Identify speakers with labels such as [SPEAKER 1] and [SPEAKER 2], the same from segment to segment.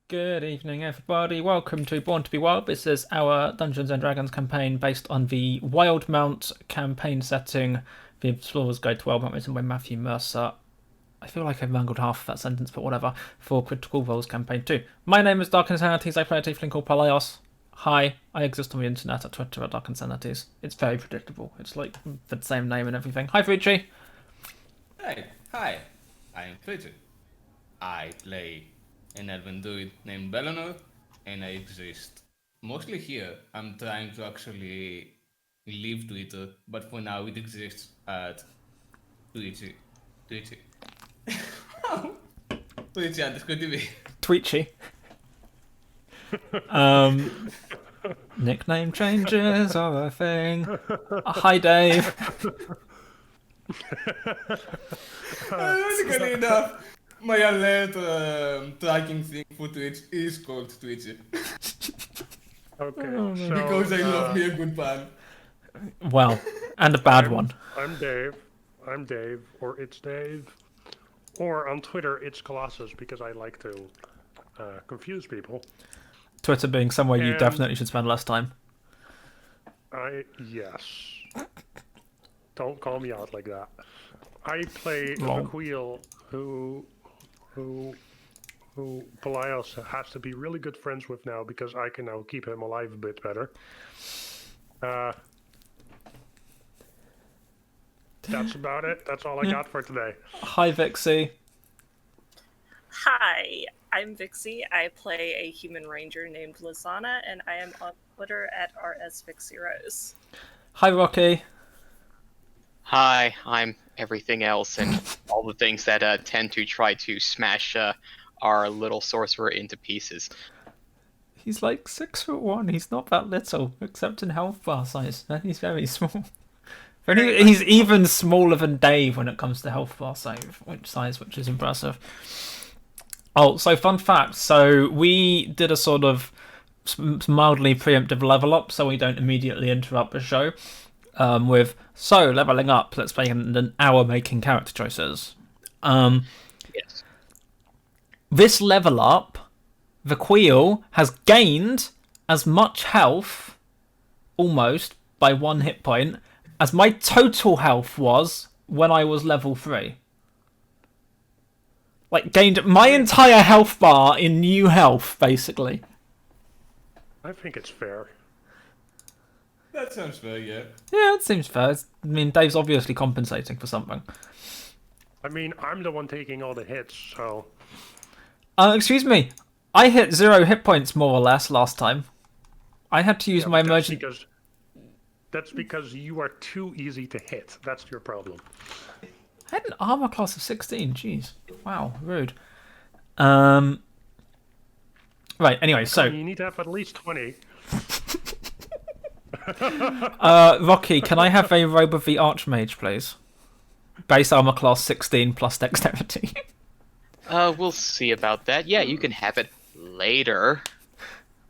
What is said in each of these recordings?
[SPEAKER 1] Good evening, everybody. Welcome to Born to be Wild. This is our Dungeons and Dragons campaign based on the Wildemount campaign setting. The Explorer's Guide to Wildemount written by Matthew Mercer. I feel like I've mangled half of that sentence, but whatever. For Critical Roles campaign 2. My name is DarkInsanities. I play a tiefling called Pelaios. Hi, I exist on the internet at Twitter at DarkInsanities. It's very predictable. It's like the same name and everything. Hi, Frici.
[SPEAKER 2] Hey, hi, I am Frici. I play an elven druid named Belanor, and I exist mostly here. I'm trying to actually leave Twitter, but for now it exists at Twitchy. Twitchy. Twitchy_TV.
[SPEAKER 1] Tweetchy. Nickname changes are a thing. Hi, Dave.
[SPEAKER 2] Ironically enough, my alert tracking thing for Twitch is called Twitchy.
[SPEAKER 3] Okay, so,
[SPEAKER 2] Because I love me a good pun.
[SPEAKER 1] Well, and a bad one.
[SPEAKER 3] I'm Dave. I'm Dave, or itsDave. Or on Twitter, it's Colossus, because I like to confuse people.
[SPEAKER 1] Twitter being somewhere you
[SPEAKER 3] And-
[SPEAKER 1] definitely should spend less time.
[SPEAKER 3] Yes. Don't call me out like that. I play
[SPEAKER 1] Lol.
[SPEAKER 3] Vakhuil, who Pelaios has to be really good friends with now, because I can now keep him alive a bit better. That's about it. That's all I got for today.
[SPEAKER 1] Hi, Vixie.
[SPEAKER 4] Hi, I'm Vixie. I play a human ranger named Lisana, and I am on Twitter at rsVixieRose.
[SPEAKER 1] Hi, Rocky.
[SPEAKER 5] Hi, I'm everything else and all the things that tend to try to smash our little sorcerer into pieces.
[SPEAKER 1] He's like 6'1". He's not that little, except in health bar size. And he's very small. He's even smaller than Dave when it comes to health bar size, which is impressive. Oh, so fun fact. So we did a sort of mildly preemptive level up, so we don't immediately interrupt the show. So leveling up, let's spend an hour making character choices.
[SPEAKER 5] Yes.
[SPEAKER 1] This level up, Vakhuil has gained as much health, almost, by 1 hit point, as my total health was when I was level 3. Like, gained my entire health bar in new health, basically.
[SPEAKER 3] I think it's fair.
[SPEAKER 2] That sounds fair, yeah.
[SPEAKER 1] Yeah, it seems fair. I mean, Dave's obviously compensating for something.
[SPEAKER 3] I mean, I'm the one taking all the hits, so...
[SPEAKER 1] Excuse me. I hit 0 hit points, more or less, last time. I had to use my emergency...
[SPEAKER 3] That's because you are too easy to hit. That's your problem.
[SPEAKER 1] I had an armor class of 16. Jeez. Wow, rude. Right, anyway, so...
[SPEAKER 3] You need to have at least 20.
[SPEAKER 1] Rocky, can I have a robe of the Archmage, please? Base armor class 16 plus dexterity.
[SPEAKER 5] We'll see about that. Yeah, you can have it later.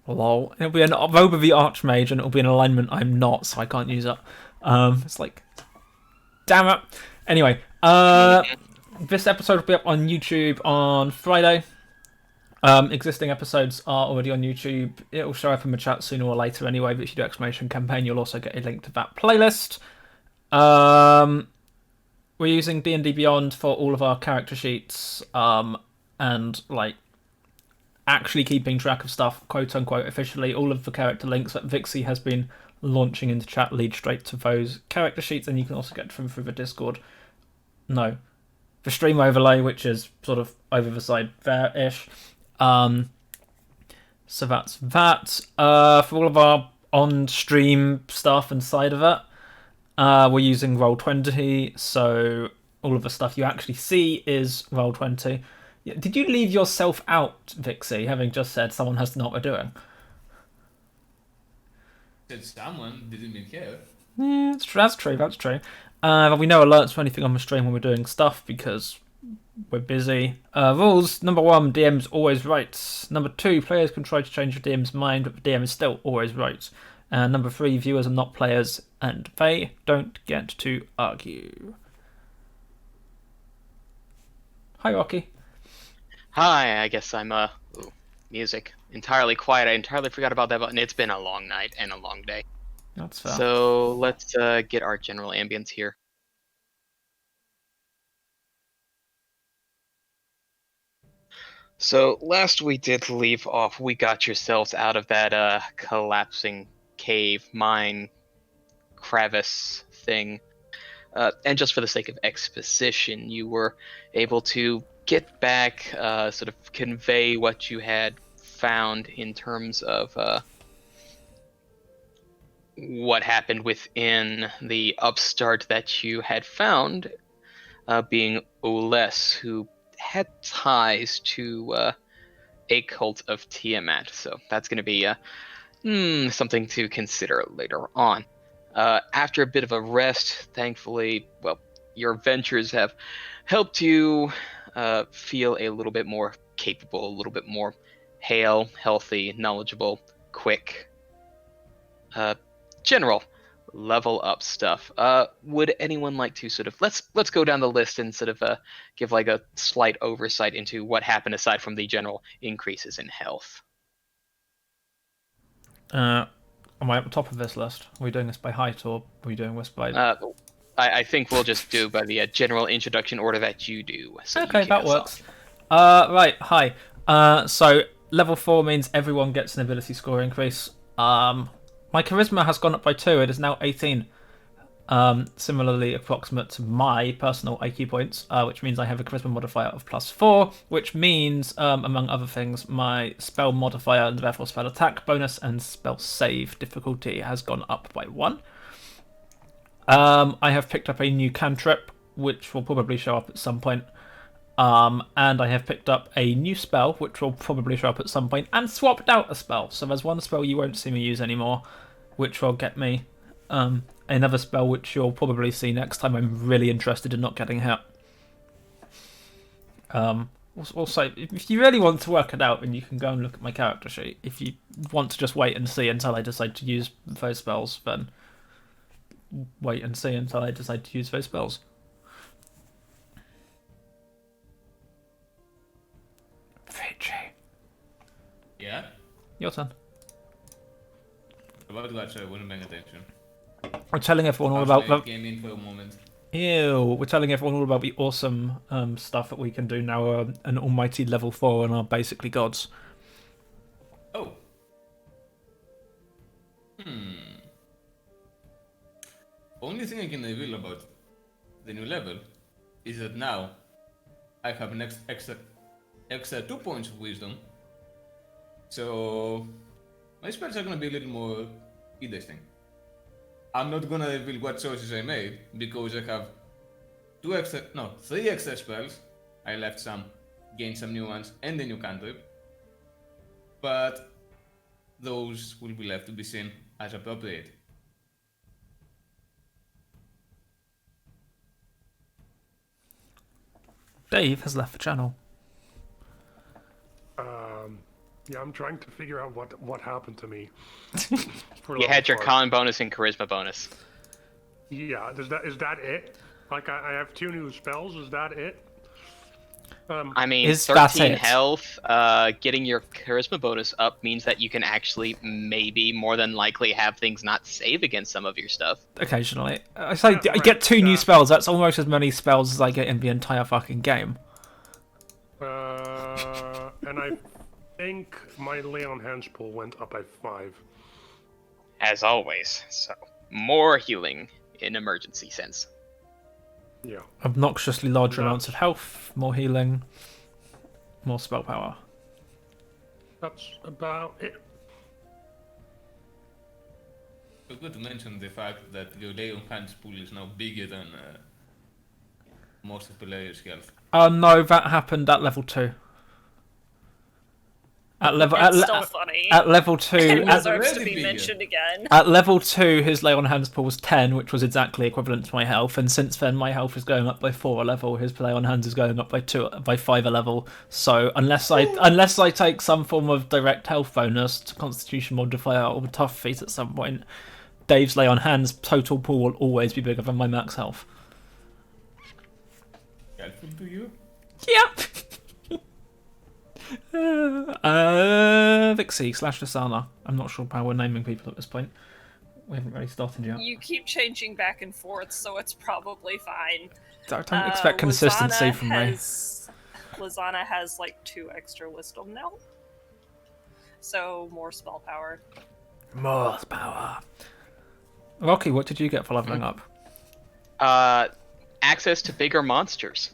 [SPEAKER 1] Lol. It'll be a robe of the Archmage, and it'll be an alignment I'm not, so I can't use it. It's like... Damn it. Anyway, this episode will be up on YouTube on Friday. Existing episodes are already on YouTube. It'll show up in the chat sooner or later anyway, but if you do exclamation campaign, you'll also get a link to that playlist. We're using D&D Beyond for all of our character sheets, and like actually keeping track of stuff, quote unquote, officially. All of the character links that Vixie has been launching into chat lead straight to those character sheets, and you can also get them through the Discord. No, the stream overlay, which is sort of over the side there-ish. So that's that. For all of our on-stream stuff inside of it, we're using Roll20, so all of the stuff you actually see is Roll20. Did you leave yourself out, Vixie, having just said someone has to know what we're doing?
[SPEAKER 2] Said someone, didn't mean here.
[SPEAKER 1] Yeah, that's true. But we know alerts for anything on the stream when we're doing stuff, because we're busy. Rules: number 1, DM's always right. Number 2, players can try to change the DM's mind, but the DM is still always right. And number 3, viewers are not players, and they don't get to argue. Hi, Rocky.
[SPEAKER 5] Hi, I guess I'm music. Entirely quiet. I entirely forgot about that button. It's been a long night and a long day.
[SPEAKER 1] That's fair.
[SPEAKER 5] So let's get our general ambience here. So last we did leave off, we got yourselves out of that collapsing cave, mine, crevice thing. And just for the sake of exposition, you were able to get back, sort of convey what you had found in terms of what happened within the upstart that you had found, being Oles, who had ties to a cult of Tiamat. So that's going to be something to consider later on. After a bit of a rest, thankfully, well, your ventures have helped you feel a little bit more capable, a little bit more hale, healthy, knowledgeable, quick, general level up stuff. Would anyone like to sort of let's go down the list and sort of give like a slight oversight into what happened aside from the general increases in health?
[SPEAKER 1] Am I at the top of this list? Are we doing this by height or are we doing this by...
[SPEAKER 5] I think we'll just do by the general introduction order that you do. So
[SPEAKER 1] okay,
[SPEAKER 5] you
[SPEAKER 1] that works. Right, hi. So level 4 means everyone gets an ability score increase. My charisma has gone up by 2. It is now 18. Similarly approximate to my personal IQ points, which means I have a charisma modifier of +4, which means, among other things, my spell modifier and therefore spell attack bonus and spell save difficulty has gone up by 1. I have picked up a new cantrip, which will probably show up at some point. And I have picked up a new spell, which will probably show up at some point, and swapped out a spell. So there's one spell you won't see me use anymore, which will get me another spell which you'll probably see next time I'm really interested in not getting hit. Also, if you really want to work it out, then you can go and look at my character sheet. If you want to just wait and see until I decide to use those spells, then wait and see until I decide to use those spells. Frici.
[SPEAKER 2] Yeah?
[SPEAKER 1] Your turn.
[SPEAKER 2] About that, so I wasn't paying attention.
[SPEAKER 1] We're telling everyone all
[SPEAKER 2] Actually,
[SPEAKER 1] about...
[SPEAKER 2] came in for a moment.
[SPEAKER 1] Ew, we're telling everyone all about the awesome stuff that we can do now. An almighty level 4 and are basically gods.
[SPEAKER 2] Oh. Only thing I can reveal about the new level is that now I have an extra 2 points of wisdom. So my spells are gonna be a little more interesting. I'm not gonna reveal what choices I made because I have 3 extra spells. I left some, gained some new ones, and a new cantrip. But those will be left to be seen as appropriate.
[SPEAKER 1] Dave has left the channel.
[SPEAKER 3] Yeah, I'm trying to figure out what happened to me.
[SPEAKER 5] You had your con bonus and charisma bonus.
[SPEAKER 3] Yeah, is that it? Like I have 2 new spells. Is that it?
[SPEAKER 5] I mean,
[SPEAKER 1] Is that
[SPEAKER 5] 13
[SPEAKER 1] it?
[SPEAKER 5] health, getting your charisma bonus up means that you can actually, maybe, more than likely, have things not save against some of your stuff.
[SPEAKER 1] Occasionally. I say
[SPEAKER 3] Yeah,
[SPEAKER 1] I get
[SPEAKER 3] right,
[SPEAKER 1] 2 new spells. That's almost as many spells as I get in the entire fucking game.
[SPEAKER 3] And I think my lay on hands pool went up by 5.
[SPEAKER 5] As always, so more healing in emergency sense.
[SPEAKER 3] Yeah.
[SPEAKER 1] Obnoxiously large
[SPEAKER 3] No.
[SPEAKER 1] amounts of health, more healing, more spell power.
[SPEAKER 3] That's about it.
[SPEAKER 2] It's good to mention the fact that your lay on hands pool is now bigger than most of Pelaios' health.
[SPEAKER 1] No, that happened at level 2. At level
[SPEAKER 4] It's still funny.
[SPEAKER 1] at level 2,
[SPEAKER 4] It
[SPEAKER 1] at,
[SPEAKER 4] deserves to
[SPEAKER 2] already
[SPEAKER 4] be
[SPEAKER 2] bigger.
[SPEAKER 4] mentioned again.
[SPEAKER 1] at level 2, his lay on hands pool was 10, which was exactly equivalent to my health. And since then, my health is going up by 4 a level. His lay on hands is going up by 5 a level. So unless I take some form of direct health bonus to Constitution modifier or the tough feat at some point, Dave's lay on hands total pool will always be bigger than my max health.
[SPEAKER 2] Helpful to you?
[SPEAKER 1] Yeah. Vixie/Lisana. I'm not sure how we're naming people at this point. We haven't really started yet.
[SPEAKER 4] You keep changing back and forth, so it's probably fine.
[SPEAKER 1] Don't expect consistency
[SPEAKER 4] Lisana
[SPEAKER 1] from me.
[SPEAKER 4] Lisana has like 2 extra wisdom now. So more spell power.
[SPEAKER 1] More power. Rocky, what did you get for leveling up?
[SPEAKER 5] Access to bigger monsters.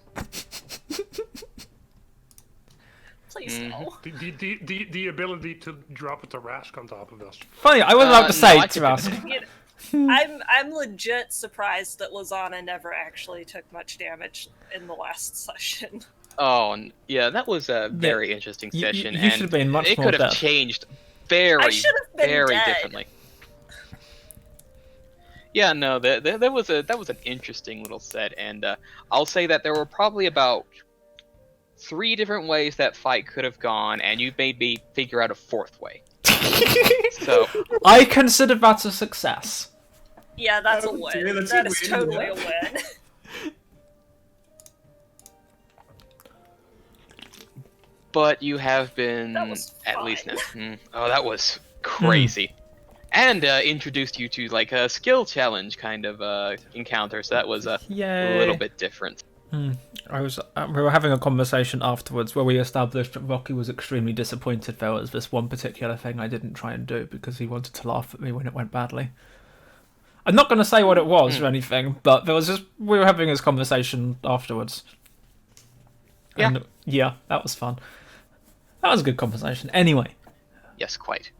[SPEAKER 4] Please no.
[SPEAKER 3] The ability to drop a Tarask on top of us.
[SPEAKER 1] Funny, I was about to say
[SPEAKER 5] no, I could do
[SPEAKER 1] Tarask.
[SPEAKER 4] You know, I'm legit surprised that Lisana never actually took much damage in the last session.
[SPEAKER 5] Oh, yeah, that was a very interesting
[SPEAKER 1] You
[SPEAKER 5] session.
[SPEAKER 1] should have
[SPEAKER 5] and
[SPEAKER 1] been much
[SPEAKER 5] it
[SPEAKER 1] more
[SPEAKER 5] could have
[SPEAKER 1] dead.
[SPEAKER 5] changed
[SPEAKER 4] I
[SPEAKER 5] very,
[SPEAKER 4] should have been
[SPEAKER 5] very
[SPEAKER 4] dead.
[SPEAKER 5] differently. Yeah, no, that was an interesting little set, and I'll say that there were probably about 3 different ways that fight could have gone, and you made me figure out a 4th way. So
[SPEAKER 1] I consider that a success.
[SPEAKER 4] Yeah, that's a
[SPEAKER 2] Oh,
[SPEAKER 4] win.
[SPEAKER 2] dear, that's
[SPEAKER 4] That
[SPEAKER 2] a
[SPEAKER 4] is
[SPEAKER 2] win,
[SPEAKER 4] totally
[SPEAKER 2] yeah.
[SPEAKER 4] a win.
[SPEAKER 5] but you have been
[SPEAKER 4] That was
[SPEAKER 5] at least
[SPEAKER 4] fun.
[SPEAKER 5] oh, that was crazy. And introduced you to like a skill challenge kind of encounter, so that was a
[SPEAKER 1] Yay.
[SPEAKER 5] little bit different.
[SPEAKER 1] I was. We were having a conversation afterwards where we established that Rocky was extremely disappointed there was this one particular thing I didn't try and do because he wanted to laugh at me when it went badly. I'm not going to say what it was or anything, but there was just we were having this conversation afterwards.
[SPEAKER 5] Yeah.
[SPEAKER 1] And, yeah, that was fun. That was a good conversation. Anyway,
[SPEAKER 5] Yes, quite.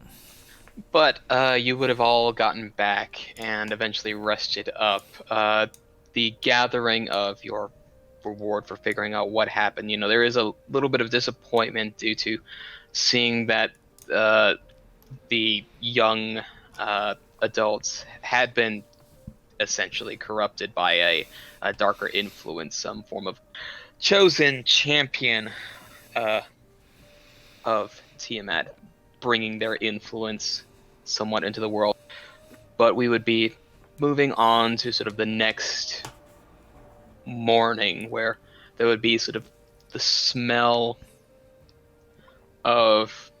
[SPEAKER 5] But you would have all gotten back and eventually rested up. The gathering of your reward for figuring out what happened, you know, there is a little bit of disappointment due to seeing that the young adults had been essentially corrupted by a darker influence, some form of chosen champion of Tiamat, bringing their influence somewhat into the world. But we would be moving on to sort of the next morning, where there would be sort of the smell of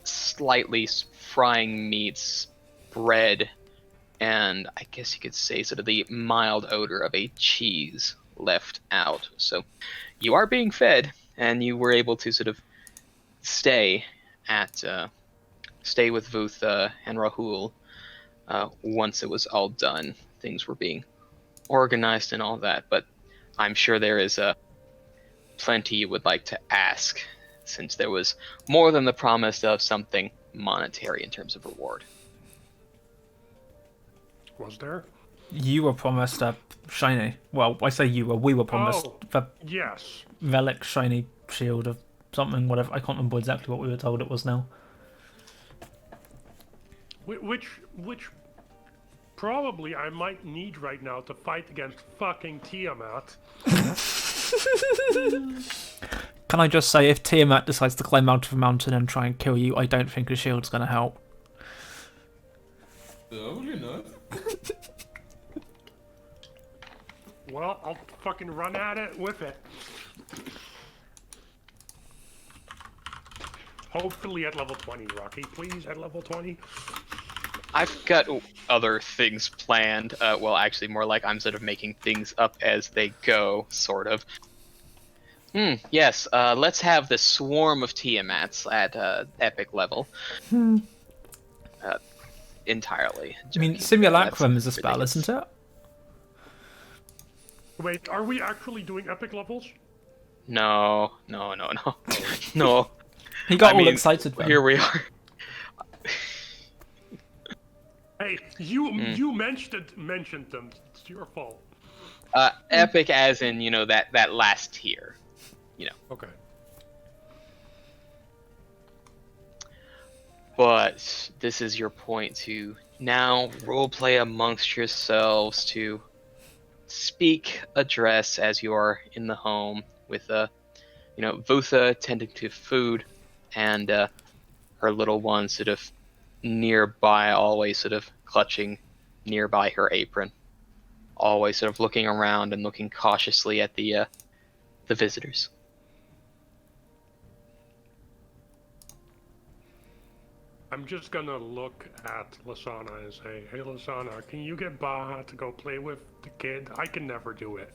[SPEAKER 5] slightly frying meats, bread, and I guess you could say sort of the mild odor of a cheese left out. So you are being fed, and you were able to sort of stay with Vutha and Rahul once it was all done. Things were being organized and all that, but I'm sure there is plenty you would like to ask, since there was more than the promise of something monetary in terms of reward.
[SPEAKER 3] Was there?
[SPEAKER 1] you were promised a shiny. Well, I say you were. We were promised the
[SPEAKER 3] Yes.
[SPEAKER 1] relic shiny shield of something, whatever. I can't remember exactly what we were told it was now.
[SPEAKER 3] Which probably I might need right now to fight against fucking Tiamat.
[SPEAKER 1] Can I just say, if Tiamat decides to climb out of a mountain and try and kill you, I don't think a shield's going to help.
[SPEAKER 2] Probably not.
[SPEAKER 3] Well, I'll fucking run at it with it. Hopefully at level 20, Rocky. Please, at level 20.
[SPEAKER 5] I've got other things planned. Well, actually, more like I'm sort of making things up as they go, sort of. Yes, let's have the swarm of Tiamats at epic level. Entirely.
[SPEAKER 1] I mean,
[SPEAKER 5] joking.
[SPEAKER 1] Simulacrum is a
[SPEAKER 5] That's
[SPEAKER 1] spell,
[SPEAKER 5] ridiculous.
[SPEAKER 1] isn't it?
[SPEAKER 3] Wait, are we actually doing epic levels?
[SPEAKER 5] No. No.
[SPEAKER 1] He got
[SPEAKER 5] I
[SPEAKER 1] all
[SPEAKER 5] mean,
[SPEAKER 1] excited then.
[SPEAKER 5] Here we are.
[SPEAKER 3] Hey, you mentioned them. It's your fault.
[SPEAKER 5] Epic as in, you know, that last tier. You know.
[SPEAKER 3] Okay.
[SPEAKER 5] But this is your point to now roleplay amongst yourselves, to speak, address as you are in the home with Vutha tending to food, and her little one sort of nearby, always sort of clutching nearby her apron, always sort of looking around and looking cautiously at the visitors.
[SPEAKER 3] I'm just gonna look at Lisana and say, "Hey, Lisana, can you get Baha to go play with the kid? I can never do it."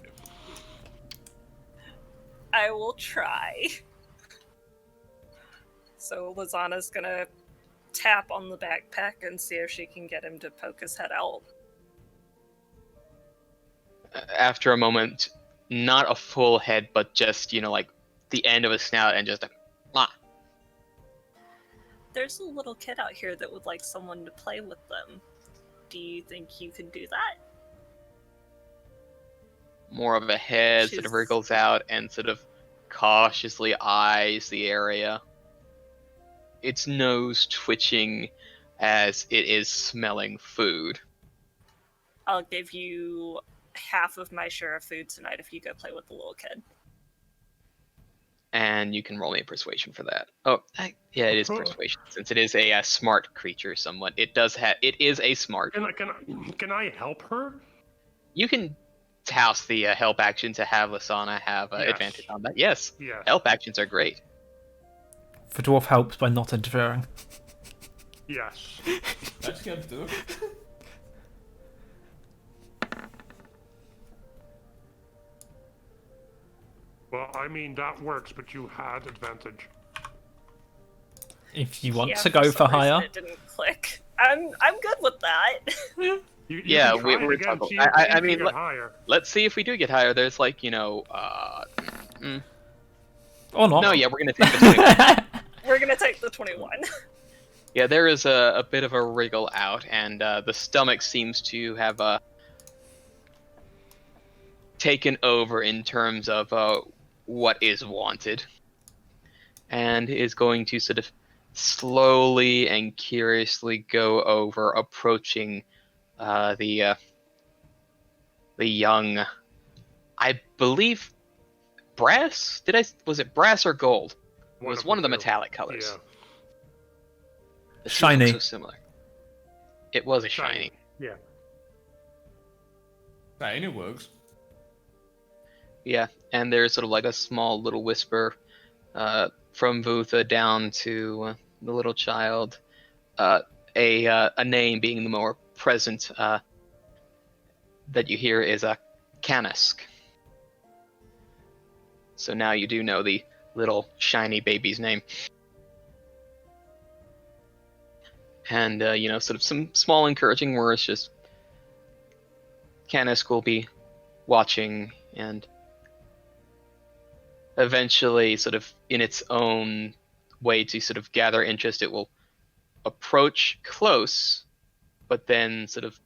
[SPEAKER 4] I will try. So Lizana's gonna tap on the backpack and see if she can get him to poke his head out.
[SPEAKER 5] After a moment, not a full head, but just, like the end of a snout and just a ah.
[SPEAKER 4] There's a little kid out here that would like someone to play with them. Do you think you could do that?
[SPEAKER 5] More of a head sort of wriggles out and sort of cautiously eyes the area. Its nose twitching as it is smelling food.
[SPEAKER 4] I'll give you half of my share of food tonight if you go play with the little kid.
[SPEAKER 5] And you can roll me a persuasion for that. Oh, yeah, it is persuasion since it is a smart creature. Somewhat, it is a smart.
[SPEAKER 3] Can I help her?
[SPEAKER 5] You can toss the help action to have Lisana have advantage on that. Yes. Help actions are great.
[SPEAKER 1] The dwarf helps by not interfering.
[SPEAKER 3] Yes.
[SPEAKER 2] That's good too.
[SPEAKER 3] Well, I mean, that works, but you had advantage.
[SPEAKER 1] If you want to go for higher.
[SPEAKER 4] It didn't click. I'm good with that.
[SPEAKER 5] Yeah, we're talking. I mean, let's see if we do get higher. There's like,
[SPEAKER 1] Or not.
[SPEAKER 5] No, yeah, we're gonna take the 21.
[SPEAKER 4] We're gonna take the 21.
[SPEAKER 5] Yeah, there is a bit of a wriggle out, and the stomach seems to have taken over in terms of what is wanted, and is going to sort of slowly and curiously go over, approaching the young, I believe, brass? Was it brass or gold? It was one of the metallic colors.
[SPEAKER 3] Yeah.
[SPEAKER 5] The
[SPEAKER 1] shiny.
[SPEAKER 5] shoes look so similar. It was a shiny.
[SPEAKER 3] Yeah.
[SPEAKER 2] Shiny works.
[SPEAKER 5] Yeah, and there's sort of like a small little whisper from Vutha down to the little child. A name being the more present that you hear is a Canisk. So now you do know the little shiny baby's name. And, sort of some small encouraging words, just Canisk will be watching, and eventually, sort of in its own way to sort of gather interest, it will approach close, but then sort of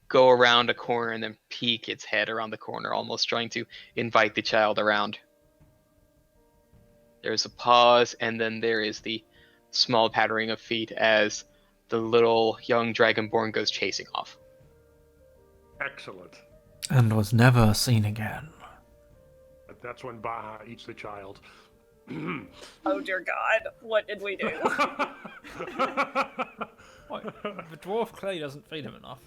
[SPEAKER 5] go around a corner and then peek its head around the corner, almost trying to invite the child around. There's a pause, and then there is the small pattering of feet as the little young dragonborn goes chasing off.
[SPEAKER 3] Excellent.
[SPEAKER 1] And was never seen again.
[SPEAKER 3] But that's when Baha eats the child.
[SPEAKER 4] Oh dear God, what did we do?
[SPEAKER 1] What? The dwarf clay doesn't feed him enough.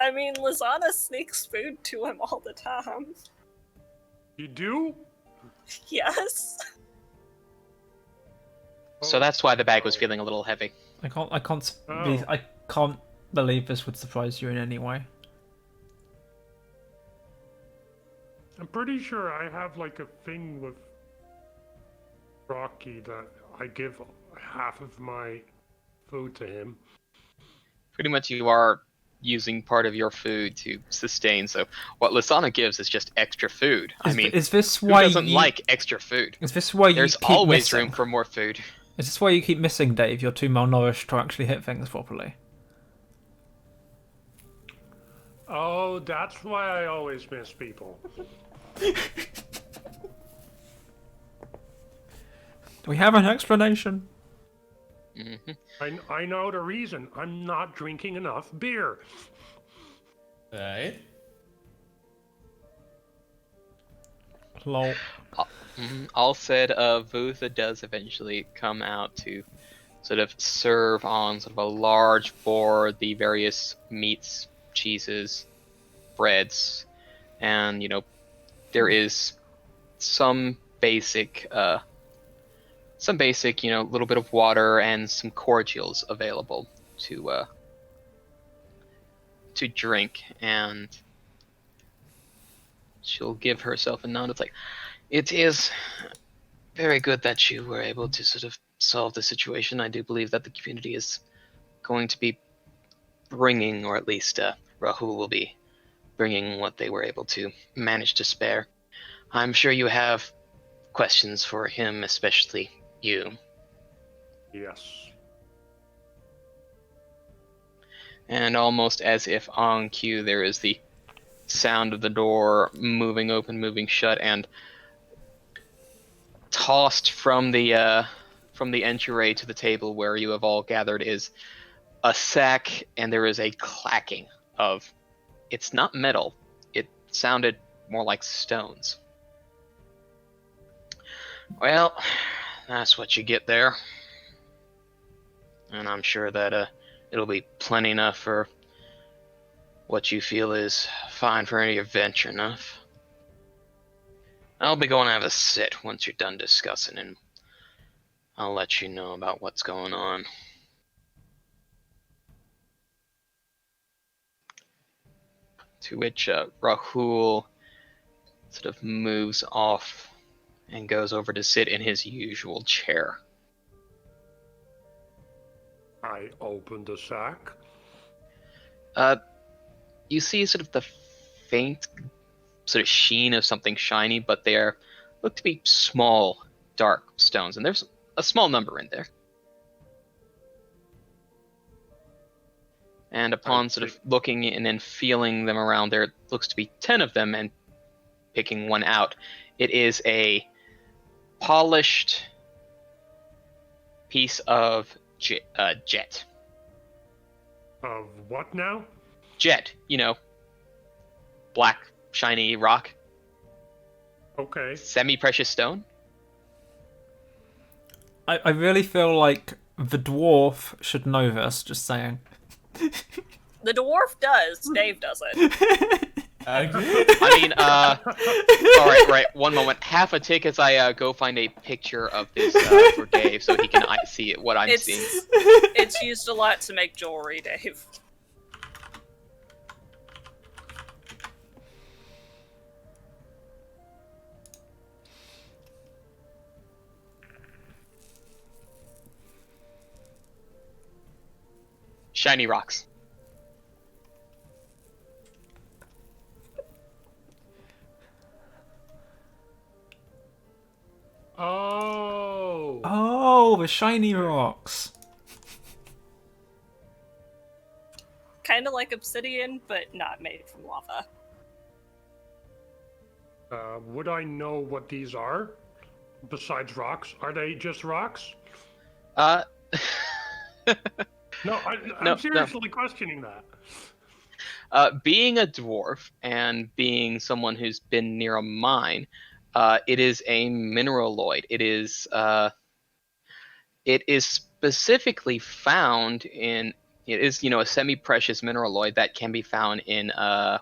[SPEAKER 4] I mean, Lisana sneaks food to him all the time.
[SPEAKER 3] You do?
[SPEAKER 4] Yes.
[SPEAKER 5] So that's why the bag was feeling a little heavy.
[SPEAKER 1] I can't believe this would surprise you in any way.
[SPEAKER 3] I'm pretty sure I have like a thing with Rocky that I give half of my food to him.
[SPEAKER 5] Pretty much you are using part of your food to sustain, so what Lisana gives is just extra food.
[SPEAKER 1] Is this why
[SPEAKER 5] who doesn't like extra food?
[SPEAKER 1] Is this why
[SPEAKER 5] There's
[SPEAKER 1] keep
[SPEAKER 5] always
[SPEAKER 1] missing?
[SPEAKER 5] room for more food.
[SPEAKER 1] Is this why you keep missing, Dave? You're too malnourished to actually hit things properly.
[SPEAKER 3] Oh, that's why I always miss people.
[SPEAKER 1] Do we have an explanation?
[SPEAKER 5] Mm-hmm.
[SPEAKER 3] I know the reason. I'm not drinking enough beer.
[SPEAKER 2] Right?
[SPEAKER 1] Lol.
[SPEAKER 5] All said, Vutha does eventually come out to sort of serve on sort of a large board the various meats, cheeses, breads, and there is some basic some basic, little bit of water and some cordials available to drink, and she'll give herself a nod. It's like, it is very good that you were able to sort of solve the situation. I do believe that the community is going to be bringing, or at least Rahul will be bringing what they were able to manage to spare. I'm sure you have questions for him, especially you.
[SPEAKER 3] Yes.
[SPEAKER 5] And almost as if on cue, there is the sound of the door moving open, moving shut, and tossed from the entryway to the table where you have all gathered is a sack, and there is a clacking of, it's not metal, it sounded more like stones. Well, that's what you get there. And I'm sure that it'll be plenty enough for what you feel is fine for any adventure enough. I'll be going to have a sit once you're done discussing, and I'll let you know about what's going on. To which Rahul sort of moves off and goes over to sit in his usual chair.
[SPEAKER 3] I open the sack.
[SPEAKER 5] You see sort of the faint sort of sheen of something shiny, but they look to be small, dark stones, and there's a small number in there. And upon sort of looking and then feeling them around, there looks to be 10 of them, and picking one out, it is a polished piece of jet.
[SPEAKER 3] Of what now?
[SPEAKER 5] Jet, black, shiny rock.
[SPEAKER 3] Okay.
[SPEAKER 5] Semi-precious stone.
[SPEAKER 1] I really feel like the dwarf should know this, just saying.
[SPEAKER 4] The dwarf does. Dave doesn't.
[SPEAKER 5] I mean, right, 1 moment. Half a tick as I go find a picture of this for Dave so he can see what I'm seeing.
[SPEAKER 4] It's used a lot to make jewelry, Dave.
[SPEAKER 5] Shiny rocks.
[SPEAKER 3] Oh.
[SPEAKER 1] Oh, the shiny rocks.
[SPEAKER 4] Kind of like obsidian, but not made from lava.
[SPEAKER 3] Would I know what these are? Besides rocks? Are they just rocks? No, I'm seriously questioning that.
[SPEAKER 5] Being a dwarf and being someone who's been near a mine, it is a mineraloid. It is specifically found in. It is, a semi-precious mineraloid that can be found in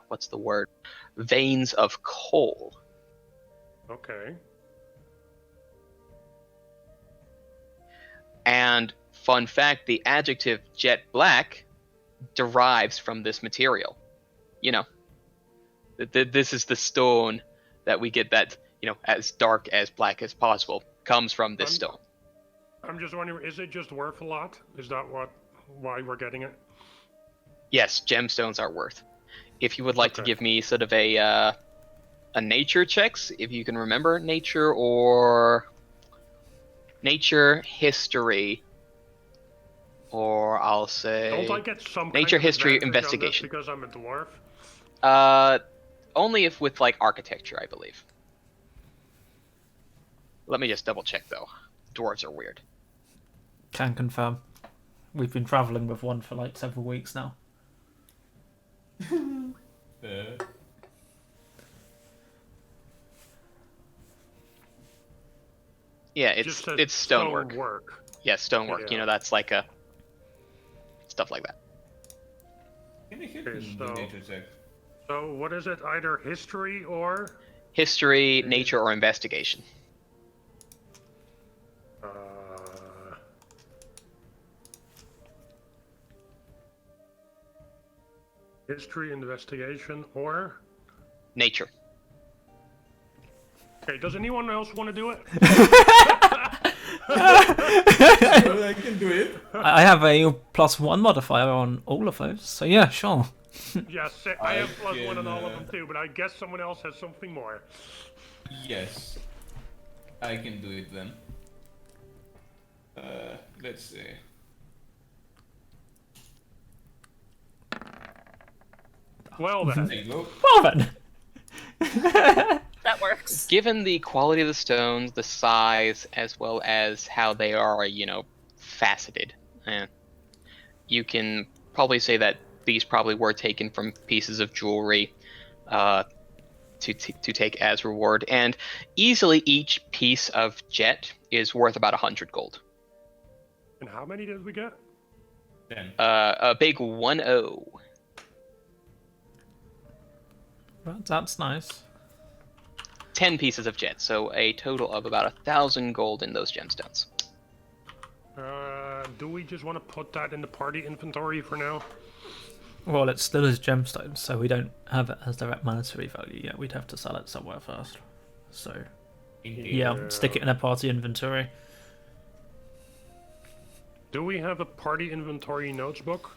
[SPEAKER 5] what's the word? Veins of coal.
[SPEAKER 3] Okay.
[SPEAKER 5] And fun fact, the adjective jet black derives from this material. This is the stone that we get that, as dark as black as possible, comes from this stone.
[SPEAKER 3] I'm just wondering, is it just worth a lot? Is that why we're getting it?
[SPEAKER 5] Yes, gemstones are worth. If you would like to give me sort of a nature checks, if you can remember nature or nature history, or I'll say
[SPEAKER 3] Don't I get some
[SPEAKER 5] nature
[SPEAKER 3] kind of
[SPEAKER 5] history
[SPEAKER 3] advantage on this
[SPEAKER 5] investigation.
[SPEAKER 3] because I'm a dwarf?
[SPEAKER 5] Only if with like architecture, I believe. Let me just double check though. Dwarves are weird.
[SPEAKER 1] Can confirm. We've been travelling with one for like several weeks now.
[SPEAKER 5] Yeah, it's stonework. Yeah, stonework.
[SPEAKER 3] Yeah.
[SPEAKER 5] That's like a stuff like that.
[SPEAKER 2] Can I hit
[SPEAKER 3] Okay,
[SPEAKER 2] the nature check?
[SPEAKER 3] So what is it? Either history or?
[SPEAKER 5] History, nature, or investigation.
[SPEAKER 3] History, investigation, or...
[SPEAKER 5] Nature.
[SPEAKER 3] Okay, does anyone else want to do it?
[SPEAKER 2] I can do it.
[SPEAKER 1] I have a +1 modifier on all of those, so yeah, sure.
[SPEAKER 3] Yes, I have +1 on all of them too, but I guess someone else has something more.
[SPEAKER 2] Yes. I can do it then. Let's see.
[SPEAKER 3] Well then.
[SPEAKER 2] There you go.
[SPEAKER 1] Well then.
[SPEAKER 4] That works.
[SPEAKER 5] Given the quality of the stones, the size, as well as how they are, faceted, you can probably say that these probably were taken from pieces of jewelry to take as reward. And easily each piece of jet is worth about 100 gold.
[SPEAKER 3] And how many did we get?
[SPEAKER 2] Then.
[SPEAKER 5] A big 1-0.
[SPEAKER 1] Well, that's nice.
[SPEAKER 5] 10 pieces of jet, so a total of about 1,000 gold in those gemstones.
[SPEAKER 3] Do we just want to put that in the party inventory for now?
[SPEAKER 1] Well, it still is gemstones, so we don't have it as direct monetary value yet. We'd have to sell it somewhere first. So,
[SPEAKER 2] Indeed.
[SPEAKER 1] yeah, stick it in a party inventory.
[SPEAKER 3] Do we have a party inventory notes book?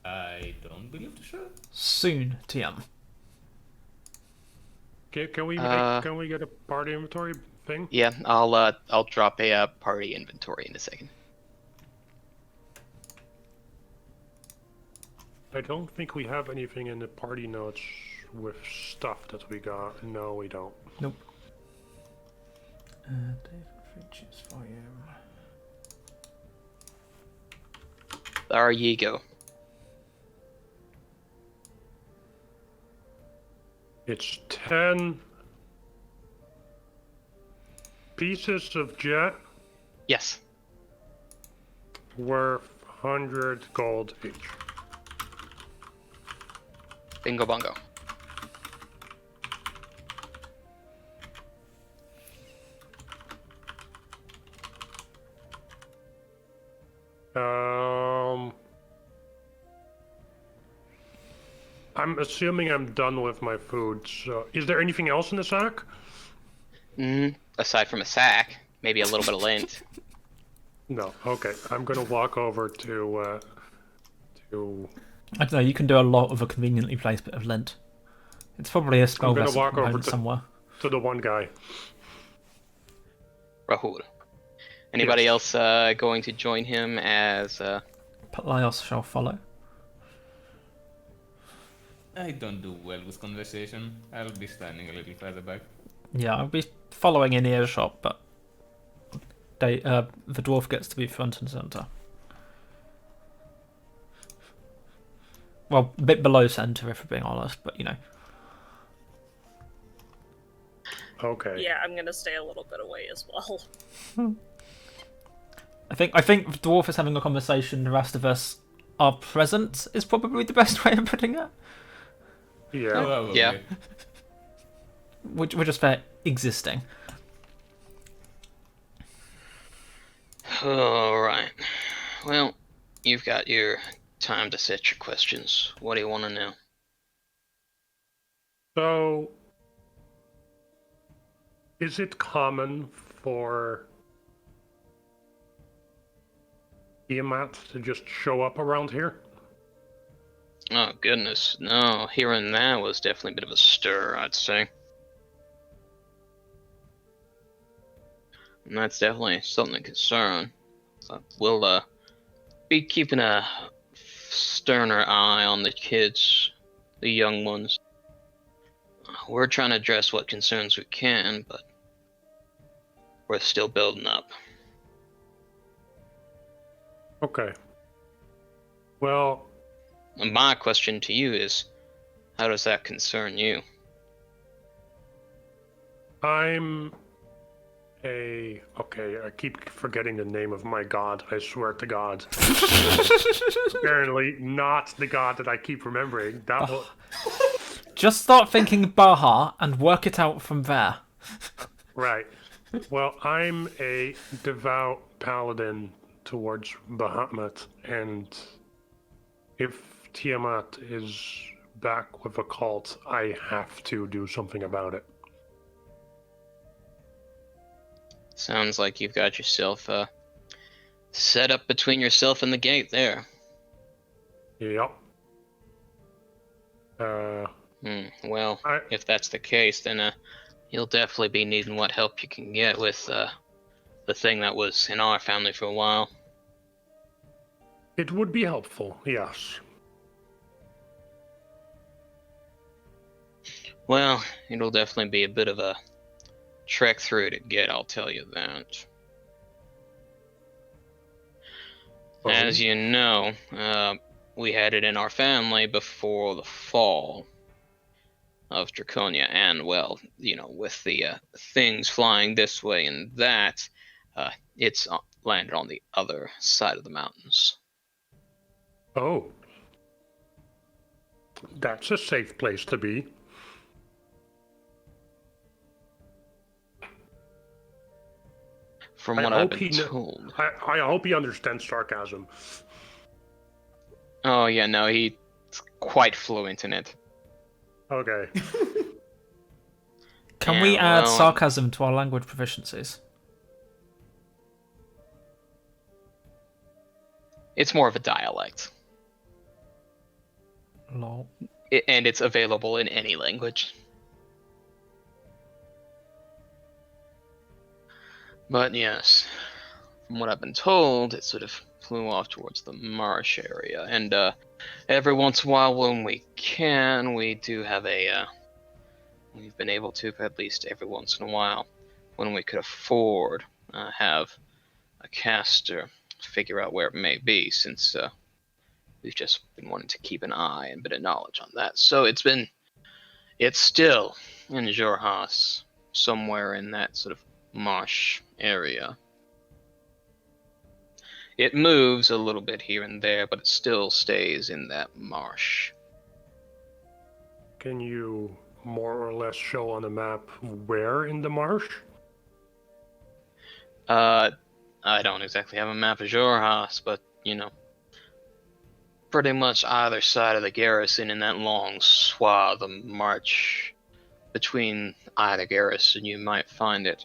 [SPEAKER 2] I don't believe so.
[SPEAKER 1] Soon, TM.
[SPEAKER 3] Can we get a party inventory thing?
[SPEAKER 5] Yeah, I'll drop a party inventory in a second.
[SPEAKER 3] I don't think we have anything in the party notes with stuff that we got. No, we don't.
[SPEAKER 1] Nope. David Fricis for you.
[SPEAKER 5] There you go.
[SPEAKER 3] It's 10 pieces of jet
[SPEAKER 5] Yes.
[SPEAKER 3] worth 100 gold each.
[SPEAKER 5] Bingo bongo.
[SPEAKER 3] I'm assuming I'm done with my food. So, is there anything else in the sack?
[SPEAKER 5] Aside from a sack, maybe a little bit of lint.
[SPEAKER 3] No. Okay. I'm gonna walk over to.
[SPEAKER 1] I don't know, you can do a lot with a conveniently placed bit of lint. It's probably a spell
[SPEAKER 3] gonna
[SPEAKER 1] vessel
[SPEAKER 3] walk over
[SPEAKER 1] component
[SPEAKER 3] to-
[SPEAKER 1] somewhere.
[SPEAKER 3] to the one guy.
[SPEAKER 5] Rahul. Anybody else going to join him as...
[SPEAKER 1] Pelaios shall follow.
[SPEAKER 2] I don't do well with conversation. I'll be standing a little further back.
[SPEAKER 1] Yeah, I'll be following in earshot, but the dwarf gets to be front and centre. Well, a bit below centre, if we're being honest, but you know.
[SPEAKER 3] Okay.
[SPEAKER 4] Yeah, I'm gonna stay a little bit away as well.
[SPEAKER 1] I think the dwarf is having a conversation. The rest of us are present. Is probably the best way of putting it.
[SPEAKER 3] Yeah.
[SPEAKER 2] Probably.
[SPEAKER 5] Yeah.
[SPEAKER 1] We're just there existing.
[SPEAKER 5] Alright. Well, you've got your time to set your questions. What do you want to know?
[SPEAKER 3] So, is it common for Tiamat to just show up around here?
[SPEAKER 5] Oh, goodness. No, hearing that was definitely a bit of a stir, I'd say. And that's definitely something to concern. We'll be keeping a sterner eye on the kids, the young ones. We're trying to address what concerns we can, but we're still building up.
[SPEAKER 3] Okay. Well,
[SPEAKER 5] And my question to you is, how does that concern you?
[SPEAKER 3] Okay, I keep forgetting the name of my god, I swear to God. Apparently not the god that I keep remembering. That was...
[SPEAKER 1] Just start thinking Baha and work it out from there.
[SPEAKER 3] Right. Well, I'm a devout paladin towards Bahamut, and if Tiamat is back with a cult, I have to do something about it.
[SPEAKER 5] Sounds like you've got yourself set up between yourself and the gate there.
[SPEAKER 3] Yep.
[SPEAKER 5] Well, if that's the case, then you'll definitely be needing what help you can get with the thing that was in our family for a while.
[SPEAKER 3] It would be helpful, yes.
[SPEAKER 5] Well, it'll definitely be a bit of a trek through to get, I'll tell you that. As you know, we had it in our family before the fall of Draconia, and well, you know, with the things flying this way and that, it's landed on the other side of the mountains.
[SPEAKER 3] Oh. That's a safe place to be.
[SPEAKER 5] From what I've been told.
[SPEAKER 3] I hope he understands sarcasm.
[SPEAKER 5] Oh yeah, no, he's quite fluent in it.
[SPEAKER 3] Okay.
[SPEAKER 1] Can we add sarcasm to our language proficiencies?
[SPEAKER 5] It's more of a dialect.
[SPEAKER 1] Lol.
[SPEAKER 5] And it's available in any language. But yes, from what I've been told, it sort of flew off towards the marsh area. And every once in a while when we can, we do have we've been able to, at least every once in a while, when we could afford, have a caster figure out where it may be, since we've just been wanting to keep an eye and a bit of knowledge on that. So it's still in Xhorhas, somewhere in that sort of marsh area. It moves a little bit here and there, but it still stays in that marsh.
[SPEAKER 3] Can you more or less show on the map where in the marsh?
[SPEAKER 5] I don't exactly have a map of Xhorhas, but, you know, pretty much either side of the garrison in that long swath of march between either garrison, you might find it.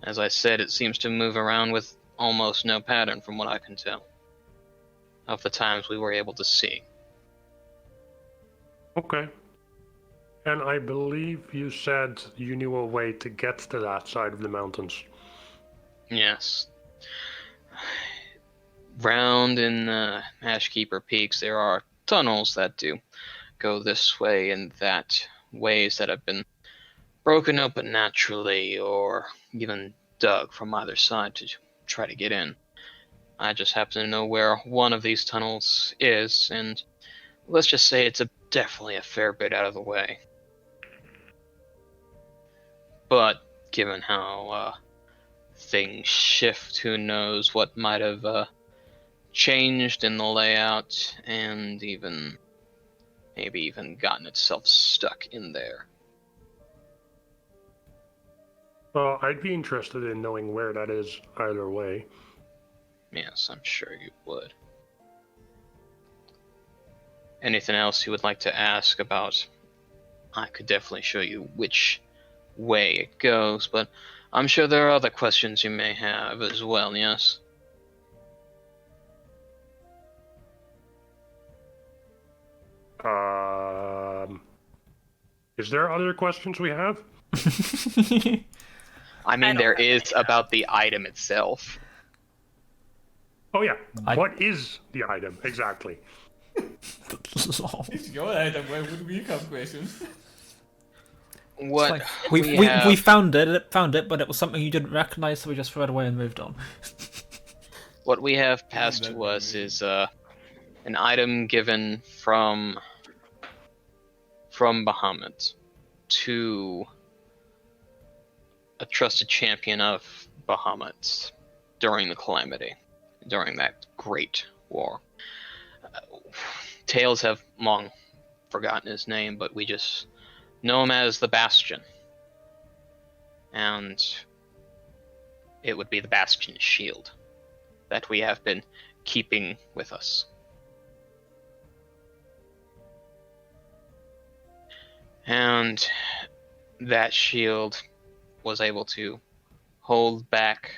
[SPEAKER 5] As I said, it seems to move around with almost no pattern from what I can tell of the times we were able to see.
[SPEAKER 3] Okay. And I believe you said you knew a way to get to that side of the mountains.
[SPEAKER 5] Yes. Round in Ashkeeper Peaks, there are tunnels that do go this way and that, ways that have been broken open naturally or even dug from either side to try to get in. I just happen to know where one of these tunnels is, and let's just say it's definitely a fair bit out of the way. But given how things shift, who knows what might have changed in the layout and maybe even gotten itself stuck in there.
[SPEAKER 3] Well, I'd be interested in knowing where that is either way.
[SPEAKER 5] Yes, I'm sure you would. Anything else you would like to ask about? I could definitely show you which way it goes, but I'm sure there are other questions you may have as well, yes?
[SPEAKER 3] Is there other questions we have?
[SPEAKER 5] I mean, there is about the item itself.
[SPEAKER 3] Oh yeah, what is the item exactly?
[SPEAKER 2] It's your item, where would we come questions?
[SPEAKER 5] What
[SPEAKER 1] like, we found it, but it was something you didn't recognize, so we just threw it away and moved on.
[SPEAKER 5] What we have passed to us is an item given from Bahamut to a trusted champion of Bahamut during the calamity, during that great war. Tales have long forgotten his name, but we just know him as the Bastion. And it would be the Bastion shield that we have been keeping with us. And that shield was able to hold back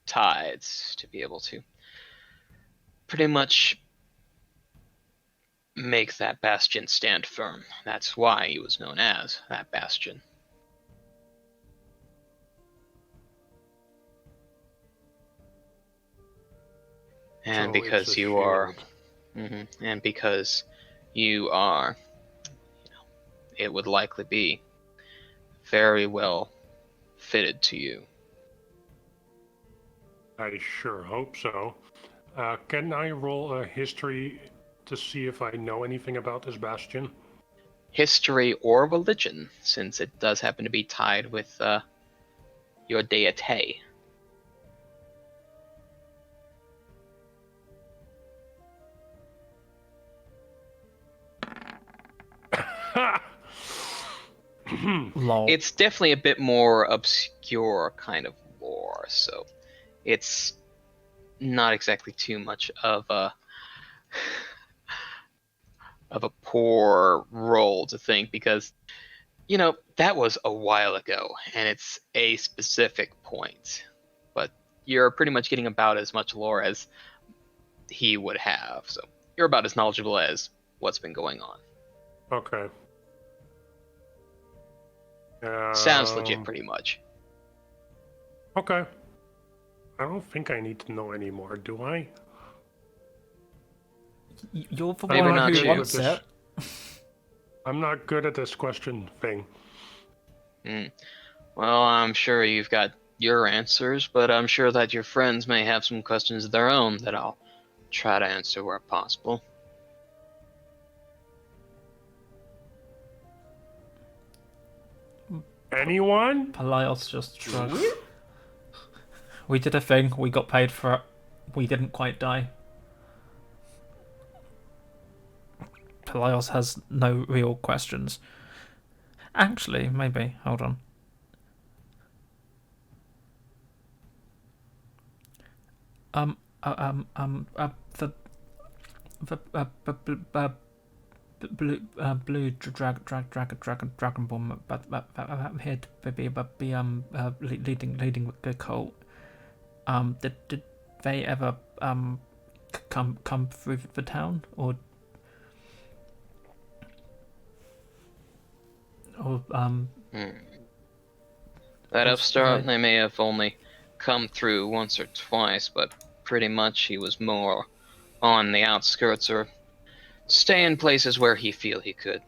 [SPEAKER 5] tides to be able to pretty much make that bastion stand firm. That's why he was known as that bastion. And
[SPEAKER 3] So
[SPEAKER 5] because
[SPEAKER 3] it's a
[SPEAKER 5] you are,
[SPEAKER 3] shield.
[SPEAKER 5] and because you are, it would likely be very well fitted to you.
[SPEAKER 3] I sure hope so. Can I roll a history to see if I know anything about this bastion?
[SPEAKER 5] History or religion, since it does happen to be tied with your deity.
[SPEAKER 1] Lol.
[SPEAKER 5] It's definitely a bit more obscure kind of lore, so it's not exactly too much of a poor role to think, because that was a while ago and it's a specific point, but you're pretty much getting about as much lore as he would have, so you're about as knowledgeable as what's been going on.
[SPEAKER 3] Okay.
[SPEAKER 5] Sounds legit, pretty much.
[SPEAKER 3] Okay. I don't think I need to know anymore, do I?
[SPEAKER 1] You're the
[SPEAKER 5] Maybe
[SPEAKER 1] one
[SPEAKER 5] not
[SPEAKER 1] who
[SPEAKER 5] you.
[SPEAKER 1] wants it.
[SPEAKER 3] I'm not good at this question thing.
[SPEAKER 5] Well, I'm sure you've got your answers, but I'm sure that your friends may have some questions of their own that I'll try to answer where possible.
[SPEAKER 3] Anyone?
[SPEAKER 1] Pelaios just shrugged. We did a thing. We got paid for it. We didn't quite die. Pelaios has no real questions. Actually, maybe. Hold on. The blue dragonborn, but I'm here to be leading the cult. Did they ever come through the town, or
[SPEAKER 5] That
[SPEAKER 1] Was
[SPEAKER 5] upstart,
[SPEAKER 1] they-
[SPEAKER 5] they may have only come through once or twice, but pretty much he was more on the outskirts or stay in places where he feel he could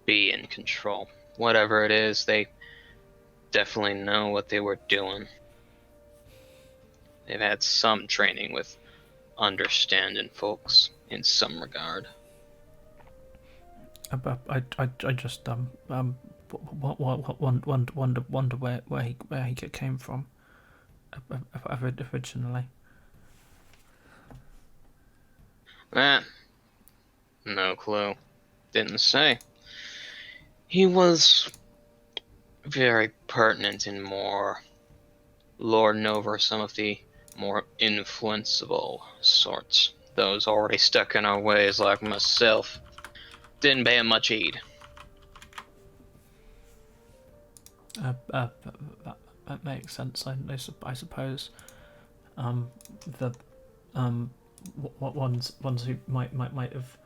[SPEAKER 5] be in control. Whatever it is, they definitely know what they were doing. They've had some training with understanding folks in some regard.
[SPEAKER 1] I just wonder where he came from originally.
[SPEAKER 5] That, no clue. Didn't say. He was very pertinent in more lording over some of the more influenceable sorts. Those already stuck in our ways like myself. Didn't pay him much heed.
[SPEAKER 1] That makes sense. I suppose. The ones who might have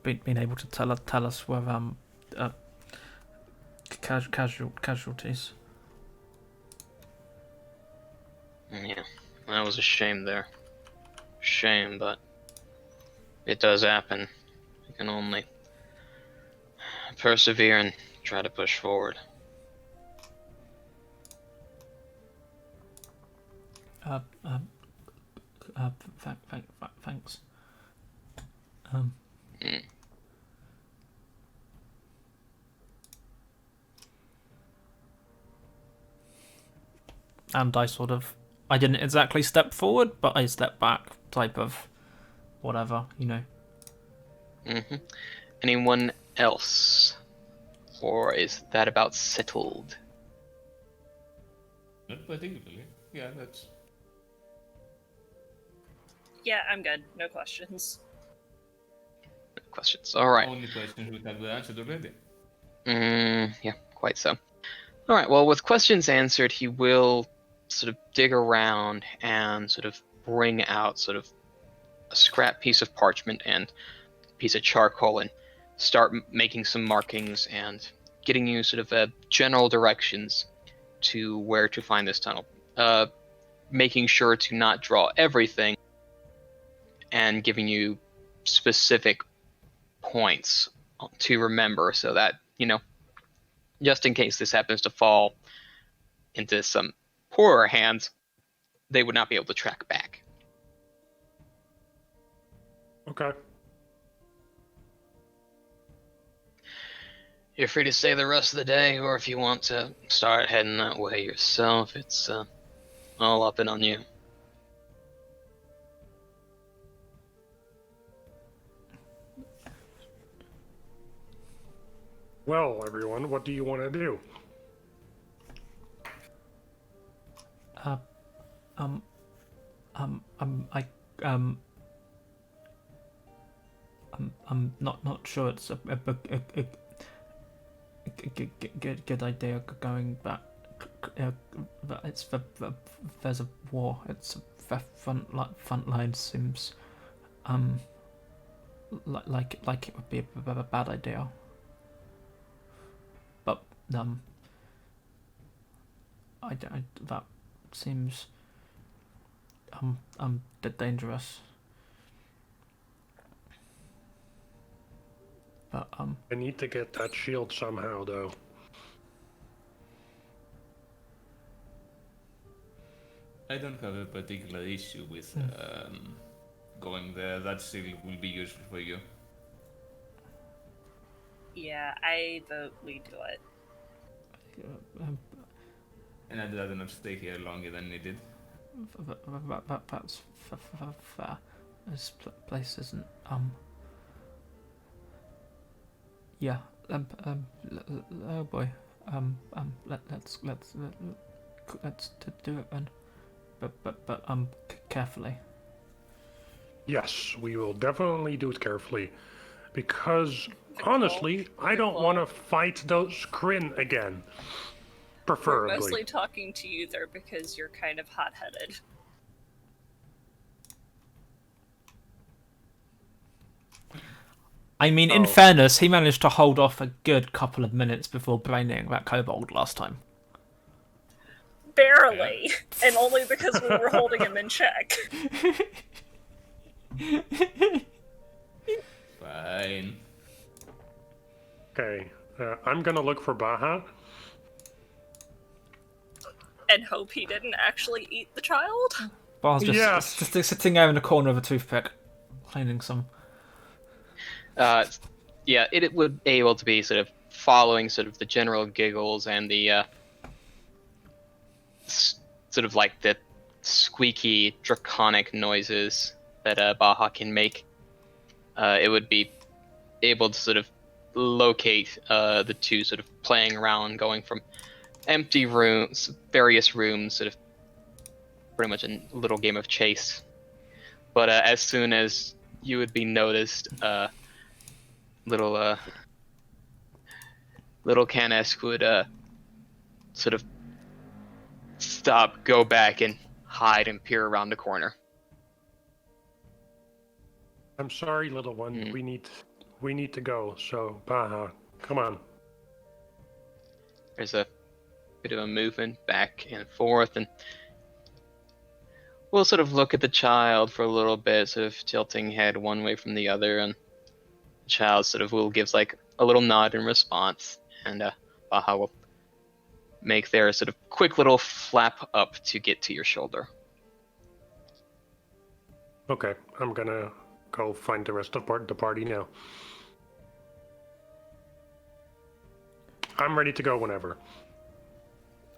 [SPEAKER 1] been able to tell us were casualties.
[SPEAKER 5] Yeah, that was a shame there. Shame, but it does happen. You can only persevere and try to push forward.
[SPEAKER 1] Thanks. And I didn't exactly step forward, but I stepped back, type of whatever,
[SPEAKER 5] Anyone else? Or is that about settled?
[SPEAKER 2] Not particularly. Yeah, that's.
[SPEAKER 4] Yeah, I'm good. No questions.
[SPEAKER 5] Questions. All right.
[SPEAKER 2] Only questions we have answered already.
[SPEAKER 5] Yeah, quite so. All right. Well, with questions answered, he will sort of dig around and sort of bring out sort of a scrap piece of parchment and a piece of charcoal and start making some markings and getting you sort of general directions to where to find this tunnel. Making sure to not draw everything and giving you specific points to remember so that, just in case this happens to fall into some poorer hands, they would not be able to track back.
[SPEAKER 3] Okay.
[SPEAKER 5] You're free to stay the rest of the day, or if you want to start heading that way yourself, it's all up and on you.
[SPEAKER 3] Well, everyone, what do you want to do?
[SPEAKER 1] I'm not sure it's a good idea going back. It's there's a war. It's the front line seems like it would be a bad idea. But that seems dangerous. But
[SPEAKER 3] I need to get that shield somehow, though.
[SPEAKER 2] I don't have a particular issue with going there. That still will be useful for you.
[SPEAKER 4] Yeah, I vote we do it.
[SPEAKER 2] And I'd rather not stay here longer than needed.
[SPEAKER 1] That's fair. This place isn't yeah. Oh boy. Let's do it then. But carefully.
[SPEAKER 3] Yes, we will definitely do it carefully. Because, honestly, I don't want to fight those Kryn again.
[SPEAKER 4] We're
[SPEAKER 3] Preferably.
[SPEAKER 4] mostly talking to you there because you're kind of hot-headed.
[SPEAKER 1] I mean, in fairness, he managed to hold off a good couple of minutes before braining that kobold last time.
[SPEAKER 4] Barely! And only because we were holding him in check.
[SPEAKER 2] Fine.
[SPEAKER 3] Okay, I'm gonna look for Baha.
[SPEAKER 4] And hope he didn't actually eat the child?
[SPEAKER 1] Bar's just,
[SPEAKER 3] Yes.
[SPEAKER 1] just sitting there in the corner of a toothpick, cleaning some.
[SPEAKER 5] Yeah, it would be able to be sort of following sort of the general giggles and the sort of like the squeaky draconic noises that Baha can make. It would be able to sort of locate the two sort of playing around, going from empty rooms, various rooms, sort of pretty much a little game of chase. But as soon as you would be noticed, little Canesk would sort of stop, go back, and hide and peer around the corner.
[SPEAKER 3] I'm sorry, little one. We need to go. So, Baha, come on.
[SPEAKER 5] There's a bit of a movement back and forth, and we'll sort of look at the child for a little bit, sort of tilting head one way from the other, and the child sort of will gives like a little nod in response, and Baha will make their sort of quick little flap up to get to your shoulder.
[SPEAKER 3] Okay, I'm gonna go find the rest of the party now. I'm ready to go whenever.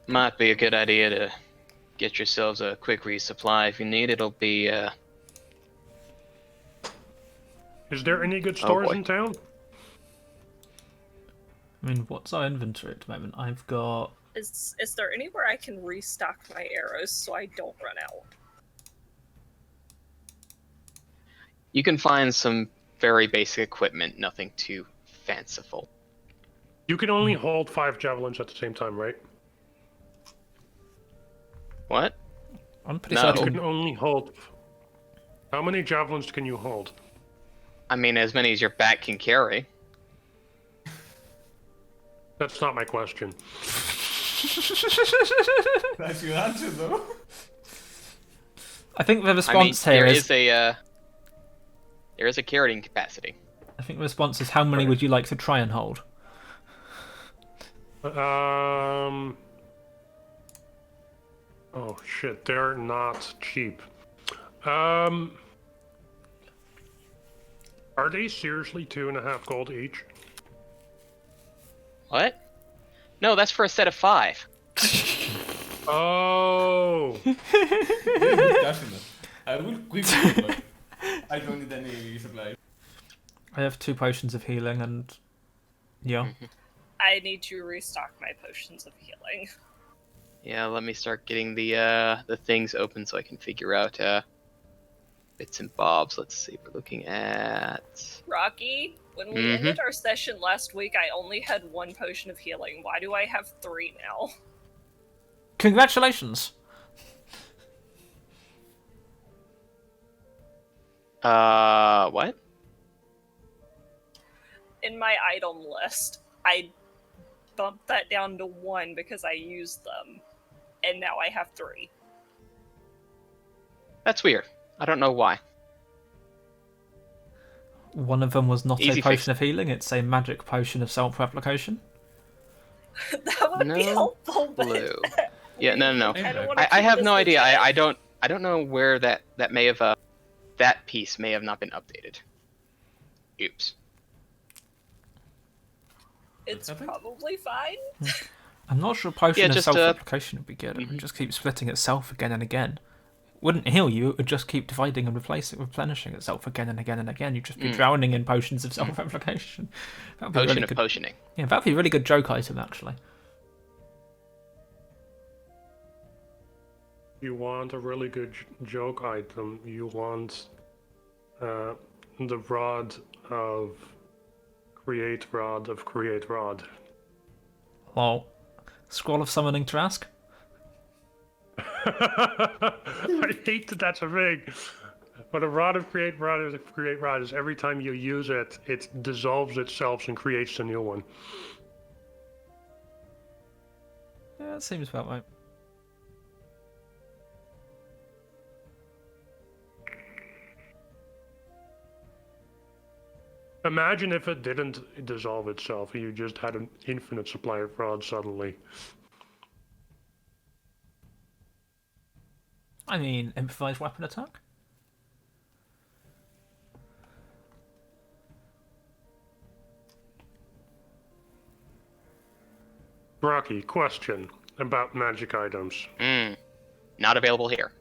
[SPEAKER 5] Might be a good idea to get yourselves a quick resupply if you need. It'll be
[SPEAKER 3] Is there any good stores
[SPEAKER 5] boy.
[SPEAKER 3] in town?
[SPEAKER 1] I mean, what's our inventory at the moment? I've got
[SPEAKER 4] Is there anywhere I can restock my arrows so I don't run out?
[SPEAKER 5] You can find some very basic equipment, nothing too fanciful.
[SPEAKER 3] You can only hold 5 javelins at the same time, right?
[SPEAKER 5] What?
[SPEAKER 1] I'm pretty
[SPEAKER 5] No.
[SPEAKER 3] You
[SPEAKER 1] certain.
[SPEAKER 3] can only hold. How many javelins can you hold?
[SPEAKER 5] I mean, as many as your back can carry.
[SPEAKER 3] That's not my question.
[SPEAKER 2] That's your answer, though.
[SPEAKER 1] I think the
[SPEAKER 5] I mean,
[SPEAKER 1] response here is.
[SPEAKER 5] there is a carrying capacity.
[SPEAKER 1] I think the response is how many would you like to try and hold?
[SPEAKER 3] Oh shit, they're not cheap. Are they seriously 2.5 gold each?
[SPEAKER 5] What? No, that's for a set of 5.
[SPEAKER 3] Oh!
[SPEAKER 2] Very good customer. I will quickly, but I don't need any supplies.
[SPEAKER 1] I have 2 potions of healing and. Yeah.
[SPEAKER 4] I need to restock my potions of healing.
[SPEAKER 5] Yeah, let me start getting the things open so I can figure out bits and bobs. Let's see. We're looking at.
[SPEAKER 4] Rocky, when we ended our session last week, I only had 1 potion of healing. Why do I have 3 now?
[SPEAKER 1] Congratulations!
[SPEAKER 5] What?
[SPEAKER 4] In my item list, I bumped that down to 1 because I used them, and now I have 3.
[SPEAKER 5] That's weird. I don't know why.
[SPEAKER 1] One of them was not
[SPEAKER 5] Easy
[SPEAKER 1] a potion
[SPEAKER 5] fix.
[SPEAKER 1] of healing, it's a magic potion of self-replication.
[SPEAKER 4] That would be
[SPEAKER 5] No
[SPEAKER 4] helpful, but
[SPEAKER 5] Clue. Yeah, no.
[SPEAKER 4] kinda wanna
[SPEAKER 5] I
[SPEAKER 4] keep
[SPEAKER 5] have
[SPEAKER 4] this
[SPEAKER 5] no idea.
[SPEAKER 4] legit.
[SPEAKER 5] I don't know where that may have that piece may have not been updated. Oops.
[SPEAKER 4] It's
[SPEAKER 2] Happened?
[SPEAKER 4] probably fine.
[SPEAKER 1] I'm not sure potion
[SPEAKER 5] Yeah,
[SPEAKER 1] of
[SPEAKER 5] just,
[SPEAKER 1] self-replication would be good. It would just keep splitting itself again and again. Wouldn't heal you, it would just keep dividing and replenishing itself again and again and again. You'd just be drowning in potions of self-replication. That'd be
[SPEAKER 5] Potion
[SPEAKER 1] really
[SPEAKER 5] of
[SPEAKER 1] good.
[SPEAKER 5] potioning.
[SPEAKER 1] Yeah, that'd be a really good joke item, actually.
[SPEAKER 3] You want a really good joke item. You want the rod of create rod.
[SPEAKER 1] Lol. Scroll of summoning Trask?
[SPEAKER 3] I hate that that's a thing. But a rod of create rod is every time you use it, it dissolves itself and creates a new one.
[SPEAKER 1] Yeah, that seems about right.
[SPEAKER 3] Imagine if it didn't dissolve itself, you just had an infinite supply of rods suddenly.
[SPEAKER 1] I mean, improvised weapon attack?
[SPEAKER 3] Rocky, question about magic items.
[SPEAKER 5] Not available here.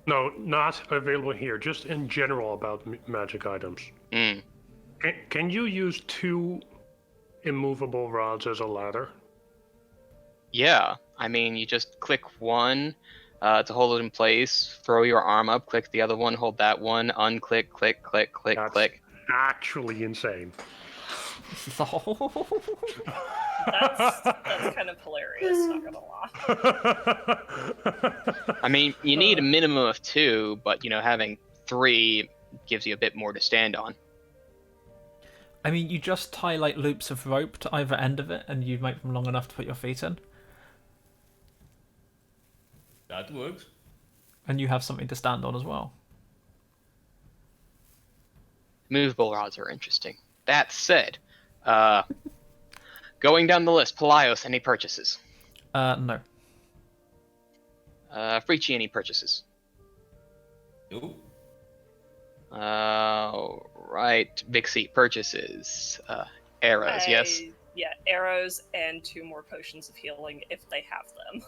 [SPEAKER 3] No, not available here, just in general about magic items. Can you use 2 immovable rods as a ladder?
[SPEAKER 5] Yeah, I mean, you just click one to hold it in place, throw your arm up, click the other one, hold that one, unclick, click, click, click,
[SPEAKER 3] That's
[SPEAKER 5] click.
[SPEAKER 3] actually insane.
[SPEAKER 4] That's kind of hilarious, not gonna lie.
[SPEAKER 5] I mean, you need a minimum of 2, but, having 3 gives you a bit more to stand on.
[SPEAKER 1] I mean, you just tie like loops of rope to either end of it, and you make them long enough to put your feet in,
[SPEAKER 2] That works.
[SPEAKER 1] and you have something to stand on as well.
[SPEAKER 5] Movable rods are interesting. That said, going down the list, Pelaios, any purchases?
[SPEAKER 1] No.
[SPEAKER 5] Frici, any purchases?
[SPEAKER 2] Nope.
[SPEAKER 5] Right. Vixie, purchases. Arrows, yes?
[SPEAKER 4] Yeah, arrows and 2 more potions of healing if they have them.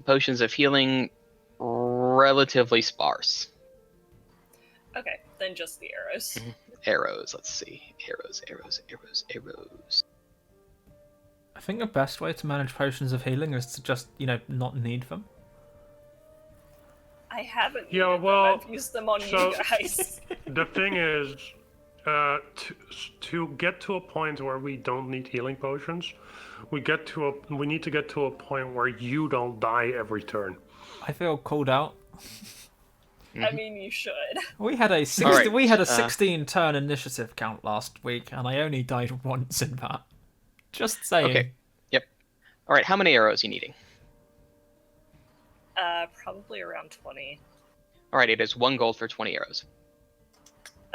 [SPEAKER 5] Potions of healing, relatively sparse.
[SPEAKER 4] Okay, then just the arrows.
[SPEAKER 5] Arrows, let's see. Arrows.
[SPEAKER 1] I think the best way to manage potions of healing is to just, not need them.
[SPEAKER 4] I haven't
[SPEAKER 3] Yeah,
[SPEAKER 4] needed
[SPEAKER 3] well,
[SPEAKER 4] them. I've used them on
[SPEAKER 3] so-
[SPEAKER 4] you guys.
[SPEAKER 3] The thing is, to get to a point where we don't need healing potions, we need to get to a point where you don't die every turn.
[SPEAKER 1] I feel called out.
[SPEAKER 4] I mean, you should.
[SPEAKER 1] We had a
[SPEAKER 5] Alright,
[SPEAKER 1] 16 turn initiative count last week, and I only died once in that. Just saying.
[SPEAKER 5] Okay. Yep. All right. How many arrows are you needing?
[SPEAKER 4] Probably around 20.
[SPEAKER 5] All right. It is 1 gold for 20 arrows.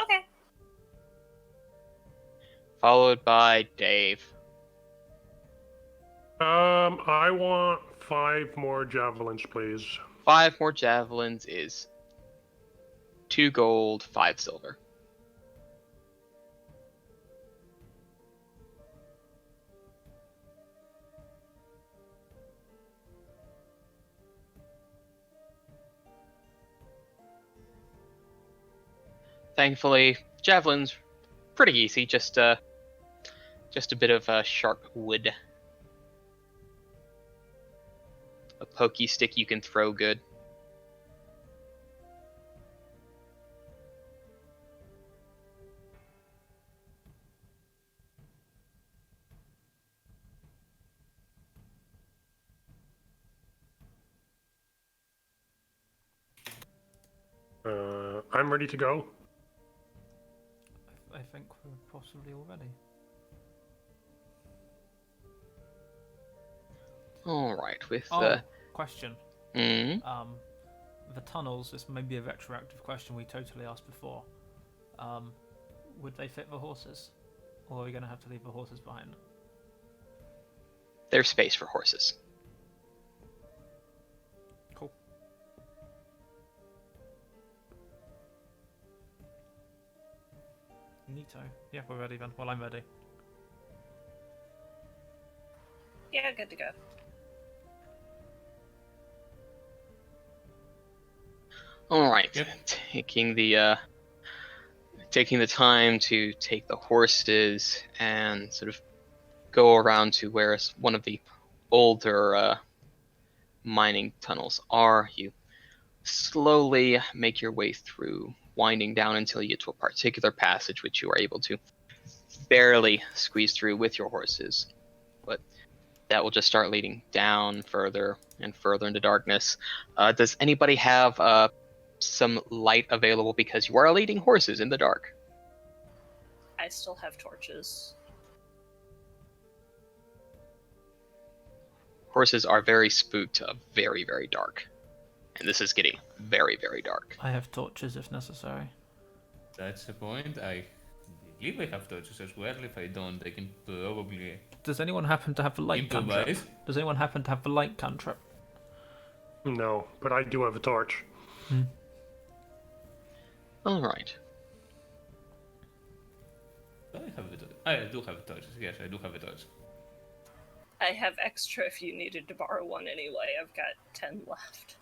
[SPEAKER 4] Okay.
[SPEAKER 5] Followed by Dave.
[SPEAKER 3] I want 5 more javelins, please.
[SPEAKER 5] 5 more javelins is 2 gold, 5 silver. Thankfully, javelins pretty easy. Just a bit of sharp wood. A pokey stick you can throw good.
[SPEAKER 3] I'm ready to go.
[SPEAKER 1] I think we're possibly already.
[SPEAKER 5] All right. With
[SPEAKER 1] Question.
[SPEAKER 5] mm,
[SPEAKER 1] The tunnels. This may be a retroactive question we totally asked before. Would they fit the horses, or are we going to have to leave the horses behind?
[SPEAKER 5] there's space for horses.
[SPEAKER 1] Cool. Neato. Yeah, we're ready then. Well, I'm ready.
[SPEAKER 4] Yeah, good to go.
[SPEAKER 5] All right.
[SPEAKER 2] Yep.
[SPEAKER 5] Taking the time to take the horses and sort of go around to where one of the older mining tunnels are. You slowly make your way through, winding down until you get to a particular passage which you are able to barely squeeze through with your horses. But that will just start leading down further and further into darkness. Does anybody have some light available, because you are leading horses in the dark?
[SPEAKER 4] I still have torches.
[SPEAKER 5] Horses are very spooked of very, very dark. And this is getting very, very dark.
[SPEAKER 1] I have torches if necessary.
[SPEAKER 2] That's the point. I believe I have torches as well. If I don't, I can probably
[SPEAKER 1] Does anyone happen to have the light cantrip?
[SPEAKER 2] improvise.
[SPEAKER 1] Does anyone happen to have the light cantrip?
[SPEAKER 3] No, but I do have a torch.
[SPEAKER 5] All right.
[SPEAKER 2] Do I have a torch? I do have torches. Yes, I do have a torch.
[SPEAKER 4] I have extra if you needed to borrow one anyway. I've got 10 left.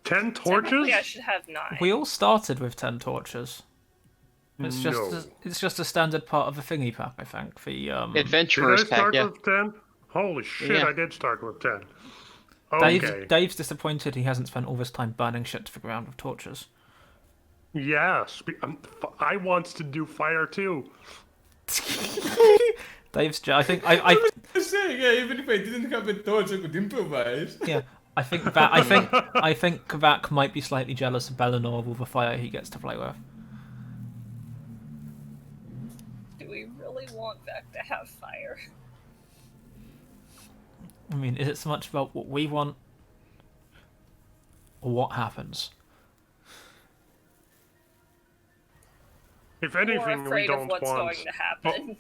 [SPEAKER 3] 10 torches?
[SPEAKER 4] Technically, I should have 9.
[SPEAKER 1] We all started with 10 torches. It's just
[SPEAKER 3] No.
[SPEAKER 1] it's just a standard part of the thingy pack, I think. The
[SPEAKER 3] Did I
[SPEAKER 5] Adventurers pack,
[SPEAKER 3] start
[SPEAKER 5] yeah.
[SPEAKER 3] with 10? Holy shit,
[SPEAKER 5] Yeah.
[SPEAKER 3] I did start with 10. Okay.
[SPEAKER 1] Dave's disappointed he hasn't spent all this time burning shit to the ground with torches.
[SPEAKER 3] Yes, I wants to do fire too.
[SPEAKER 1] I think I
[SPEAKER 2] Just saying, yeah, even if I didn't have a torch, I could improvise.
[SPEAKER 1] yeah. I think Vak might be slightly jealous of Belanor with all the fire he gets to play with.
[SPEAKER 4] Do we really want Vec to have fire?
[SPEAKER 1] I mean, is it so much about what we want or what happens?
[SPEAKER 3] If
[SPEAKER 4] More
[SPEAKER 3] anything, we
[SPEAKER 4] afraid of
[SPEAKER 3] don't
[SPEAKER 4] what's
[SPEAKER 3] want.
[SPEAKER 4] going to happen.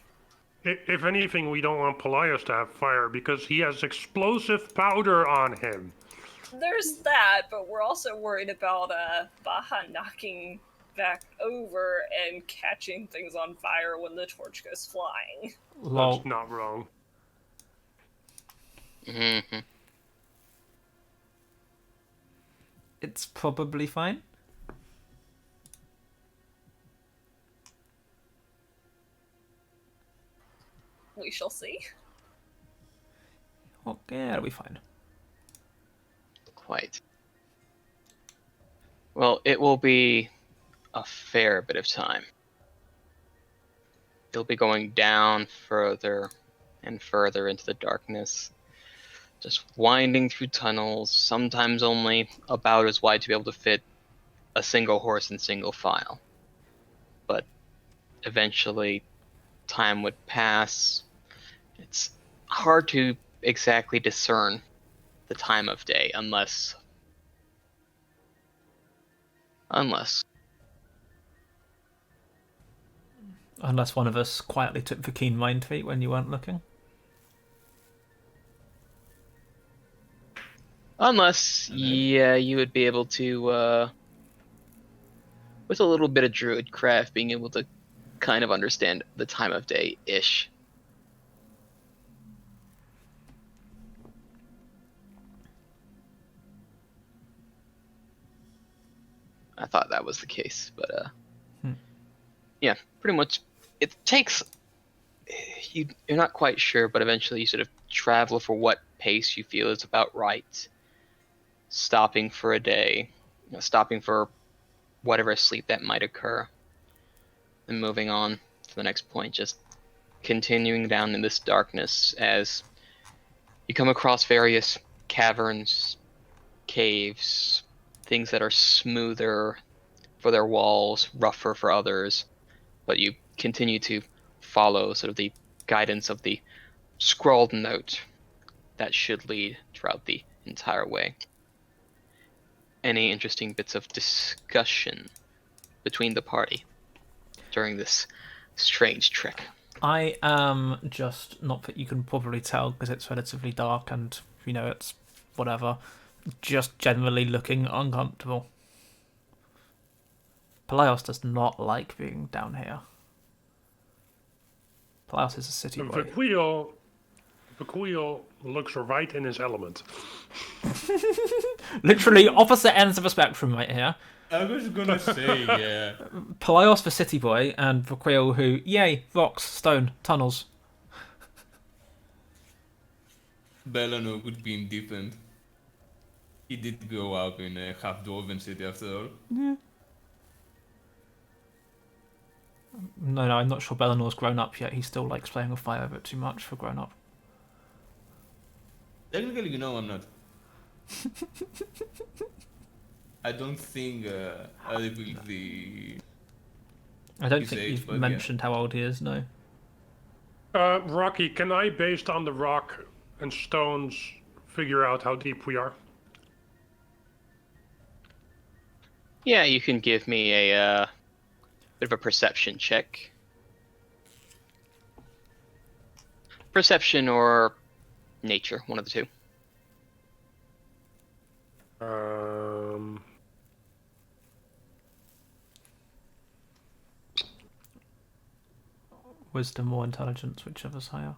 [SPEAKER 3] If anything, we don't want Pelaios to have fire because he has explosive powder on him.
[SPEAKER 4] There's that, but we're also worried about Baha knocking Vec over and catching things on fire when the torch goes flying.
[SPEAKER 1] Lol.
[SPEAKER 3] That's not wrong.
[SPEAKER 5] Mm-hmm.
[SPEAKER 1] It's probably fine.
[SPEAKER 4] We shall
[SPEAKER 1] Yeah, it'll be fine.
[SPEAKER 5] Quite. Well, it will be a fair bit of time. You'll be going down further and further into the darkness, just winding through tunnels, sometimes only about as wide to be able to fit a single horse in single file. But eventually, time would pass. It's hard to exactly discern the time of day unless
[SPEAKER 1] Unless one of us quietly took the keen mind feat when you weren't looking.
[SPEAKER 5] yeah, you would be able to with a little bit of druid craft, being able to kind of understand the time of day ish. I thought that was the case, but yeah, pretty much. It takes you're not quite sure, but eventually you sort of travel for what pace you feel is about right. Stopping for a day, stopping for whatever sleep that might occur, and moving on to the next point. Just continuing down in this darkness as you come across various caverns, caves, things that are smoother for their walls, rougher for others, but you continue to follow sort of the guidance of the scrawled note that should lead throughout the entire way. Any interesting bits of discussion between the party during this strange trek?
[SPEAKER 1] I am just, not that you can probably tell because it's relatively dark and, it's whatever, just generally looking uncomfortable. Pelaios does not like being down here. Pelaios is a city boy.
[SPEAKER 3] Vakhuil looks right in his element.
[SPEAKER 1] Literally opposite ends of the spectrum right here.
[SPEAKER 2] I was gonna say, yeah.
[SPEAKER 1] Pelaios the city boy and Vakhuil who, yay, rocks, stone, tunnels.
[SPEAKER 2] Belanor would be indifferent. He did grow up in a half-dwarven city after all.
[SPEAKER 1] Yeah. No, I'm not sure Belanor's grown up yet. He still likes playing with fire a bit too much for grown up.
[SPEAKER 2] Technically, I'm not. I don't think I revealed the...
[SPEAKER 1] I don't
[SPEAKER 2] his
[SPEAKER 1] think
[SPEAKER 2] age,
[SPEAKER 1] you've
[SPEAKER 2] but
[SPEAKER 1] mentioned how old he is, no.
[SPEAKER 3] Rocky, can I, based on the rock and stones, figure out how deep we are?
[SPEAKER 5] Yeah, you can give me a bit of a perception check. Perception or nature, one of the two.
[SPEAKER 1] Wisdom or intelligence, whichever's higher.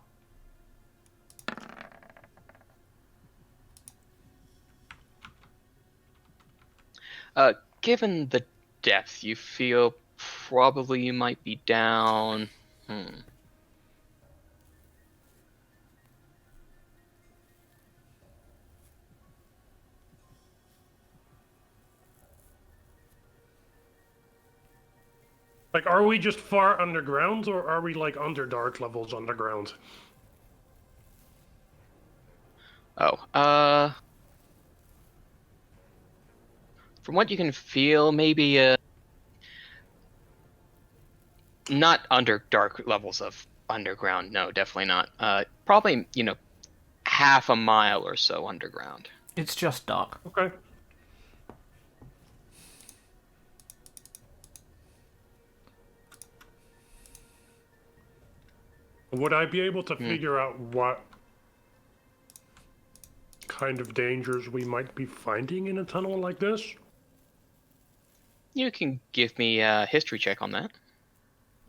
[SPEAKER 5] Given the depth, you feel probably you might be down...
[SPEAKER 3] Like, are we just far underground, or are we, like, Underdark levels underground?
[SPEAKER 5] Oh, from what you can feel, maybe, not Underdark levels of underground, no, definitely not. Probably, half a mile or so underground.
[SPEAKER 1] It's just dark.
[SPEAKER 3] Okay. Would I be able to figure out what kind of dangers we might be finding in a tunnel like this?
[SPEAKER 5] You can give me a history check on that.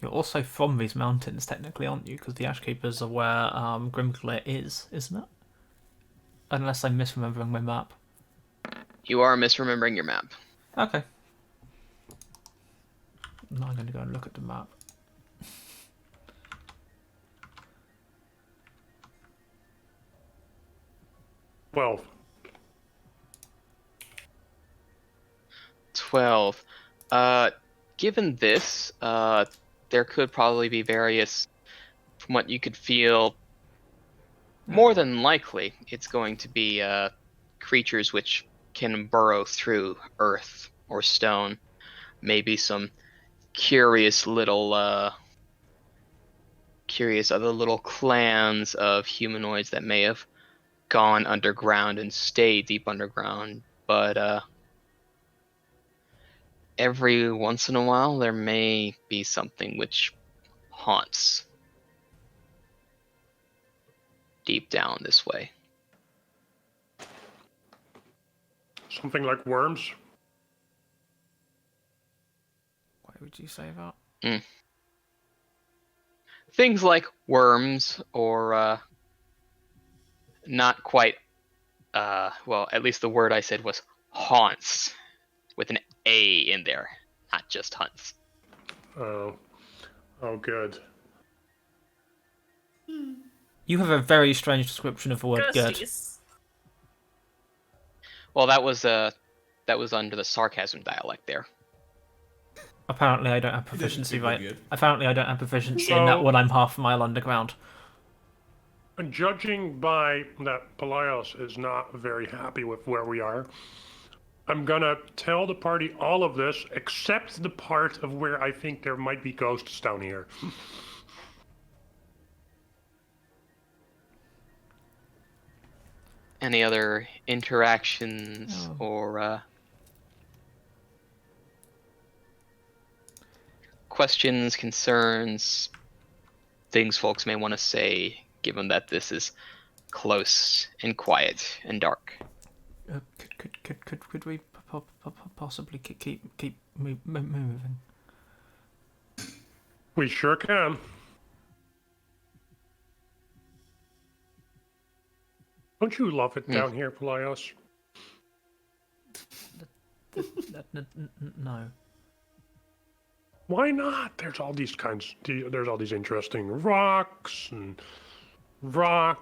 [SPEAKER 1] You're also from these mountains, technically, aren't you? Because the Ashkeepers are where Grimclear is, isn't it? Unless I'm misremembering my map.
[SPEAKER 5] You are misremembering your map.
[SPEAKER 1] Okay. Now I'm going to go and look at the map.
[SPEAKER 3] 12.
[SPEAKER 5] 12. Given this, there could probably be various, from what you could feel, more than likely, it's going to be creatures which can burrow through earth or stone. Maybe some curious other little clans of humanoids that may have gone underground and stayed deep underground. But every once in a while, there may be something which haunts deep down this way.
[SPEAKER 3] Something like worms?
[SPEAKER 1] Why would you say that?
[SPEAKER 5] Things like worms, or not quite. Well, at least the word I said was haunts, with an A in there, not just hunts.
[SPEAKER 3] Oh, good.
[SPEAKER 1] You have a very strange description of the word good.
[SPEAKER 4] Ghosties.
[SPEAKER 5] Well, that was under the sarcasm dialect there.
[SPEAKER 1] Apparently, I don't have proficiency.
[SPEAKER 2] speak
[SPEAKER 1] Right?
[SPEAKER 2] good.
[SPEAKER 1] Apparently, I don't have proficiency in that when I'm half a mile underground.
[SPEAKER 3] And judging by that Pelaios is not very happy with where we are, I'm gonna tell the party all of this except the part of where I think there might be ghosts down here.
[SPEAKER 5] Any other interactions or questions, concerns, things folks may want to say, given that this is close and quiet and dark?
[SPEAKER 1] Could we possibly keep moving?
[SPEAKER 3] We sure can. Don't you love it down here, Pelaios?
[SPEAKER 1] No.
[SPEAKER 3] Why not? There's all these interesting rocks and more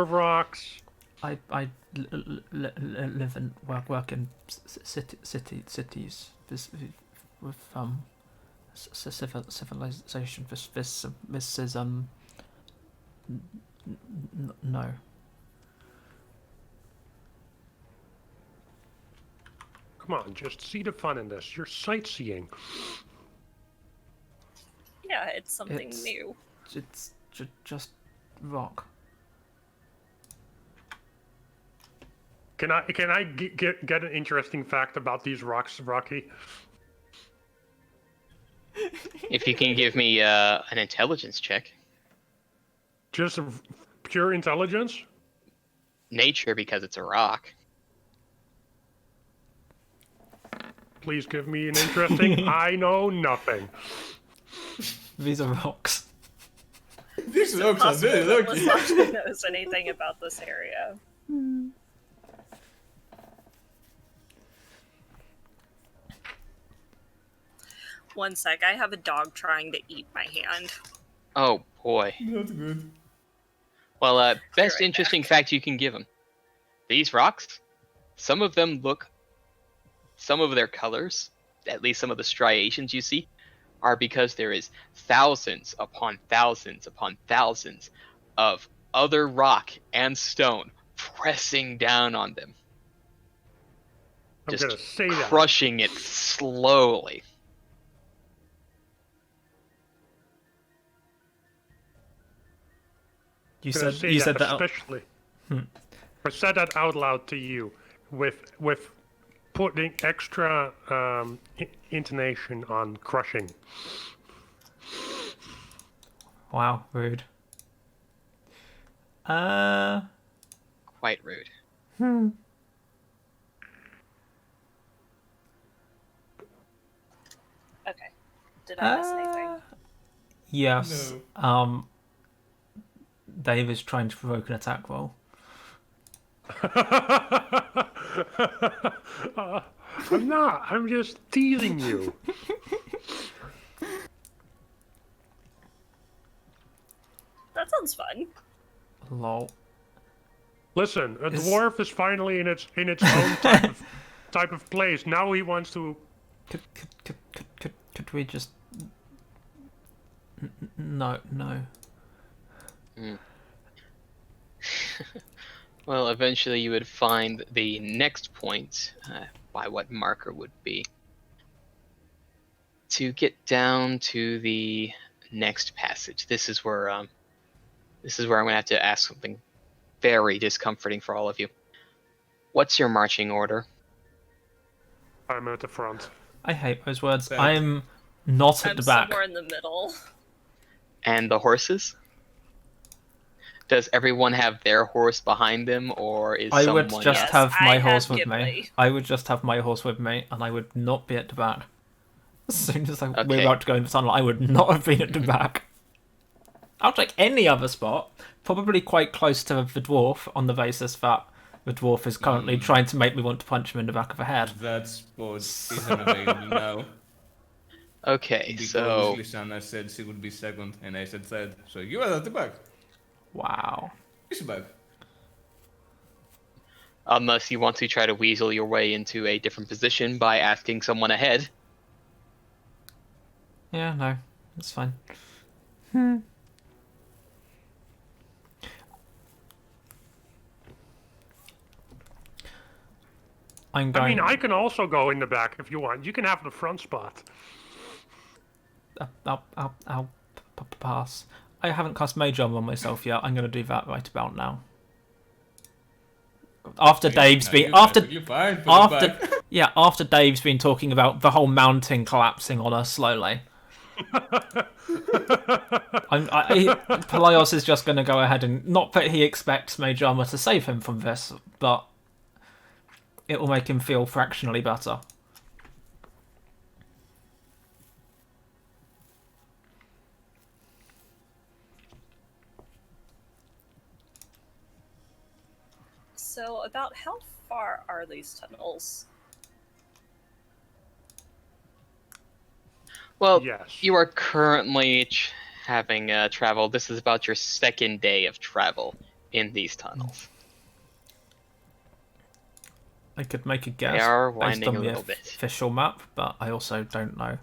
[SPEAKER 3] rocks.
[SPEAKER 1] I live and work in cities with civilization. This is no.
[SPEAKER 3] Come on, just see the fun in this. You're sightseeing.
[SPEAKER 4] Yeah, it's something new.
[SPEAKER 1] It's just rock.
[SPEAKER 3] Can I get an interesting fact about these rocks, Rocky?
[SPEAKER 5] If you can give me an intelligence check.
[SPEAKER 3] Just pure intelligence?
[SPEAKER 5] Nature, because it's a rock.
[SPEAKER 3] Please give me an interesting. I know nothing.
[SPEAKER 1] These are rocks.
[SPEAKER 2] These looks are
[SPEAKER 4] Possible
[SPEAKER 2] very
[SPEAKER 4] that
[SPEAKER 2] lucky.
[SPEAKER 4] Lisana knows anything about this area. One sec, I have a dog trying to eat my hand.
[SPEAKER 5] Oh boy.
[SPEAKER 2] Not good.
[SPEAKER 5] Well, best
[SPEAKER 4] right
[SPEAKER 5] interesting
[SPEAKER 4] back.
[SPEAKER 5] fact you can give them. These rocks, some of their colors, at least some of the striations you see, are because there is thousands upon thousands upon thousands of other rock and stone pressing down on them.
[SPEAKER 3] I'm
[SPEAKER 5] Just
[SPEAKER 3] gonna say that.
[SPEAKER 5] crushing it slowly.
[SPEAKER 1] You
[SPEAKER 3] I'm gonna
[SPEAKER 1] said
[SPEAKER 3] say
[SPEAKER 1] you said that.
[SPEAKER 3] especially. I said that out loud to you with putting extra intonation on crushing.
[SPEAKER 1] Wow, rude.
[SPEAKER 5] Quite rude.
[SPEAKER 4] Okay. Did I miss anything?
[SPEAKER 1] Yes.
[SPEAKER 2] No.
[SPEAKER 1] Dave is trying to provoke an attack roll.
[SPEAKER 3] I'm not. I'm just teasing you.
[SPEAKER 4] That sounds fun.
[SPEAKER 1] Lol.
[SPEAKER 3] Listen, a
[SPEAKER 1] Is-
[SPEAKER 3] dwarf is finally in its own type of place. Now he wants to.
[SPEAKER 1] Could we just... No.
[SPEAKER 5] Well, eventually you would find the next point, by what marker would be. To get down to the next passage, this is where I'm going to have to ask something very discomforting for all of you. What's your marching order?
[SPEAKER 3] I'm at the front.
[SPEAKER 1] I hate those words.
[SPEAKER 2] Back.
[SPEAKER 1] I'm not at
[SPEAKER 4] I'm
[SPEAKER 1] the back.
[SPEAKER 4] somewhere in the middle.
[SPEAKER 5] And the horses? Does everyone have their horse behind them, or is
[SPEAKER 1] I
[SPEAKER 5] someone...
[SPEAKER 1] would just
[SPEAKER 4] Yes,
[SPEAKER 1] have
[SPEAKER 4] I
[SPEAKER 1] my
[SPEAKER 4] have
[SPEAKER 1] horse with me.
[SPEAKER 4] Ghibli.
[SPEAKER 1] I would just have my horse with me, and I would not be at the back. As soon as we're
[SPEAKER 5] Okay.
[SPEAKER 1] about to go into the tunnel, I would not have been at the back. I'll take any other spot, probably quite close to the dwarf, on the basis that the dwarf is currently trying to make me want to punch him in the back of the head.
[SPEAKER 2] That spot isn't available now.
[SPEAKER 5] Okay,
[SPEAKER 2] Because
[SPEAKER 5] so...
[SPEAKER 2] Lisana said she would be second, and I said third. So you are at the back.
[SPEAKER 1] Wow.
[SPEAKER 2] She's back.
[SPEAKER 5] Unless you want to try to weasel your way into a different position by asking someone ahead.
[SPEAKER 1] Yeah, no, it's fine. I'm
[SPEAKER 3] I
[SPEAKER 1] going.
[SPEAKER 3] mean, I can also go in the back if you want. You can have the front spot.
[SPEAKER 1] I'll pass. I haven't cast Mage Armor on myself yet. I'm going to do that right about now. After Dave's been after Dave's been talking about the whole mountain collapsing on us slowly. Pelaios is just going to go ahead and, not that he expects Mage Armor to save him from this, but it will make him feel fractionally better.
[SPEAKER 4] So, about how far are these tunnels?
[SPEAKER 5] Well,
[SPEAKER 3] Yes.
[SPEAKER 5] you are currently having traveled. This is about your second day of travel in these tunnels.
[SPEAKER 1] I could make a guess
[SPEAKER 5] They are
[SPEAKER 1] based
[SPEAKER 5] winding
[SPEAKER 1] on
[SPEAKER 5] a
[SPEAKER 1] the
[SPEAKER 5] little bit.
[SPEAKER 1] official map, but I also don't know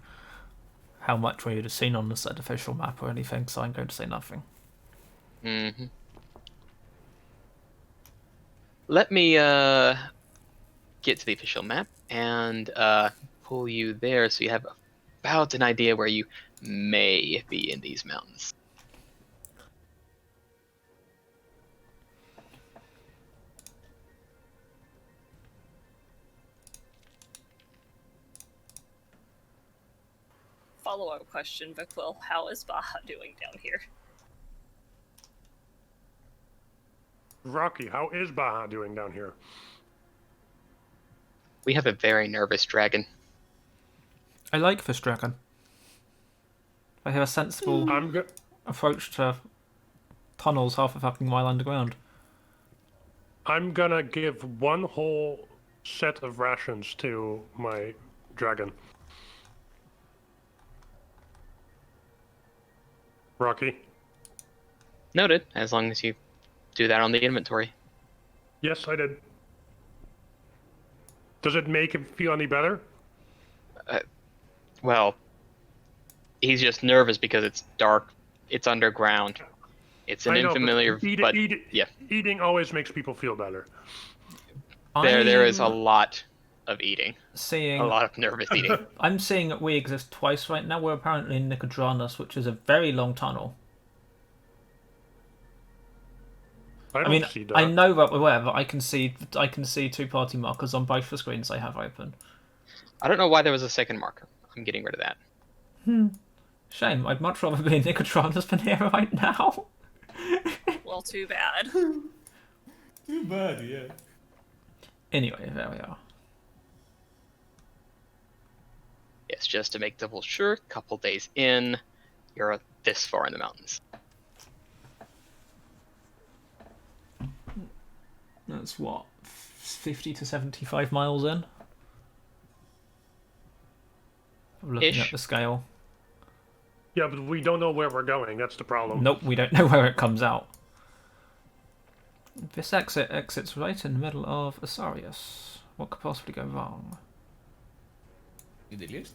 [SPEAKER 1] how much we would have seen on the said official map or anything, so I'm going to say nothing.
[SPEAKER 5] Mm-hmm. Let me get to the official map and pull you there so you have about an idea where you may be in these mountains.
[SPEAKER 4] Follow-up question, Vakhuil. How is Baja doing down here?
[SPEAKER 3] Rocky, how is Baja doing down here?
[SPEAKER 5] We have a very nervous dragon.
[SPEAKER 1] I like this dragon. I have a sensible approach to tunnels half a fucking mile underground.
[SPEAKER 3] I'm gonna give one whole set of rations to my dragon. Rocky?
[SPEAKER 5] Noted, as long as you do that on the inventory.
[SPEAKER 3] Yes, I did. Does it make him feel any better?
[SPEAKER 5] Well, he's just nervous because it's dark, it's underground, it's an
[SPEAKER 3] I know, but
[SPEAKER 5] unfamiliar, but yeah,
[SPEAKER 3] eating always makes people feel better.
[SPEAKER 5] there is a lot of eating,
[SPEAKER 1] seeing
[SPEAKER 5] a lot of nervous eating.
[SPEAKER 1] I'm seeing that we exist twice right now. We're apparently in
[SPEAKER 3] Xhorhas,
[SPEAKER 1] which is a very long tunnel.
[SPEAKER 3] I
[SPEAKER 1] I mean,
[SPEAKER 3] don't see that.
[SPEAKER 1] I know that we're aware, but I can see two party markers on both the screens I have open.
[SPEAKER 5] I don't know why there was a second marker. I'm getting rid of that.
[SPEAKER 1] Shame. I'd much rather be in Nicodranas than here right now.
[SPEAKER 4] Well, too bad.
[SPEAKER 2] Too bad, yeah.
[SPEAKER 1] Anyway, there we are.
[SPEAKER 5] Yes, just to make double sure, couple days in, you're this far in the mountains.
[SPEAKER 1] That's what, 50 to 75 miles in? I'm looking at
[SPEAKER 5] Ish.
[SPEAKER 1] the scale.
[SPEAKER 3] Yeah, but we don't know where we're going. That's the problem.
[SPEAKER 1] Nope, we don't know where it comes out. This exit exits right in the middle of Asarius. What could possibly go wrong?
[SPEAKER 2] In the list?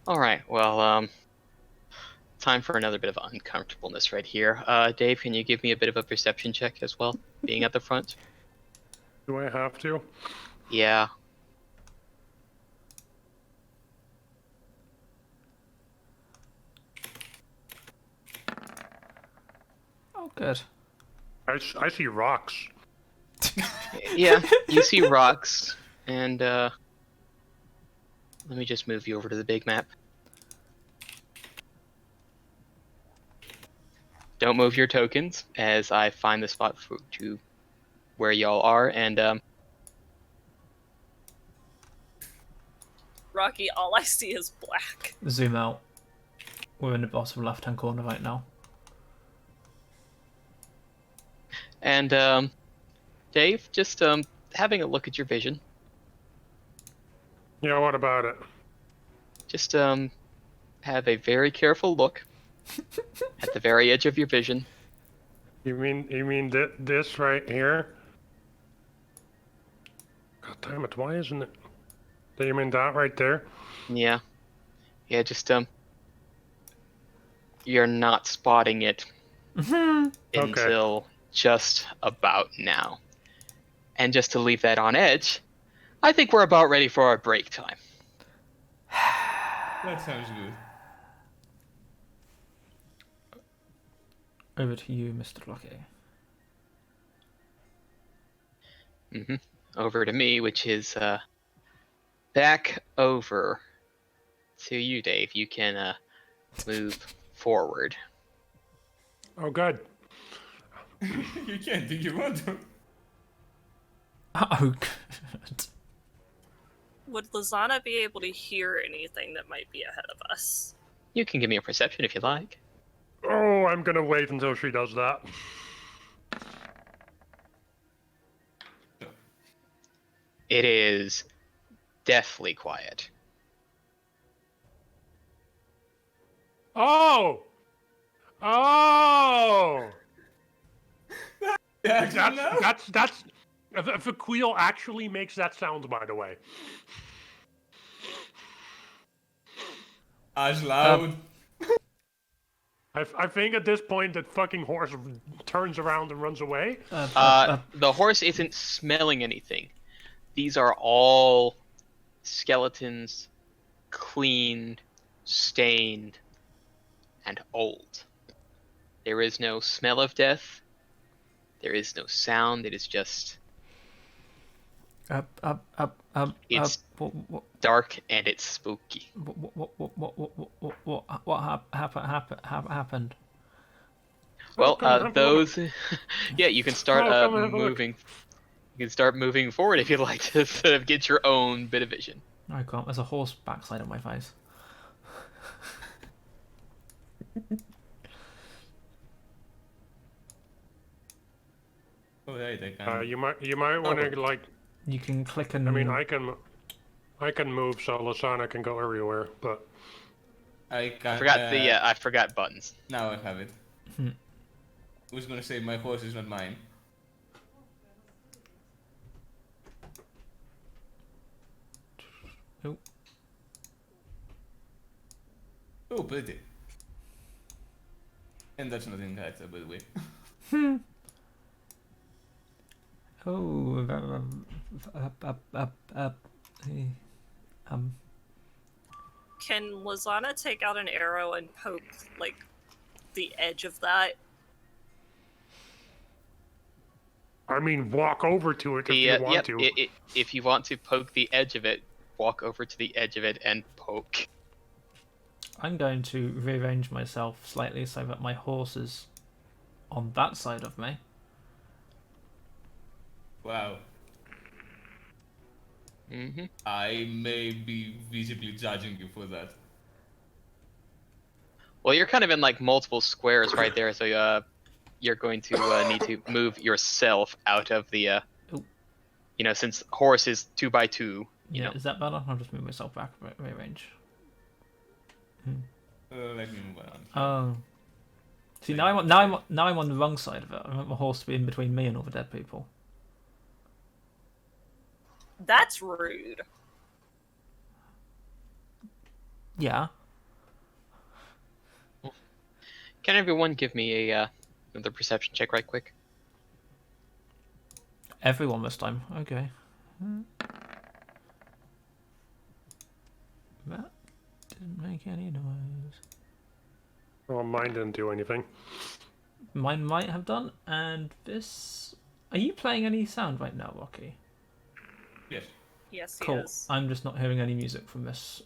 [SPEAKER 5] Alright, well, time for another bit of uncomfortableness right here. Dave, can you give me a bit of a perception check as well, being at the front?
[SPEAKER 3] Do I have to?
[SPEAKER 5] Yeah.
[SPEAKER 1] Oh, good.
[SPEAKER 3] I see rocks.
[SPEAKER 5] Yeah, you see rocks, and, let me just move you over to the big map. Don't move your tokens, as I find the spot to where y'all are, and,
[SPEAKER 4] Rocky, all I see is black.
[SPEAKER 1] Zoom out. We're in the bottom left-hand corner right now.
[SPEAKER 5] and, Dave, just, having a look at your vision.
[SPEAKER 3] Yeah, what about it?
[SPEAKER 5] Just, have a very careful look at the very edge of your vision.
[SPEAKER 3] You mean this right here? God damn it! Why isn't it? Do you mean that right there?
[SPEAKER 5] Yeah. Yeah, just, you're not spotting it until just about now. And just to leave that on edge, I think we're about ready for our break time.
[SPEAKER 2] That sounds good.
[SPEAKER 1] Over to you, Mr. Lucky.
[SPEAKER 5] Over to me, which is, back over to you, Dave. You can, move forward.
[SPEAKER 3] Oh, good.
[SPEAKER 2] You can, do you want to?
[SPEAKER 1] Oh, good.
[SPEAKER 4] Would Lisana be able to hear anything that might be ahead of us?
[SPEAKER 5] You can give me a perception if you like.
[SPEAKER 3] Oh, I'm gonna wait until she does that.
[SPEAKER 5] It is deathly quiet.
[SPEAKER 3] Oh! Oh!
[SPEAKER 2] Yeah,
[SPEAKER 3] That's Vakhuil actually makes that sound, by the way.
[SPEAKER 2] as loud.
[SPEAKER 3] I think at this point that fucking horse turns around and runs away.
[SPEAKER 5] The horse isn't smelling anything. These are all skeletons, clean, stained, and old. There is no smell of death. There is no sound. It is just... It's dark and it's spooky.
[SPEAKER 1] What happened?
[SPEAKER 5] Well,
[SPEAKER 3] come on,
[SPEAKER 5] those... yeah, you can start
[SPEAKER 3] come on, have a look.
[SPEAKER 5] moving... You can start moving forward if you'd like to sort of get your own bit of vision.
[SPEAKER 1] I can't. There's a horse backside of my face.
[SPEAKER 2] Oh, right, I can.
[SPEAKER 3] You might want to like.
[SPEAKER 1] You can click and.
[SPEAKER 3] I mean, I can move so Lisana can go everywhere, but
[SPEAKER 2] I can.
[SPEAKER 5] I forgot buttons.
[SPEAKER 2] Now I have it. Who's gonna say my horse is not mine?
[SPEAKER 1] Oh.
[SPEAKER 2] Oh, pretty. And that's not in character, by the way.
[SPEAKER 1] Oh.
[SPEAKER 4] Can Lisana take out an arrow and poke, like, the edge of that?
[SPEAKER 3] I mean, walk over to it if you want to.
[SPEAKER 5] If you want to poke the edge of it, walk over to the edge of it and poke.
[SPEAKER 1] I'm going to rearrange myself slightly so that my horse is on that side of me.
[SPEAKER 2] Wow. I may be visibly judging you for that.
[SPEAKER 5] Well, you're kind of in like multiple squares right there, so you're going to need to move yourself out of the.
[SPEAKER 1] Ooh.
[SPEAKER 5] Since Horus is 2x2. You
[SPEAKER 1] Yeah,
[SPEAKER 5] know.
[SPEAKER 1] is that better? I'll just move myself back a bit range.
[SPEAKER 2] Let me move on.
[SPEAKER 1] Oh. See, now I'm on the wrong side of it. I want my horse to be in between me and all the dead people.
[SPEAKER 4] That's rude.
[SPEAKER 1] Yeah.
[SPEAKER 5] Can everyone give me another perception check right quick?
[SPEAKER 1] Everyone this time. Okay. That didn't make any noise.
[SPEAKER 3] Well, mine didn't do anything.
[SPEAKER 1] Mine might have done, and this... Are you playing any sound right now, Rocky?
[SPEAKER 2] Yes.
[SPEAKER 4] Yes, he
[SPEAKER 1] Cool.
[SPEAKER 4] is.
[SPEAKER 1] I'm just not hearing any music from this.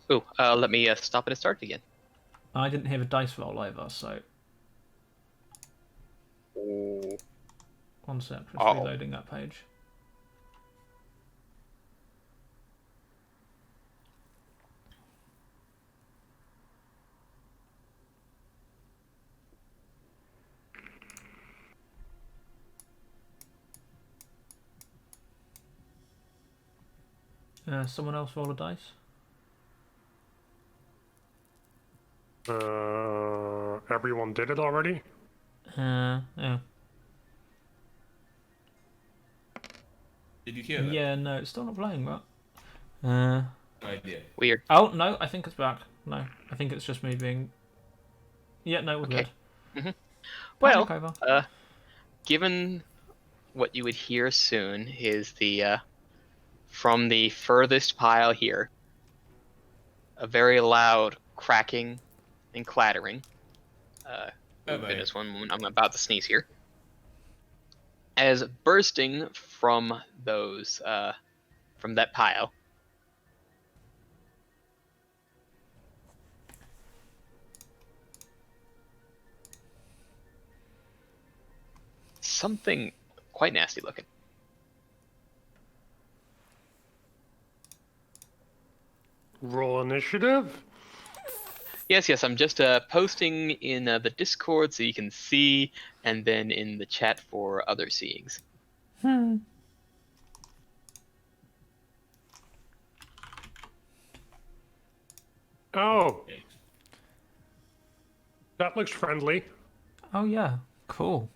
[SPEAKER 5] Oh, let me stop it and start again.
[SPEAKER 1] I didn't hear the dice roll either, so...
[SPEAKER 5] Oh.
[SPEAKER 1] One sec, just
[SPEAKER 5] Uh-oh.
[SPEAKER 1] reloading that page. Someone else roll a dice?
[SPEAKER 3] Everyone did it already?
[SPEAKER 1] Yeah.
[SPEAKER 2] Did you hear that?
[SPEAKER 1] Yeah, no, it's still not playing, right?
[SPEAKER 2] No idea.
[SPEAKER 5] Weird.
[SPEAKER 1] Oh, no, I think it's back. No, I think it's just me being... Yeah, no, we're
[SPEAKER 5] Okay.
[SPEAKER 1] good.
[SPEAKER 5] Well,
[SPEAKER 1] Panic over.
[SPEAKER 5] given what you would hear soon is the from the furthest pile here, a very loud cracking and clattering. Goodness, one moment, I'm about to sneeze here. As bursting from those, from that pile, something quite nasty looking.
[SPEAKER 3] Roll initiative?
[SPEAKER 5] Yes, I'm just posting in the Discord so you can see, and then in the chat for other seeings.
[SPEAKER 3] Oh, that looks friendly.
[SPEAKER 1] Oh, yeah, cool.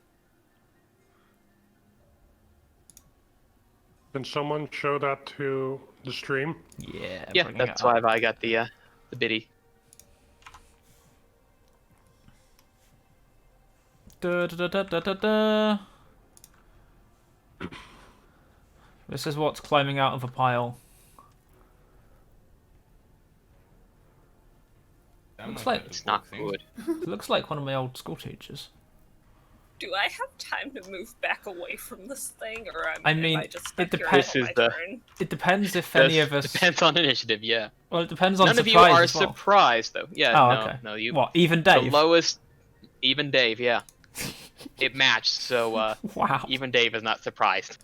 [SPEAKER 3] Can someone show that to the stream?
[SPEAKER 1] Yeah,
[SPEAKER 5] Yeah,
[SPEAKER 1] bringing
[SPEAKER 5] that's
[SPEAKER 1] it up.
[SPEAKER 5] why I got the biddy.
[SPEAKER 1] Da, da, da, da, da, da. This is what's climbing out of a pile.
[SPEAKER 2] That
[SPEAKER 1] Looks
[SPEAKER 2] might
[SPEAKER 1] like
[SPEAKER 2] be
[SPEAKER 5] It's
[SPEAKER 2] a
[SPEAKER 5] not
[SPEAKER 2] thing.
[SPEAKER 5] good.
[SPEAKER 1] It looks like one of my old school teachers.
[SPEAKER 4] Do I have time to move back away from this thing, or
[SPEAKER 1] I mean,
[SPEAKER 4] am I just stuck
[SPEAKER 1] it
[SPEAKER 4] here
[SPEAKER 1] depends-
[SPEAKER 4] until
[SPEAKER 5] This
[SPEAKER 4] my
[SPEAKER 5] is
[SPEAKER 4] turn?
[SPEAKER 1] It depends if any of us...
[SPEAKER 5] Depends on initiative, yeah.
[SPEAKER 1] Well, it depends on
[SPEAKER 5] None of
[SPEAKER 1] surprise
[SPEAKER 5] you are
[SPEAKER 1] as well.
[SPEAKER 5] surprised, though. Yeah,
[SPEAKER 1] Oh,
[SPEAKER 5] no,
[SPEAKER 1] okay.
[SPEAKER 5] no, you.
[SPEAKER 1] What, even
[SPEAKER 5] The
[SPEAKER 1] Dave?
[SPEAKER 5] lowest, even Dave, yeah. It matched, so
[SPEAKER 1] Wow.
[SPEAKER 5] even Dave is not surprised.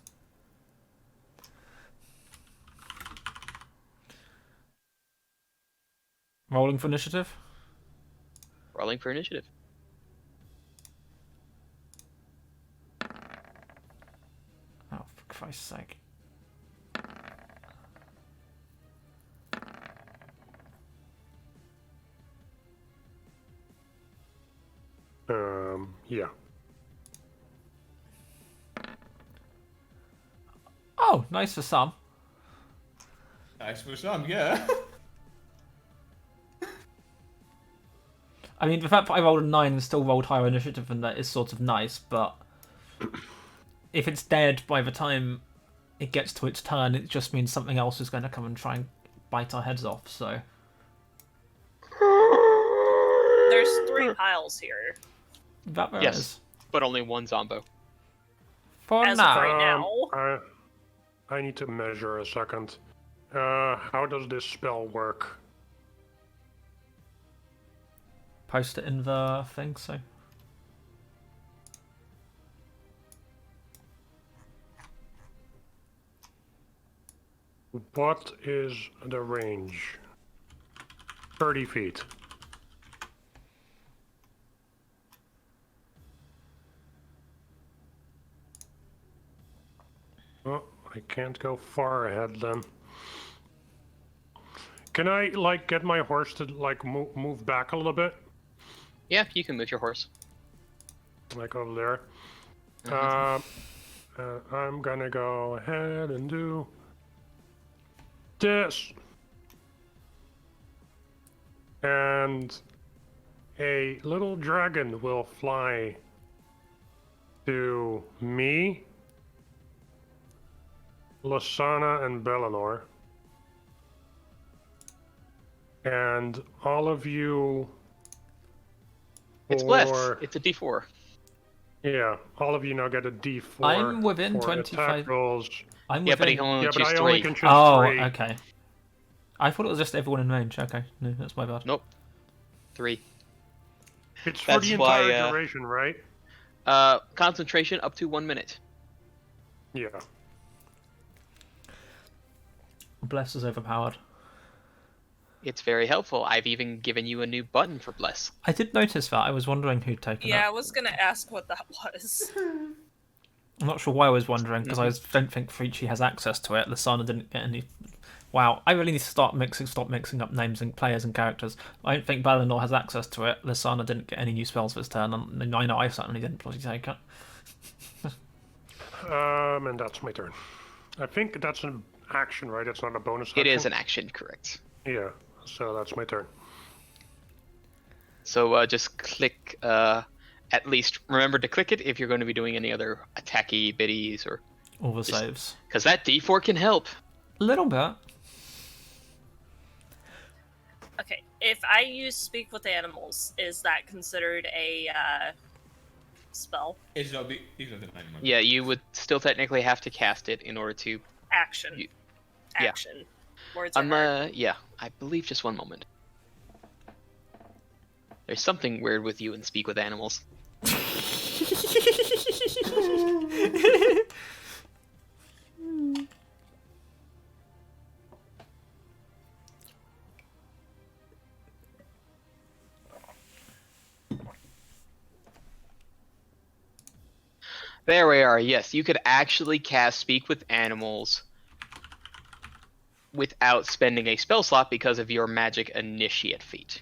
[SPEAKER 1] Rolling for initiative?
[SPEAKER 5] Rolling for initiative.
[SPEAKER 1] Oh, for Christ's sake.
[SPEAKER 3] Yeah.
[SPEAKER 1] Oh, nice for some.
[SPEAKER 2] Nice for some, yeah.
[SPEAKER 1] I mean, the fact that I rolled a 9 and still rolled higher initiative than that is sort of nice, but if it's dead by the time it gets to its turn, it just means something else is going to come and try and bite our heads off, so...
[SPEAKER 4] There's 3 piles here.
[SPEAKER 1] That there
[SPEAKER 5] Yes.
[SPEAKER 1] is.
[SPEAKER 5] But only one Zombo.
[SPEAKER 1] For
[SPEAKER 4] As of
[SPEAKER 1] now.
[SPEAKER 4] right now.
[SPEAKER 3] I need to measure a second. How does this spell work?
[SPEAKER 1] Post it in the thing, so...
[SPEAKER 3] What is the range? 30 feet. I can't go far ahead then. Can I, like, get my horse to, like, move back a little bit?
[SPEAKER 5] Yeah, you can move your horse.
[SPEAKER 3] Like over there?
[SPEAKER 5] Mhm.
[SPEAKER 3] I'm gonna go ahead and do this. And a little dragon will fly to me, Lisana, and Belanor. And all of you...
[SPEAKER 5] It's blessed. It's a D4.
[SPEAKER 3] Yeah, all of you now get a D4
[SPEAKER 1] I'm within
[SPEAKER 3] for
[SPEAKER 1] 25
[SPEAKER 3] attack rolls.
[SPEAKER 1] I'm
[SPEAKER 5] Yeah, but he
[SPEAKER 1] within...
[SPEAKER 5] can only
[SPEAKER 3] Yeah, but
[SPEAKER 5] choose
[SPEAKER 3] I
[SPEAKER 5] 3.
[SPEAKER 3] only can choose
[SPEAKER 1] Oh,
[SPEAKER 3] 3.
[SPEAKER 1] okay. I thought it was just everyone in range. Okay, no, that's my bad.
[SPEAKER 5] Nope. 3.
[SPEAKER 3] It's for
[SPEAKER 5] That's
[SPEAKER 3] the
[SPEAKER 5] why,
[SPEAKER 3] entire duration, right?
[SPEAKER 5] Concentration up to 1 minute.
[SPEAKER 3] Yeah.
[SPEAKER 1] Bless is overpowered.
[SPEAKER 5] It's very helpful. I've even given you a new button for Bless.
[SPEAKER 1] I did notice that. I was wondering who'd taken
[SPEAKER 4] Yeah,
[SPEAKER 1] it.
[SPEAKER 4] I was gonna ask what that was.
[SPEAKER 1] I'm not sure why I was wondering, because I don't think Frici has access to it. Lisana didn't get any... Wow, I really need to stop mixing up names and players and characters. I don't think Belanor has access to it. Lisana didn't get any new spells this turn, and I know I certainly didn't bloody take it.
[SPEAKER 3] And that's my turn. I think that's an action, right? It's not a bonus action?
[SPEAKER 5] It is an action, correct.
[SPEAKER 3] Yeah, so that's my turn.
[SPEAKER 5] So just click, at least remember to click it if you're going to be doing any other attacky biddies or...
[SPEAKER 1] All the saves.
[SPEAKER 5] Because that D4 can help.
[SPEAKER 1] A little bit.
[SPEAKER 4] Okay, if I use Speak with Animals, is that considered a spell?
[SPEAKER 2] It's not an animal.
[SPEAKER 5] Yeah, you would still technically have to cast it in order to...
[SPEAKER 4] Action.
[SPEAKER 5] Yeah.
[SPEAKER 4] Action. Words are hard.
[SPEAKER 5] Yeah, I believe just one moment. There's something weird with you and Speak with Animals. There we are, yes. You could actually cast Speak with Animals without spending a spell slot because of your Magic Initiate feat.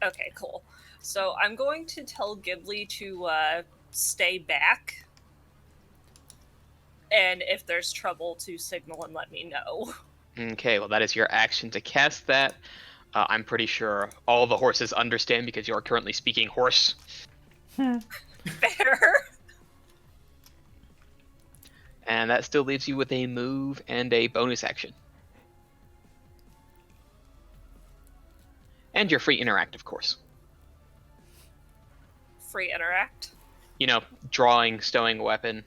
[SPEAKER 4] Okay, cool. So I'm going to tell Ghibli to stay back. And if there's trouble, to signal and let me know.
[SPEAKER 5] Okay, well that is your action to cast that. I'm pretty sure all the horses understand because you are currently speaking horse.
[SPEAKER 4] Fair.
[SPEAKER 5] And that still leaves you with a move and a bonus action. And your free interact, of course.
[SPEAKER 4] Free interact.
[SPEAKER 5] You know, drawing, stowing a weapon.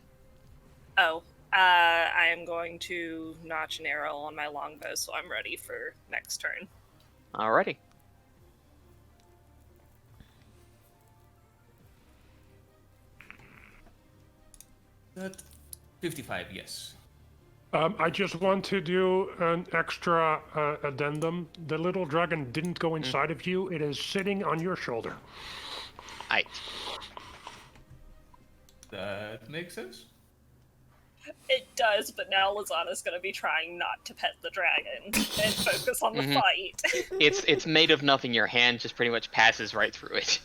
[SPEAKER 4] Oh, I am going to notch an arrow on my longbow, so I'm ready for next turn.
[SPEAKER 5] Alrighty.
[SPEAKER 2] That 55, yes.
[SPEAKER 3] I just want to do an extra addendum. The little dragon didn't go inside of you. It is sitting on your shoulder.
[SPEAKER 5] Aight.
[SPEAKER 2] That makes sense.
[SPEAKER 4] It does, but now Lisana's going to be trying not to pet the dragon and focus on the fight.
[SPEAKER 5] It's made of nothing. Your hand just pretty much passes right through it.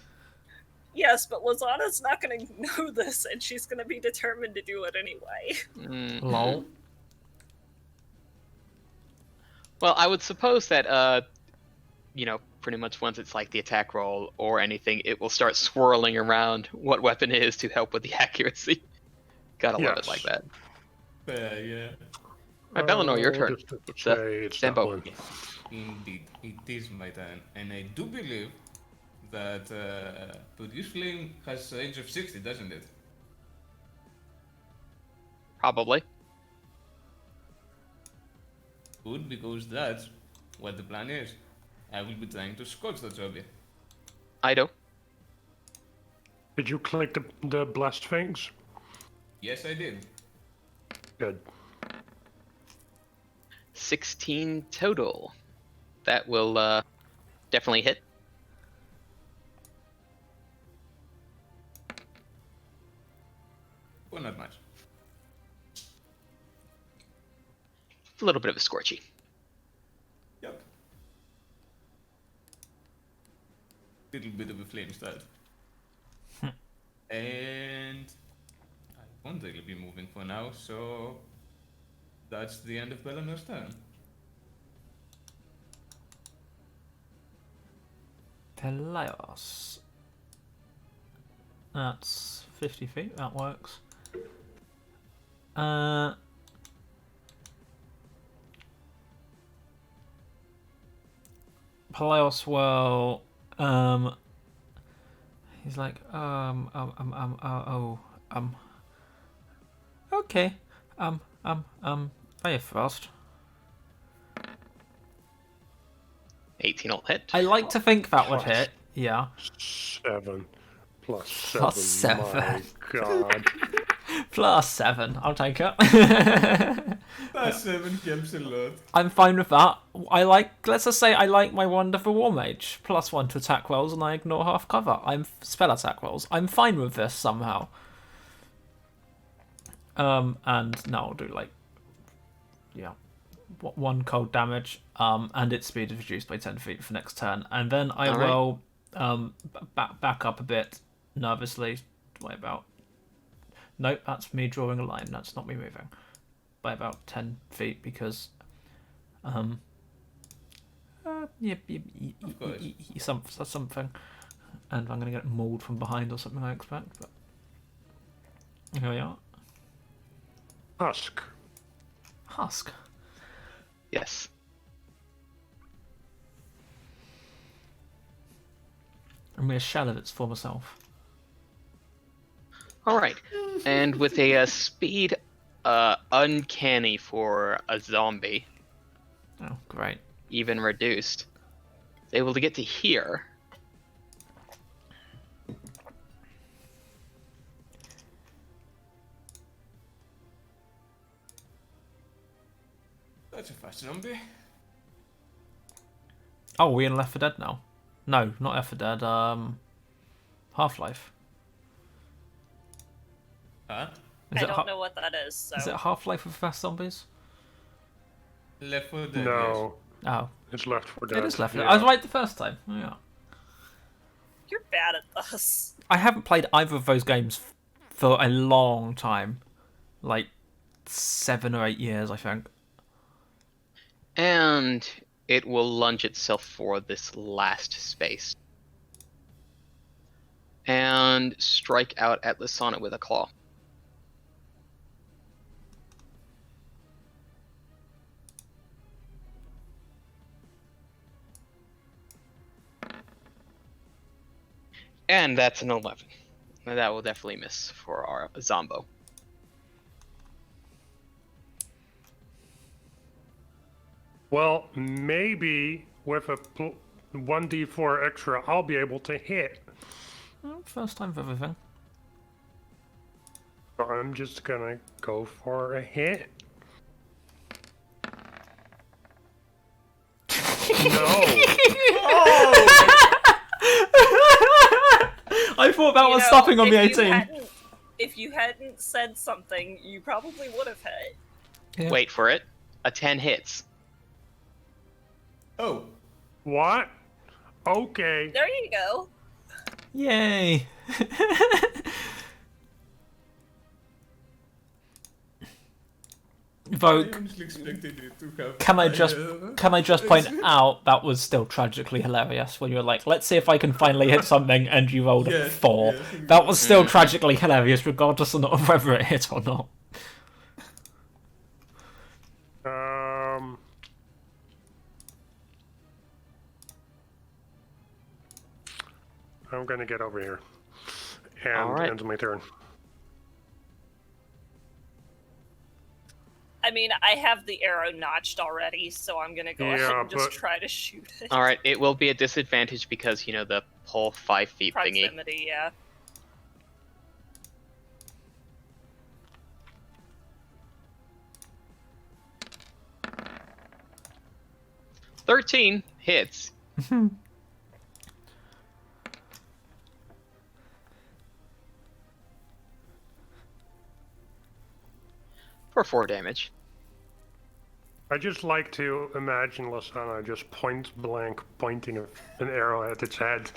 [SPEAKER 4] Yes, but Lisana's not going to know this, and she's going to be determined to do it anyway.
[SPEAKER 1] Lol.
[SPEAKER 5] Well, I would suppose that, you know, pretty much once it's like the attack roll or anything, it will start swirling around what weapon it is to help with the accuracy. Gotta love it like that.
[SPEAKER 2] Yeah.
[SPEAKER 5] Right, Belanor, your turn.
[SPEAKER 3] It's
[SPEAKER 5] It's
[SPEAKER 3] that
[SPEAKER 5] Zembo.
[SPEAKER 3] one.
[SPEAKER 2] Indeed, it is my turn, and I do believe that Produce Flame has a range of 60, doesn't it?
[SPEAKER 5] Probably.
[SPEAKER 2] Good, because that's what the plan is. I will be trying to scorch the zombie.
[SPEAKER 5] Ido.
[SPEAKER 3] Did you click the blessed things?
[SPEAKER 2] Yes, I did.
[SPEAKER 3] Good.
[SPEAKER 5] 16 total. That will definitely hit.
[SPEAKER 2] Well, not much.
[SPEAKER 5] a little bit of a scorchy.
[SPEAKER 2] Yep. Little bit of a flame start. And I won't really be moving for now, so that's the end of Belanor's turn.
[SPEAKER 1] Pelaios. That's 50 feet. That works. Pelaios will. He's like, okay. Fire frost.
[SPEAKER 5] 18 will hit.
[SPEAKER 1] I like to think that would hit. Yeah.
[SPEAKER 3] 7 plus 7.
[SPEAKER 1] Plus 7.
[SPEAKER 3] My God.
[SPEAKER 1] Plus 7. I'll take it.
[SPEAKER 2] Plus 7 helps a lot.
[SPEAKER 1] I'm fine with that. I like. Let's just say I like my wonderful war mage. Plus 1 to attack rolls, and I ignore half cover. I'm spell attack rolls. I'm fine with this somehow. And now I'll do like, yeah, 1 cold damage. And its speed is reduced by 10 feet for next turn. And then I will back up a bit nervously. Wait about. Nope, that's me drawing a line. That's not me moving by about 10 feet because, something, and I'm gonna get mauled from behind or something. I expect, but here we are. Husk.
[SPEAKER 5] Yes.
[SPEAKER 1] A mere shell of its former self.
[SPEAKER 5] All right, and with a speed uncanny for a zombie,
[SPEAKER 1] Oh, great.
[SPEAKER 5] even reduced, it's able to get to here.
[SPEAKER 2] That's a fast zombie.
[SPEAKER 1] Oh, we in Left 4 Dead now? No, not Left 4 Dead. Half-Life.
[SPEAKER 2] Huh?
[SPEAKER 4] I don't know what that is. So.
[SPEAKER 1] Is it Half-Life with fast zombies?
[SPEAKER 2] Left 4 Dead.
[SPEAKER 3] No,
[SPEAKER 1] Oh,
[SPEAKER 3] it's Left 4 Dead.
[SPEAKER 1] it is Left 4 Dead.
[SPEAKER 3] Yeah.
[SPEAKER 1] I was right the first time. Oh, yeah.
[SPEAKER 4] You're bad at this.
[SPEAKER 1] I haven't played either of those games for a long time. Like 7 or 8 years, I think.
[SPEAKER 5] And it will lunge itself for this last space. And strike out at Lisana with a claw. And that's an 11. That will definitely miss for our Zombo.
[SPEAKER 3] Well, maybe with a 1d4 extra, I'll be able to hit.
[SPEAKER 1] Oh, first time for everything.
[SPEAKER 3] So I'm just gonna go for a hit. No.
[SPEAKER 1] I thought that was stopping on the 18.
[SPEAKER 4] If you hadn't said something, you probably would have hit.
[SPEAKER 1] Yeah.
[SPEAKER 5] Wait for it. A 10 hits.
[SPEAKER 2] Oh,
[SPEAKER 3] What? Okay.
[SPEAKER 4] There you go.
[SPEAKER 1] Yay!
[SPEAKER 2] I
[SPEAKER 1] Vogue,
[SPEAKER 2] honestly expected it to have.
[SPEAKER 1] can I just point out that was still tragically hilarious when you were like, let's see if I can finally hit something, and you rolled a
[SPEAKER 2] Yes,
[SPEAKER 1] 4.
[SPEAKER 2] yes,
[SPEAKER 1] That was still tragically hilarious, regardless of whether it hit or not.
[SPEAKER 3] I'm gonna get over here and
[SPEAKER 5] Alright.
[SPEAKER 3] end my turn.
[SPEAKER 4] I mean, I have the arrow notched already, so I'm gonna go ahead
[SPEAKER 3] Yeah,
[SPEAKER 4] and just
[SPEAKER 3] but-
[SPEAKER 4] try to shoot it.
[SPEAKER 5] Alright, it will be a disadvantage because, you know, the pull 5 feet thingy.
[SPEAKER 4] Proximity, yeah.
[SPEAKER 5] "13 hits. For 4 damage.
[SPEAKER 3] I just like to imagine Lisana just point blank pointing an arrow at its head.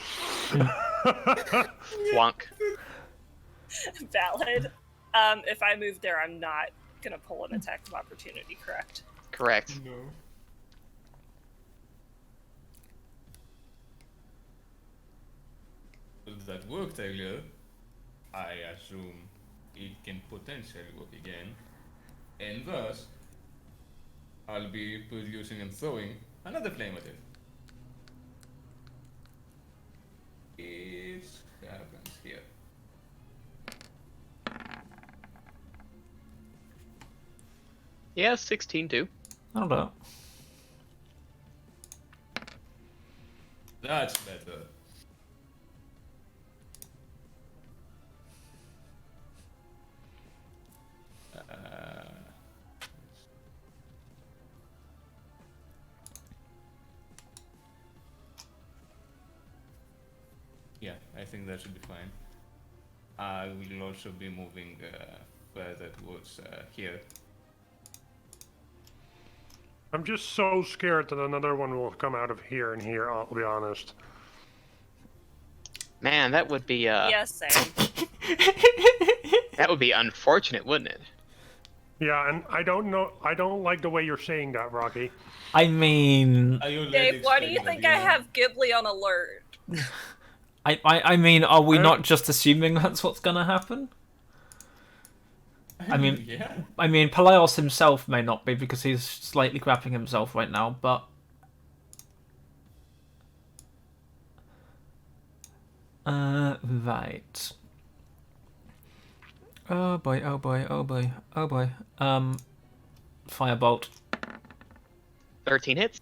[SPEAKER 5] Wonk.
[SPEAKER 4] Valid. If I move there, I'm not gonna pull an attack of opportunity, correct?
[SPEAKER 5] Correct.
[SPEAKER 2] No. If that worked earlier, I assume it can potentially work again. And thus, I'll be producing and throwing another flame at it. It happens here.
[SPEAKER 5] Yeah, 16 too.
[SPEAKER 1] Hold up.
[SPEAKER 2] That's better. Yeah, I think that should be fine. I will also be moving further towards here.
[SPEAKER 3] I'm just so scared that another one will come out of here and here, I'll be honest.
[SPEAKER 5] Man, that would be
[SPEAKER 4] Yes, same.
[SPEAKER 5] that would be unfortunate, wouldn't it?
[SPEAKER 3] Yeah, and I don't like the way you're saying that, Rocky.
[SPEAKER 1] I mean,
[SPEAKER 2] Are you already
[SPEAKER 4] Dave, why do you
[SPEAKER 2] expecting
[SPEAKER 4] think I
[SPEAKER 2] that?
[SPEAKER 4] have Ghibli on alert?
[SPEAKER 1] I mean, are we not just assuming that's what's gonna happen? I mean,
[SPEAKER 2] Yeah.
[SPEAKER 1] I mean, Pelaios himself may not be because he's slightly crapping himself right now, but right. Oh boy, oh boy, oh boy, oh boy. Firebolt.
[SPEAKER 5] 13 hits.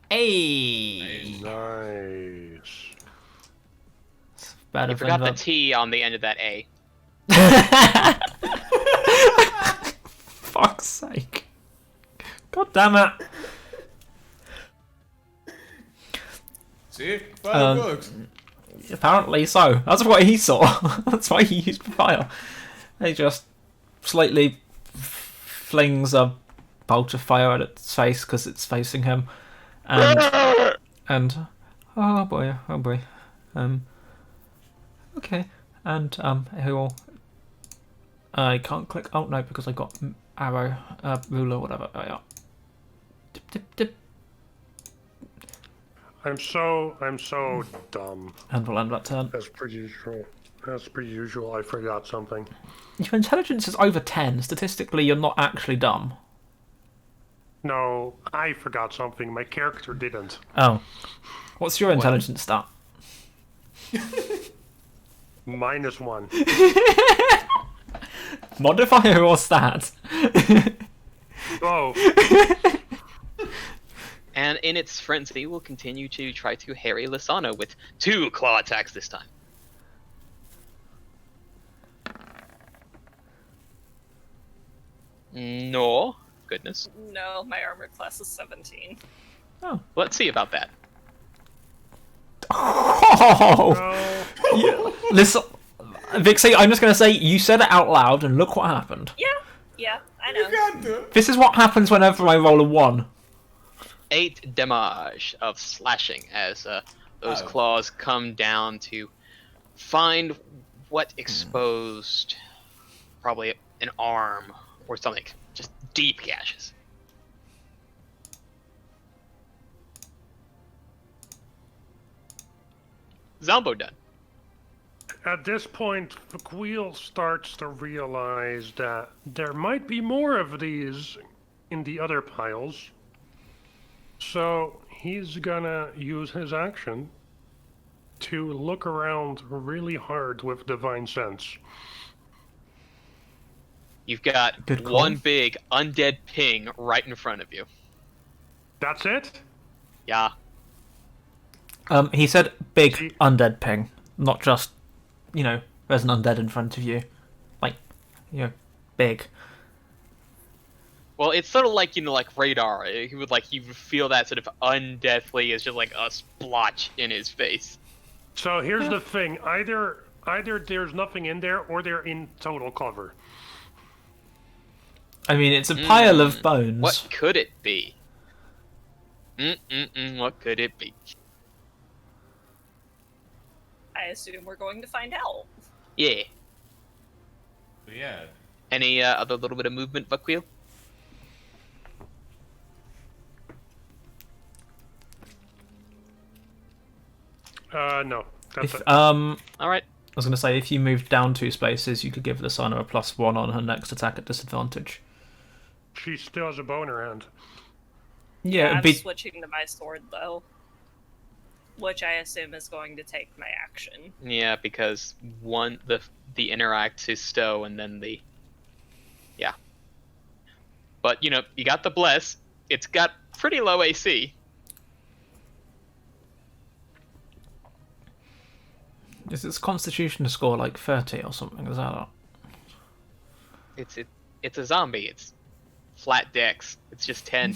[SPEAKER 1] Hey.
[SPEAKER 3] Nice.
[SPEAKER 1] Better
[SPEAKER 5] You forgot the
[SPEAKER 1] than
[SPEAKER 5] T on the end of that A.
[SPEAKER 1] Fuck's sake. God damn it.
[SPEAKER 2] See? Fire
[SPEAKER 1] Um,
[SPEAKER 2] works.
[SPEAKER 1] Apparently so. That's what he saw. That's why he used fire. He just slightly flings a bolt of fire at its face because it's facing him. And oh boy. Okay. And he will. I can't click. Oh no, because I got arrow, ruler, whatever. Oh yeah. Dip, dip, dip.
[SPEAKER 3] I'm so dumb.
[SPEAKER 1] And we'll end that turn.
[SPEAKER 3] As per usual. As per usual, I forgot something.
[SPEAKER 1] Your intelligence is over 10. Statistically, you're not actually dumb.
[SPEAKER 3] No, I forgot something. My character didn't.
[SPEAKER 1] Oh. What's your intelligence stat?
[SPEAKER 3] -1.
[SPEAKER 1] Modifier or stat?
[SPEAKER 3] Oh,
[SPEAKER 5] And in its frenzy, will continue to try to harry Lisana with 2 claw attacks this time. No. Goodness.
[SPEAKER 4] No, my armor class is 17.
[SPEAKER 1] Oh.
[SPEAKER 5] Let's see about that.
[SPEAKER 1] Oh!
[SPEAKER 3] no.
[SPEAKER 1] Yeah. Listen, Vixie, I'm just going to say, you said it out loud, and look what happened.
[SPEAKER 4] Yeah, I know.
[SPEAKER 2] Got to.
[SPEAKER 1] This is what happens whenever I roll a 1.
[SPEAKER 5] 8 damage of slashing as those
[SPEAKER 2] Oh.
[SPEAKER 5] claws come down to find what exposed, probably an arm or something, just deep gashes. Zombo done.
[SPEAKER 3] At this point, Vakhuil starts to realize that there might be more of these in the other piles. So he's gonna use his action to look around really hard with Divine Sense.
[SPEAKER 5] You've got
[SPEAKER 1] Good call.
[SPEAKER 5] one big undead ping right in front of you.
[SPEAKER 3] That's it?
[SPEAKER 5] Yeah.
[SPEAKER 1] He said big undead ping, not just, there's an undead in front of you. Like, big.
[SPEAKER 5] Well, it's sort of like, like radar. He would feel that sort of undeathly as just like a splotch in his face.
[SPEAKER 3] So here's the thing. Either there's nothing in there or they're in total cover.
[SPEAKER 1] I mean, it's a pile of bones.
[SPEAKER 5] What could it be? What could it be?
[SPEAKER 4] I assume we're going to find out.
[SPEAKER 5] Yeah.
[SPEAKER 2] Yeah.
[SPEAKER 5] Any other little bit of movement, Vakhuil?
[SPEAKER 3] No. That's
[SPEAKER 1] If,
[SPEAKER 3] it.
[SPEAKER 5] All right.
[SPEAKER 1] I was going to say, if you moved down 2 spaces, you could give Lisana a +1 on her next attack at disadvantage.
[SPEAKER 3] She still has a bow in her hand.
[SPEAKER 1] Yeah,
[SPEAKER 4] I'm
[SPEAKER 1] it'd be...
[SPEAKER 4] switching to my sword though, which I assume is going to take my action.
[SPEAKER 5] Yeah, because the interact is stow, and then the But you got the bless. It's got pretty low AC.
[SPEAKER 1] Is its constitution score like 30 or something? Is that up?
[SPEAKER 5] It's a zombie. It's flat dex. It's just 10.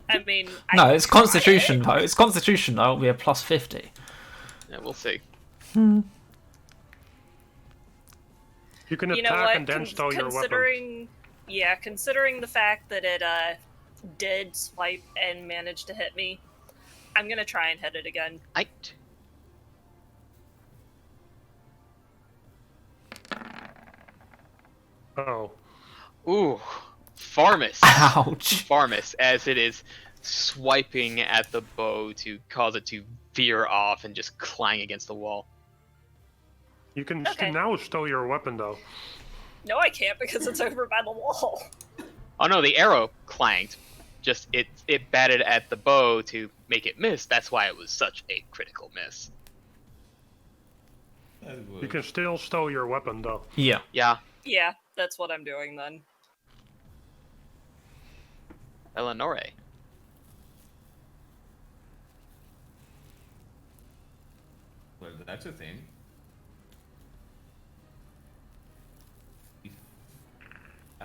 [SPEAKER 4] I mean,
[SPEAKER 1] No,
[SPEAKER 4] I
[SPEAKER 1] it's
[SPEAKER 4] can try
[SPEAKER 1] constitution
[SPEAKER 4] it.
[SPEAKER 1] though. It's constitution though. It'll be a +50.
[SPEAKER 5] Yeah, we'll see.
[SPEAKER 3] You can
[SPEAKER 4] You know
[SPEAKER 3] attack
[SPEAKER 4] what?
[SPEAKER 3] and then stow your weapon.
[SPEAKER 4] Considering the fact that it did swipe and managed to hit me, I'm gonna try and hit it again.
[SPEAKER 5] Aight.
[SPEAKER 3] Oh.
[SPEAKER 5] Ooh, Farmus.
[SPEAKER 1] Ouch.
[SPEAKER 5] Farmus, as it is swiping at the bow to cause it to veer off and just clang against the wall.
[SPEAKER 3] You can
[SPEAKER 4] Okay.
[SPEAKER 3] now stow your weapon, though.
[SPEAKER 4] No, I can't because it's over by the wall.
[SPEAKER 5] Oh no, the arrow clanged. Just it batted at the bow to make it miss. That's why it was such a critical miss.
[SPEAKER 2] That
[SPEAKER 3] You
[SPEAKER 2] works.
[SPEAKER 3] can still stow your weapon, though.
[SPEAKER 1] Yeah.
[SPEAKER 5] Yeah,
[SPEAKER 4] Yeah, that's what I'm doing then.
[SPEAKER 5] Belanor.
[SPEAKER 2] Well, that's a thing.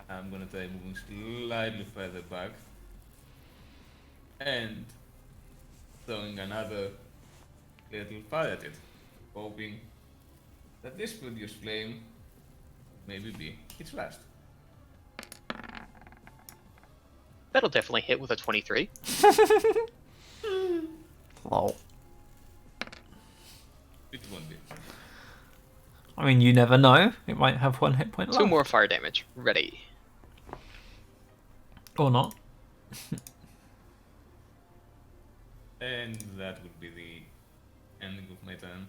[SPEAKER 2] I'm gonna try moving slightly further back and throwing another little fire at it, hoping that this produce flame maybe be its last.
[SPEAKER 5] That'll definitely hit with a 23.
[SPEAKER 1] Lol.
[SPEAKER 2] It won't be.
[SPEAKER 1] I mean, you never know. It might have 1 hit point left.
[SPEAKER 5] 2 more fire damage. Ready.
[SPEAKER 1] Or not.
[SPEAKER 2] And that would be the ending of my turn.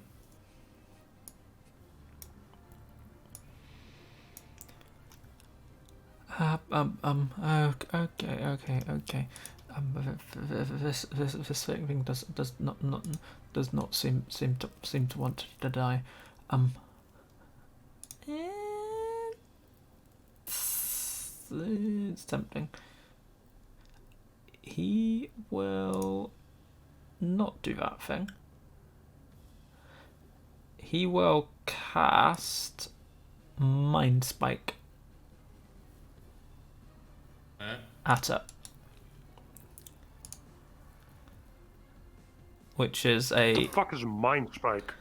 [SPEAKER 1] Okay. This thing does not seem to want to die. It's tempting. He will not do that thing. He will cast Mind Spike
[SPEAKER 2] Huh?
[SPEAKER 1] at it. Which is
[SPEAKER 3] The
[SPEAKER 1] a...
[SPEAKER 3] fuck is Mind Spike?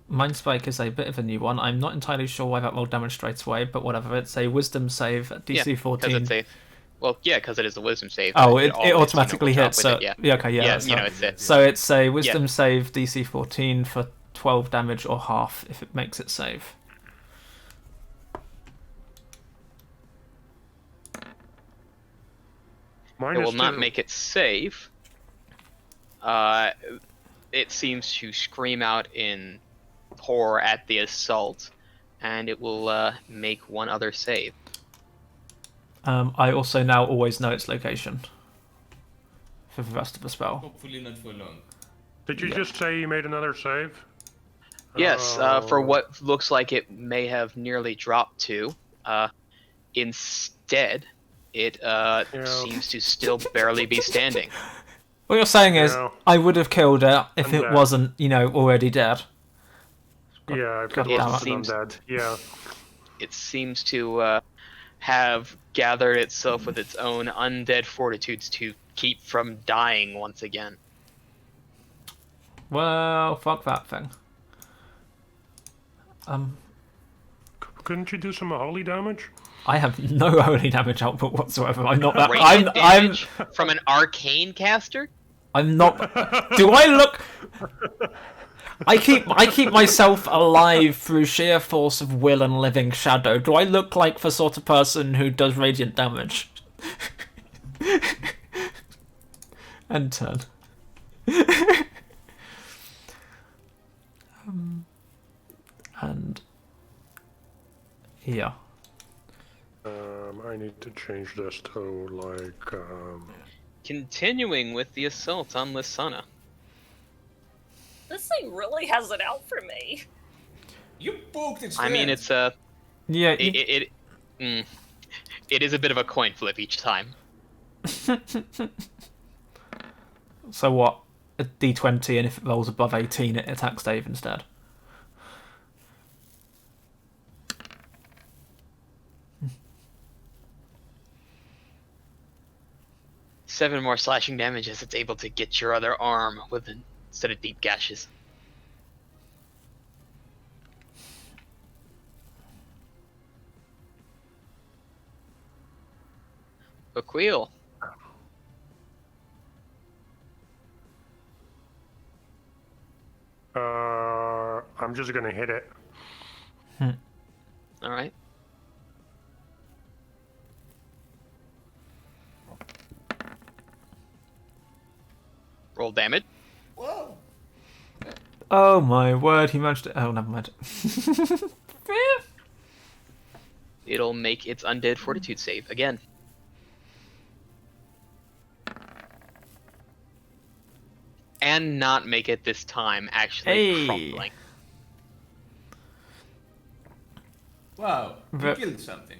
[SPEAKER 1] Mind Spike is a bit of a new one. I'm not entirely sure why that will damage straight away, but whatever. It's a Wisdom save at DC
[SPEAKER 5] Yeah,
[SPEAKER 1] 14.
[SPEAKER 5] It's a, well, yeah, because it is a wisdom save.
[SPEAKER 1] Oh,
[SPEAKER 5] but
[SPEAKER 1] it
[SPEAKER 5] always,
[SPEAKER 1] automatically
[SPEAKER 5] will drop
[SPEAKER 1] hits.
[SPEAKER 5] with
[SPEAKER 1] So
[SPEAKER 5] it, yeah.
[SPEAKER 1] yeah, okay, yeah.
[SPEAKER 5] Yeah,
[SPEAKER 1] That's
[SPEAKER 5] you know,
[SPEAKER 1] not-
[SPEAKER 5] it's it.
[SPEAKER 1] So it's a Wisdom save DC 14 for 12 damage or half if it makes it save.
[SPEAKER 3] Mine
[SPEAKER 5] It will
[SPEAKER 3] is
[SPEAKER 5] not
[SPEAKER 3] 2.
[SPEAKER 5] make it save. It seems to scream out in horror at the assault, and it will make one other save.
[SPEAKER 1] I also now always know its location for the rest of the spell.
[SPEAKER 2] Hopefully not for long.
[SPEAKER 3] Did you just say you made another save?
[SPEAKER 5] Yes, for
[SPEAKER 3] Oh.
[SPEAKER 5] what looks like it may have nearly dropped to. Instead, it seems to still barely be standing.
[SPEAKER 1] What you're saying is,
[SPEAKER 3] Yeah.
[SPEAKER 1] I would have killed it if
[SPEAKER 3] I'm
[SPEAKER 1] it
[SPEAKER 3] dead.
[SPEAKER 1] wasn't, already dead.
[SPEAKER 3] Yeah, I've
[SPEAKER 1] God
[SPEAKER 3] got
[SPEAKER 5] damn
[SPEAKER 3] lots
[SPEAKER 5] it.
[SPEAKER 3] of undead. Yeah.
[SPEAKER 5] It seems to have gathered itself with its own undead fortitudes to keep from dying once again.
[SPEAKER 1] Well, fuck that thing.
[SPEAKER 3] couldn't you do some holy damage?
[SPEAKER 1] I have no holy damage output whatsoever. I'm not that.
[SPEAKER 5] Radiant damage from an arcane caster?
[SPEAKER 1] I'm not. Do I look? I keep myself alive through sheer force of will and living shadow. Do I look like the sort of person who does radiant damage? And turn. And yeah.
[SPEAKER 3] I need to change this to like.
[SPEAKER 5] Continuing with the assault on Lisana.
[SPEAKER 4] This thing really has it out for me.
[SPEAKER 2] You poked its
[SPEAKER 5] I mean,
[SPEAKER 2] friend.
[SPEAKER 5] it's a...
[SPEAKER 1] Yeah.
[SPEAKER 5] It is a bit of a coin flip each time.
[SPEAKER 1] So what? A D20, and if it rolls above 18, it attacks Dave instead.
[SPEAKER 5] Seven more slashing damage as it's able to get your other arm with instead of deep gashes. Vakhuil.
[SPEAKER 3] I'm just gonna hit it.
[SPEAKER 5] All right. Roll damage.
[SPEAKER 2] Whoa.
[SPEAKER 1] Oh my word, he managed to... Oh, never mind.
[SPEAKER 5] It'll make its undead fortitude save again. And not make it this time, actually crumbling.
[SPEAKER 2] Wow, you
[SPEAKER 1] Ve-
[SPEAKER 2] killed something.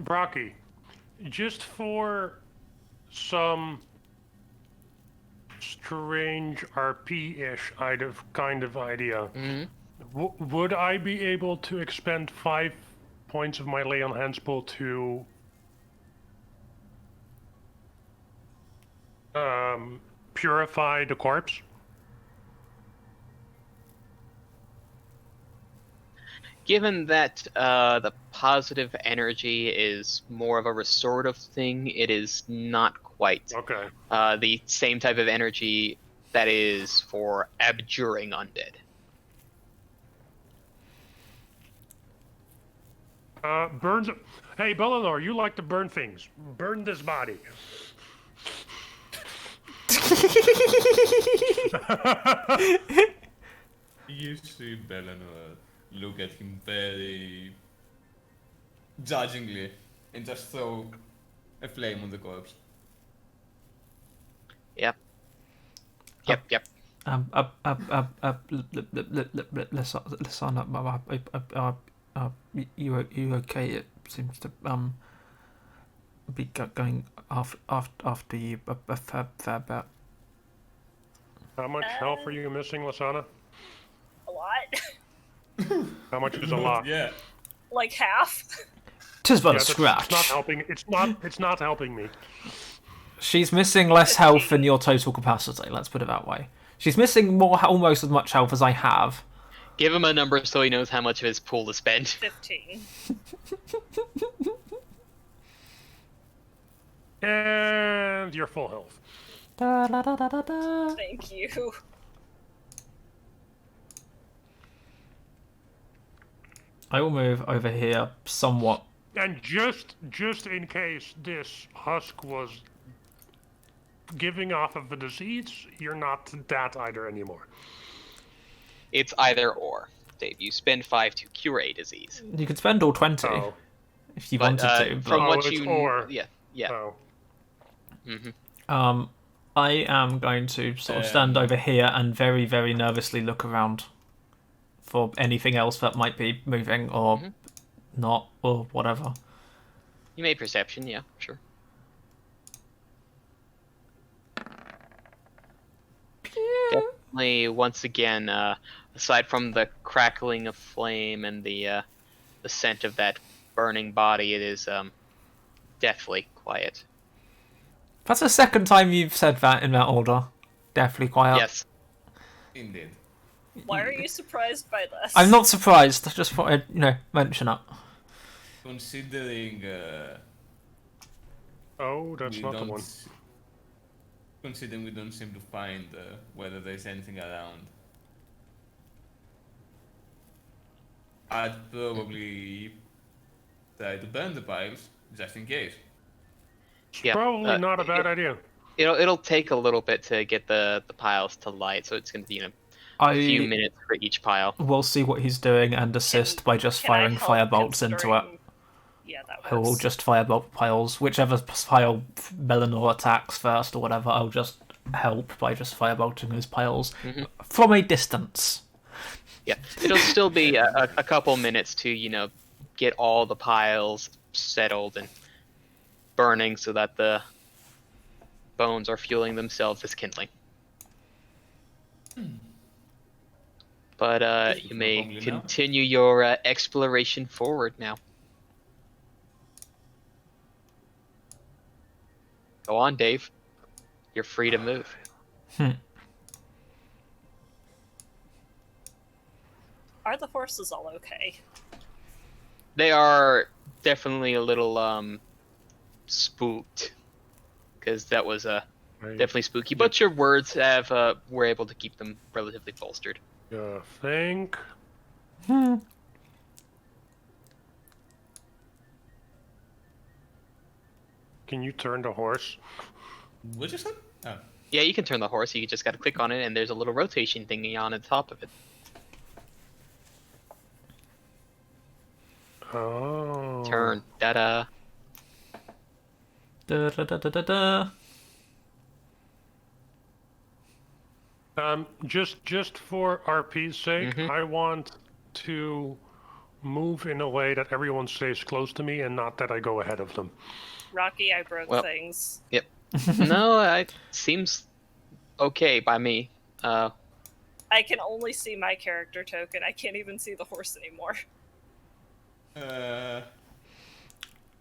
[SPEAKER 3] Brocky, just for some strange RP-ish kind of idea, would I be able to expend 5 points of my lay on hands pool to purify the corpse?
[SPEAKER 5] Given that the positive energy is more of a restorative thing, it is not quite
[SPEAKER 3] Okay.
[SPEAKER 5] the same type of energy that is for abjuring undead.
[SPEAKER 3] Burns. Hey, Belanor, you like to burn things. Burn this body.
[SPEAKER 2] You see Belanor look at him very judgingly and just throw a flame on the corpse.
[SPEAKER 5] Yep.
[SPEAKER 1] Lisana, you okay? It seems to be going after you a fair bit.
[SPEAKER 3] How much health are you missing, Lisana?
[SPEAKER 4] A lot.
[SPEAKER 3] How much is a lot?
[SPEAKER 2] Yeah.
[SPEAKER 4] Like half.
[SPEAKER 1] Tis but a
[SPEAKER 3] It's
[SPEAKER 1] scratch.
[SPEAKER 3] not helping. It's not helping me.
[SPEAKER 1] She's missing less health than your total capacity. Let's put it that way. She's missing almost as much health as I have.
[SPEAKER 5] Give him a number so he knows how much of his pool to spend.
[SPEAKER 4] 15.
[SPEAKER 3] And you're full health.
[SPEAKER 4] Thank you.
[SPEAKER 1] I will move over here somewhat.
[SPEAKER 3] And just in case this husk was giving off of the disease, you're not that either anymore.
[SPEAKER 5] It's either or. Dave, you spend 5 to cure a disease.
[SPEAKER 1] You could spend all 20
[SPEAKER 3] Oh.
[SPEAKER 1] if you
[SPEAKER 5] But,
[SPEAKER 1] wanted to. But,
[SPEAKER 5] from what
[SPEAKER 3] it's
[SPEAKER 5] you...
[SPEAKER 3] or.
[SPEAKER 5] Yeah.
[SPEAKER 3] Oh.
[SPEAKER 1] I am going to sort of stand over here and very, very nervously look around for anything else that might be moving or not or whatever.
[SPEAKER 5] You made perception, yeah, sure. Definitely, once again, aside from the crackling of flame and the scent of that burning body, it is deathly quiet.
[SPEAKER 1] That's the second time you've said that in that order. deathly quiet.
[SPEAKER 5] Yes.
[SPEAKER 2] Indeed.
[SPEAKER 4] Why are you surprised by this?
[SPEAKER 1] I'm not surprised. I just thought I'd, mention it.
[SPEAKER 2] Considering
[SPEAKER 3] Oh, that's
[SPEAKER 2] we
[SPEAKER 3] not the
[SPEAKER 2] don't
[SPEAKER 3] one.
[SPEAKER 2] considering we don't seem to find whether there's anything around, I'd probably try to burn the piles just in case.
[SPEAKER 5] Yeah,
[SPEAKER 3] Probably not a bad idea.
[SPEAKER 5] It'll take a little bit to get the piles to light, so it's going to be a few minutes for each pile.
[SPEAKER 1] We'll see what he's doing and assist by just
[SPEAKER 4] Can I
[SPEAKER 1] firing
[SPEAKER 4] help
[SPEAKER 1] firebolts into it.
[SPEAKER 4] considering- Yeah, that
[SPEAKER 1] I will
[SPEAKER 4] works.
[SPEAKER 1] just firebolt piles. Whichever pile Belanor attacks first or whatever, I'll just help by just firebolting those piles from a distance.
[SPEAKER 5] Yeah, it'll still be a couple minutes to, get all the piles settled and burning so that the bones are fueling themselves as kindling. But you may
[SPEAKER 2] Probably not.
[SPEAKER 5] continue your exploration forward now. Go on, Dave. You're free to move.
[SPEAKER 4] Are the horses all okay?
[SPEAKER 5] They are definitely a little spooked, because that was definitely spooky. But your words were able to keep them relatively bolstered.
[SPEAKER 3] Yeah, think. Can you turn the horse?
[SPEAKER 2] What you said? Oh.
[SPEAKER 5] Yeah, you can turn the horse. You just got to click on it, and there's a little rotation thingy on the top of it.
[SPEAKER 3] Oh.
[SPEAKER 5] Turn. Da-da.
[SPEAKER 1] Da da da da da da.
[SPEAKER 3] Just for RP's sake, I want to move in a way that everyone stays close to me and not that I go ahead of them.
[SPEAKER 4] Rocky, I broke
[SPEAKER 5] Well-
[SPEAKER 4] things.
[SPEAKER 5] Yep. No, it seems okay by me.
[SPEAKER 4] I can only see my character token. I can't even see the horse anymore.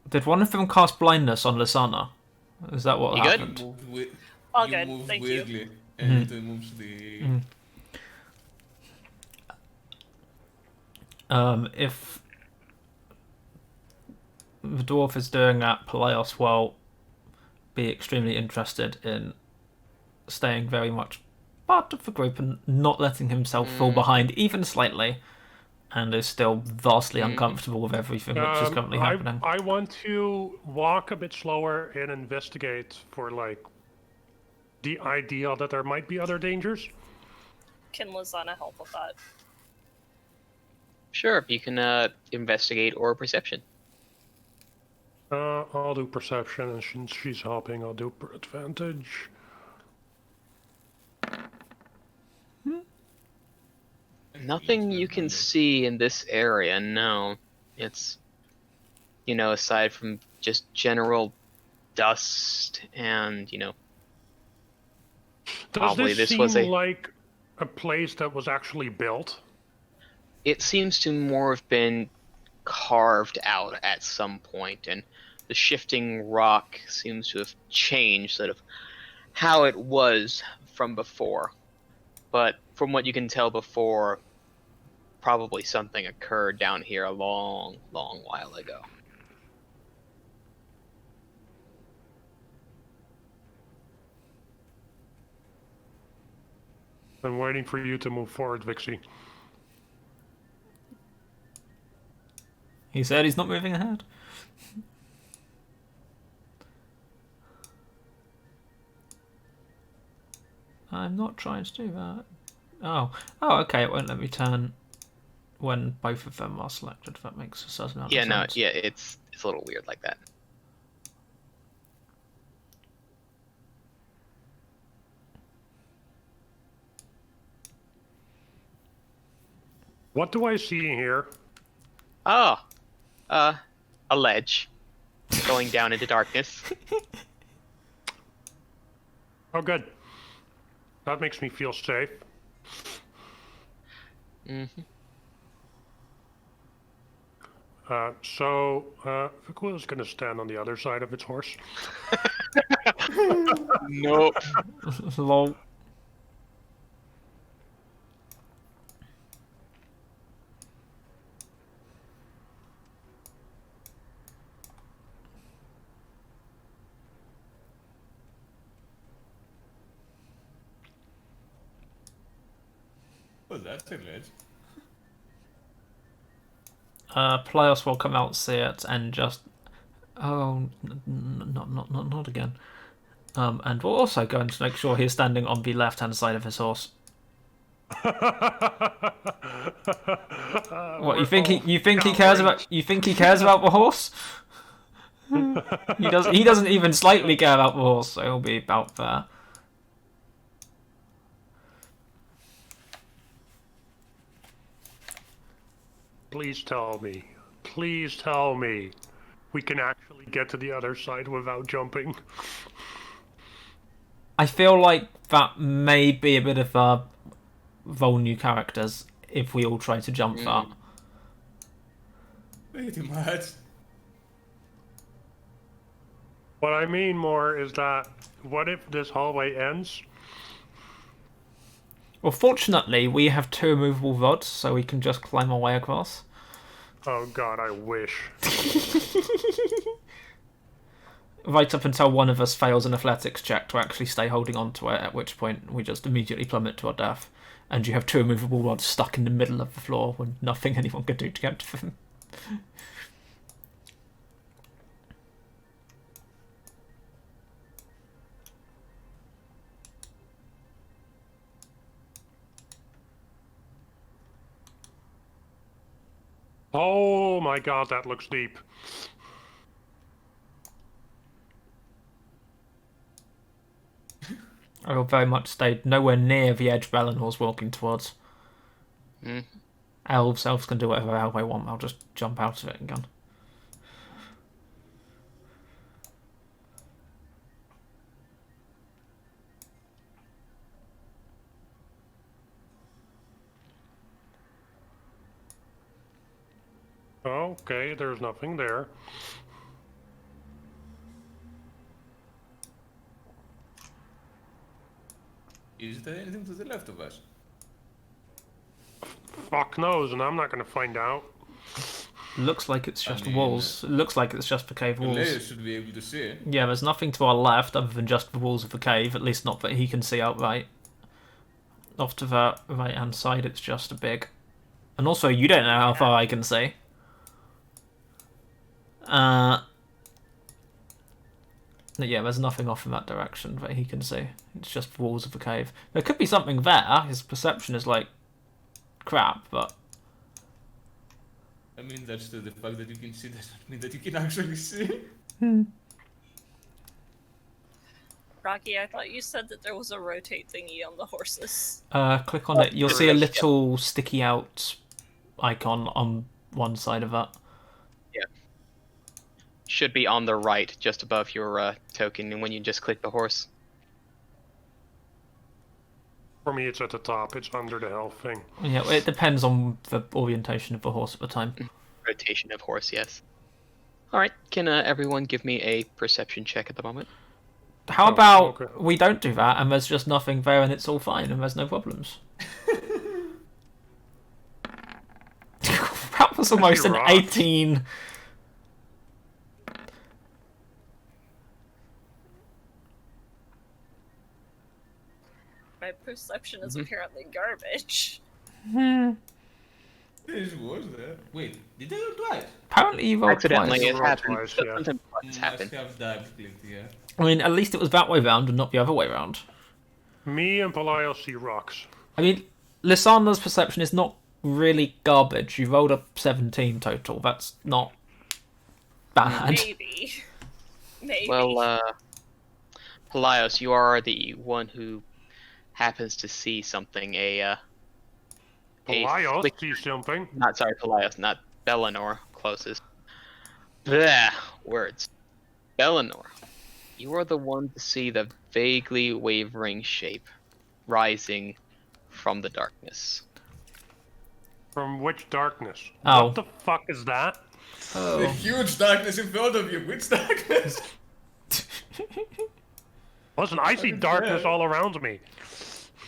[SPEAKER 1] Did one of them cast blindness on Lisana? Is that what
[SPEAKER 5] You good?
[SPEAKER 1] happened?
[SPEAKER 4] All
[SPEAKER 2] you
[SPEAKER 4] good,
[SPEAKER 2] moved
[SPEAKER 4] thank you.
[SPEAKER 2] weirdly, and it removes the.
[SPEAKER 1] If the dwarf is doing that, Pelaios will be extremely interested in staying very much part of the group and not letting himself fall behind even slightly, and is still vastly uncomfortable with everything which is currently happening.
[SPEAKER 3] I want to walk a bit slower and investigate for the idea that there might be other dangers.
[SPEAKER 4] Can Lisana help with that?
[SPEAKER 5] Sure, you can investigate or perception.
[SPEAKER 3] I'll do perception, and since she's helping, I'll do advantage.
[SPEAKER 5] Nothing you can see in this area, no. It's, aside from just general dust and,
[SPEAKER 3] Does
[SPEAKER 5] probably
[SPEAKER 3] this
[SPEAKER 5] this was
[SPEAKER 3] seem
[SPEAKER 5] a-
[SPEAKER 3] like a place that was actually built?
[SPEAKER 5] it seems to more have been carved out at some point, and the shifting rock seems to have changed sort of how it was from before. But from what you can tell before, probably something occurred down here a long, long while ago.
[SPEAKER 3] I'm waiting for you to move forward, Vixie.
[SPEAKER 1] He said he's not moving ahead. I'm not trying to do that. Oh, okay. It won't let me turn when both of them are selected. That makes a certain amount
[SPEAKER 5] Yeah,
[SPEAKER 1] of
[SPEAKER 5] no,
[SPEAKER 1] sense.
[SPEAKER 5] yeah, it's a little weird like that.
[SPEAKER 3] What do I see here?
[SPEAKER 5] Oh, a ledge going down into darkness.
[SPEAKER 3] Oh, good. That makes me feel safe. Vakhuil is going to stand on the other side of its horse.
[SPEAKER 5] Nope.
[SPEAKER 1] Lol.
[SPEAKER 2] Oh, that's a glitch.
[SPEAKER 1] Pelaios will come out, see it, and just... Oh, not again. And we're also going to make sure he's standing on the left-hand side of his horse. What, you think he cares about the horse? He doesn't even slightly care about the horse, so he'll be about there.
[SPEAKER 3] Please tell me. Please tell me. We can actually get to the other side without jumping.
[SPEAKER 1] I feel like that may be a bit of a roll new characters if we all try to jump that.
[SPEAKER 2] Pretty much.
[SPEAKER 3] What I mean more is that, what if this hallway ends?
[SPEAKER 1] Well, fortunately, we have 2 movable rods, so we can just climb our way across.
[SPEAKER 3] Oh god, I wish.
[SPEAKER 1] Right up until one of us fails an athletics check to actually stay holding on to it, at which point we just immediately plummet to our death. And you have 2 movable rods stuck in the middle of the floor with nothing anyone can do to get to them.
[SPEAKER 3] Oh my god, that looks deep.
[SPEAKER 1] I will very much stay nowhere near the edge Belanor's walking towards. Elves can do whatever the hell they want. I'll just jump out of it again.
[SPEAKER 3] Okay, there's nothing there.
[SPEAKER 2] Is there anything to the left of us?
[SPEAKER 3] Fuck knows, and I'm not gonna find out.
[SPEAKER 1] Looks like it's just
[SPEAKER 2] mean,
[SPEAKER 1] walls. It looks like it's just the cave walls.
[SPEAKER 2] Pelaios should be able to see it.
[SPEAKER 1] Yeah, there's nothing to our left other than just the walls of the cave, at least not that he can see outright. Off to the right-hand side, it's just a big... And also, you don't know how far I can see. Yeah, there's nothing off in that direction that he can see. It's just the walls of the cave. There could be something there. His perception is like crap, but...
[SPEAKER 2] I mean, that's the fact that you can see doesn't mean that you can actually see.
[SPEAKER 4] Rocky, I thought you said that there was a rotate thingy on the horses.
[SPEAKER 1] Click on it. You'll see a little sticky out icon on one side of that.
[SPEAKER 5] Yeah. Should be on the right, just above your token, and when you just click the horse.
[SPEAKER 3] For me, it's at the top. It's under the health thing.
[SPEAKER 1] Yeah, it depends on the orientation of the horse at the time.
[SPEAKER 5] Rotation of horse, yes. Alright, can everyone give me a perception check at the moment?
[SPEAKER 1] How about
[SPEAKER 3] okay.
[SPEAKER 1] we don't do that and there's just nothing there and it's all fine and there's no problems? That was almost an 18.
[SPEAKER 4] My perception is apparently garbage.
[SPEAKER 2] This was there. Wait, did I go twice?
[SPEAKER 1] Apparently you rolled
[SPEAKER 5] Accidentally,
[SPEAKER 1] twice.
[SPEAKER 5] it happened.
[SPEAKER 3] Twice, yeah.
[SPEAKER 5] Something twice
[SPEAKER 2] Must
[SPEAKER 5] happened.
[SPEAKER 2] have double clicked, yeah.
[SPEAKER 1] I mean, at least it was that way round and not the other way round.
[SPEAKER 3] Me and Pelaios see rocks.
[SPEAKER 1] I mean, Lisana's perception is not really garbage. You rolled a 17 total. That's not bad.
[SPEAKER 4] Maybe. Maybe.
[SPEAKER 5] Well, Pelaios, you are the one who happens to see something.
[SPEAKER 3] Pelaios
[SPEAKER 5] flick-
[SPEAKER 3] sees something.
[SPEAKER 5] Not sorry, Pelaios, not Belanor. Closest. Bleh, words. Belanor, you are the one to see the vaguely wavering shape rising from the darkness.
[SPEAKER 3] From which darkness?
[SPEAKER 1] Oh.
[SPEAKER 3] What the fuck is that?
[SPEAKER 2] The huge darkness in front of you. Which darkness?
[SPEAKER 3] Listen, I see darkness all around me.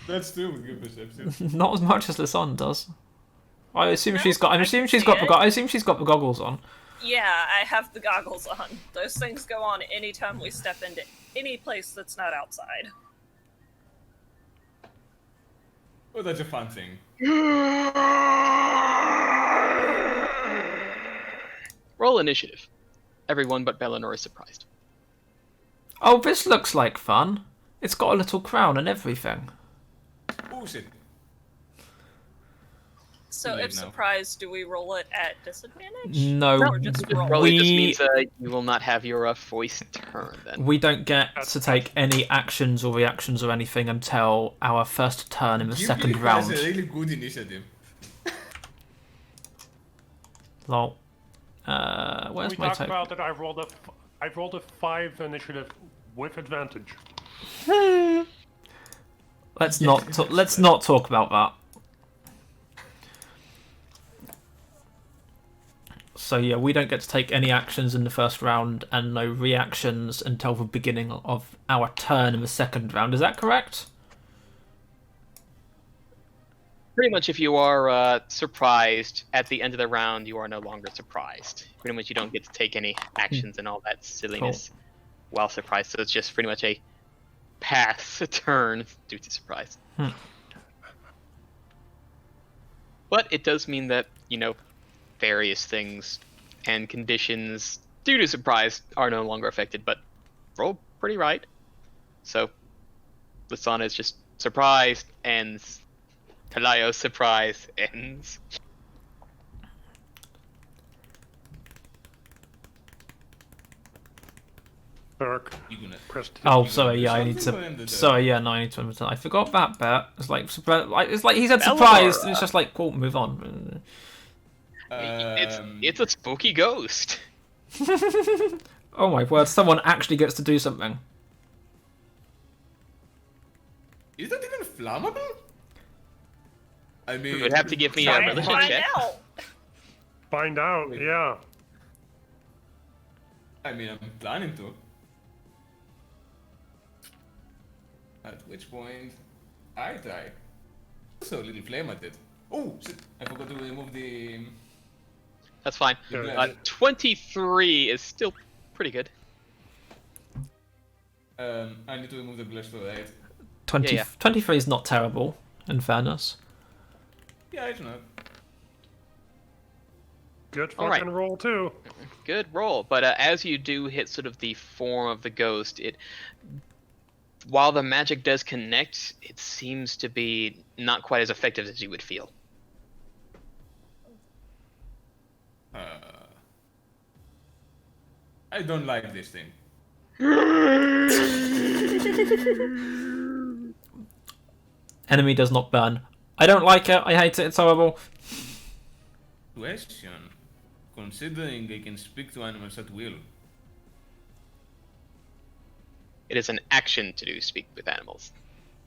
[SPEAKER 2] That's true with your perception.
[SPEAKER 1] Not as much as Lisana does. I assume she's got the goggles on.
[SPEAKER 4] Yeah, I have the goggles on. Those things go on anytime we step into any place that's not outside.
[SPEAKER 2] Oh, that's a fun thing.
[SPEAKER 5] Roll initiative. Everyone but Belanor is surprised.
[SPEAKER 1] Oh, this looks like fun. It's got a little crown and everything.
[SPEAKER 2] Oh shit.
[SPEAKER 4] So
[SPEAKER 2] Late
[SPEAKER 4] if
[SPEAKER 2] now.
[SPEAKER 4] surprised, do we roll it at disadvantage?
[SPEAKER 1] No,
[SPEAKER 4] Or just roll?
[SPEAKER 5] Roll it just
[SPEAKER 1] We-
[SPEAKER 5] means you will not have your voice turn then.
[SPEAKER 1] we don't get to take any actions or reactions or anything until our first turn in the second
[SPEAKER 2] Ghibli
[SPEAKER 1] round.
[SPEAKER 2] has a really good initiative.
[SPEAKER 1] Lol. Where's
[SPEAKER 3] we
[SPEAKER 1] my
[SPEAKER 3] talked
[SPEAKER 1] token?
[SPEAKER 3] about that. I rolled a 5 initiative with advantage.
[SPEAKER 1] Let's not talk about that. So yeah, we don't get to take any actions in the first round and no reactions until the beginning of our turn in the second round. Is that correct?
[SPEAKER 5] Pretty much if you are surprised at the end of the round, you are no longer surprised. Pretty much you don't get to take any actions and all that silliness while surprised. So it's just pretty much a pass a turn due to surprise. But it does mean that, various things and conditions due to surprise are no longer affected, but roll pretty right. So Lisana is just surprised, ends. Pelaios surprise, ends.
[SPEAKER 3] Dark.
[SPEAKER 2] You gonna
[SPEAKER 3] Pressed.
[SPEAKER 1] Oh,
[SPEAKER 2] You
[SPEAKER 1] sorry.
[SPEAKER 2] gonna
[SPEAKER 1] Yeah,
[SPEAKER 2] do
[SPEAKER 1] I need
[SPEAKER 2] something or
[SPEAKER 1] to.
[SPEAKER 2] end the turn?
[SPEAKER 1] Sorry, yeah, no, I need to. I forgot that bit. It's like, it's like he said
[SPEAKER 5] Belanor,
[SPEAKER 1] surprised. And it's just like, cool, move on.
[SPEAKER 5] It's a spooky ghost.
[SPEAKER 1] Oh my word! Someone actually gets to do something.
[SPEAKER 2] Is that even flammable? I mean,
[SPEAKER 5] You would have to give me a
[SPEAKER 3] Find
[SPEAKER 5] religion
[SPEAKER 4] Find
[SPEAKER 5] check.
[SPEAKER 4] out.
[SPEAKER 3] Find out.
[SPEAKER 2] Wait.
[SPEAKER 3] Yeah.
[SPEAKER 2] I mean, I'm planning to. At which point, I try. So a little flame at it. Oh, shit! I forgot to remove the.
[SPEAKER 5] That's fine.
[SPEAKER 3] Yeah.
[SPEAKER 5] 23 is still pretty good.
[SPEAKER 2] I need to remove the blister, right?
[SPEAKER 1] 23 is not terrible, in fairness.
[SPEAKER 2] Yeah, it's not.
[SPEAKER 3] Good
[SPEAKER 5] All right.
[SPEAKER 3] fucking roll too.
[SPEAKER 5] Good roll. But as you do hit sort of the form of the ghost, while the magic does connect, it seems to be not quite as effective as you would feel.
[SPEAKER 2] I don't like this thing.
[SPEAKER 1] Enemy does not burn. I don't like it. I hate it. It's horrible.
[SPEAKER 2] Question. Considering I can speak to animals at will.
[SPEAKER 5] It is an action to do speak with animals,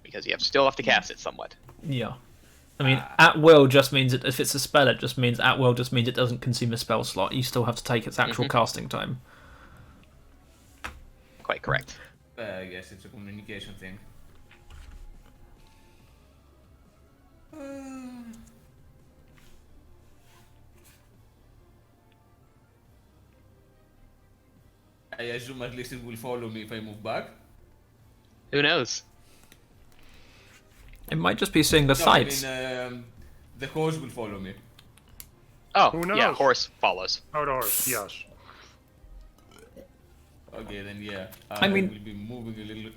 [SPEAKER 5] because you still have to cast it somewhat.
[SPEAKER 1] Yeah. I mean, at will just means it, if it's a spell, it just means at will just means it doesn't consume a spell slot. You still have to take its actual casting time.
[SPEAKER 5] Quite correct.
[SPEAKER 2] I guess it's a communication thing. I assume at least it will follow me if I move back.
[SPEAKER 5] Who knows?
[SPEAKER 1] It might just be seeing the
[SPEAKER 2] No, I
[SPEAKER 1] sights.
[SPEAKER 2] mean, the horse will follow me.
[SPEAKER 5] Oh,
[SPEAKER 3] Who
[SPEAKER 5] yeah,
[SPEAKER 3] knows?
[SPEAKER 5] horse follows.
[SPEAKER 3] Outdoors. Yes.
[SPEAKER 2] Okay, then yeah.
[SPEAKER 1] I mean-
[SPEAKER 2] will be moving a little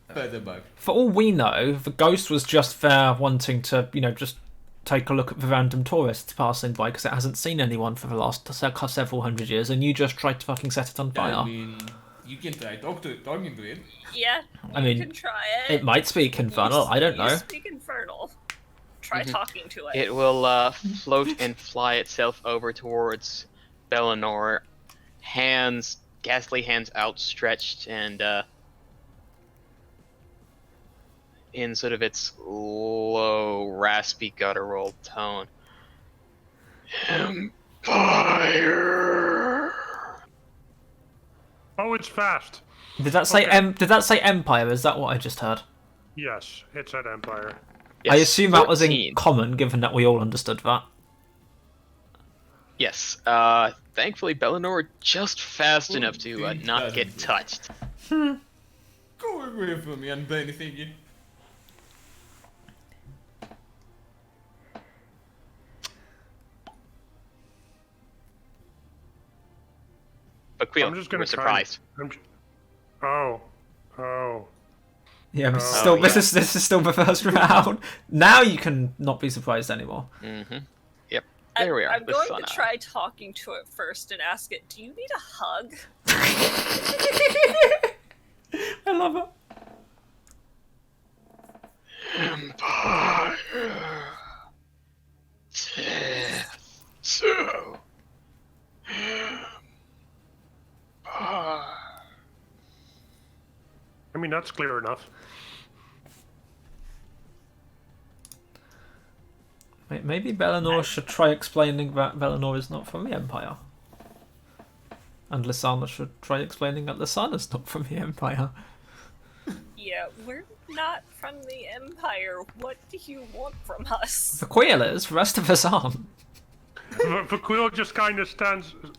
[SPEAKER 2] further back.
[SPEAKER 1] For all we know, the ghost was just there wanting to, just take a look at the random tourists passing by because it hasn't seen anyone for the last several hundred years, and you just tried to fucking set it on fire.
[SPEAKER 2] I mean, you can try talking to it.
[SPEAKER 4] Yeah,
[SPEAKER 1] I
[SPEAKER 4] you
[SPEAKER 1] mean,
[SPEAKER 4] can try it.
[SPEAKER 1] It might speak infernal. I don't
[SPEAKER 4] You
[SPEAKER 1] know.
[SPEAKER 4] speak infernal. Try talking to it.
[SPEAKER 5] It will float and fly itself over towards Belanor, ghastly hands outstretched, and in sort of its low, raspy, guttural tone. Empire.
[SPEAKER 3] Oh, it's fast.
[SPEAKER 1] Did that say
[SPEAKER 3] Okay.
[SPEAKER 1] Did that say empire? Is that what I just heard?
[SPEAKER 3] Yes, it's at Empire.
[SPEAKER 5] Yes,
[SPEAKER 1] I assume that was in
[SPEAKER 5] 14.
[SPEAKER 1] common, given that we all understood that.
[SPEAKER 5] Yes. Thankfully, Belanor just fast enough to not get touched.
[SPEAKER 2] Go away from me, unburned thingy.
[SPEAKER 5] Vakhuil,
[SPEAKER 3] I'm just
[SPEAKER 5] you
[SPEAKER 3] gonna
[SPEAKER 5] were surprised.
[SPEAKER 3] Oh.
[SPEAKER 1] Yeah, but
[SPEAKER 3] Oh,
[SPEAKER 1] still,
[SPEAKER 5] yeah.
[SPEAKER 1] this is still the first round. Now you can not be surprised anymore.
[SPEAKER 5] Mm-hmm. Yep. There we are.
[SPEAKER 4] I'm going
[SPEAKER 5] Lisana.
[SPEAKER 4] to try talking to it first and ask it, do you need a hug?
[SPEAKER 1] I love it.
[SPEAKER 5] Empire. Death. So. Empire.
[SPEAKER 3] I mean, that's clear enough.
[SPEAKER 1] Maybe Belanor should try explaining that Belanor is not from the Empire. And Lisana should try explaining that Lisana's not from the Empire.
[SPEAKER 4] Yeah, we're not from the Empire. What do you want from us?
[SPEAKER 1] Vakhuil is, the rest of us aren't.
[SPEAKER 3] Vakhuil just kind of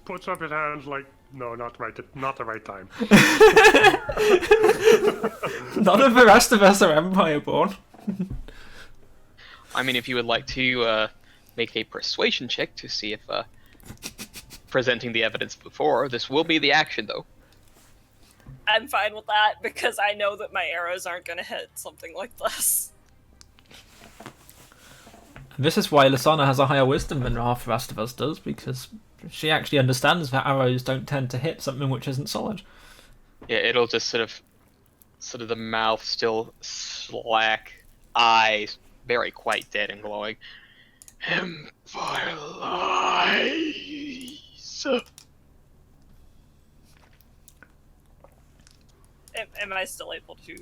[SPEAKER 3] puts up his hands like, no, not the right time.
[SPEAKER 1] None of the rest of us are Empire born.
[SPEAKER 5] I mean, if you would like to make a persuasion check to see if presenting the evidence before, this will be the action, though.
[SPEAKER 4] I'm fine with that because I know that my arrows aren't going to hit something like this.
[SPEAKER 1] This is why Lisana has a higher wisdom than half the rest of us does, because she actually understands that arrows don't tend to hit something which isn't solid.
[SPEAKER 5] Yeah, it'll just sort of the mouth still slack, eyes very quite dead and glowing. Empire lies.
[SPEAKER 4] Am I still able to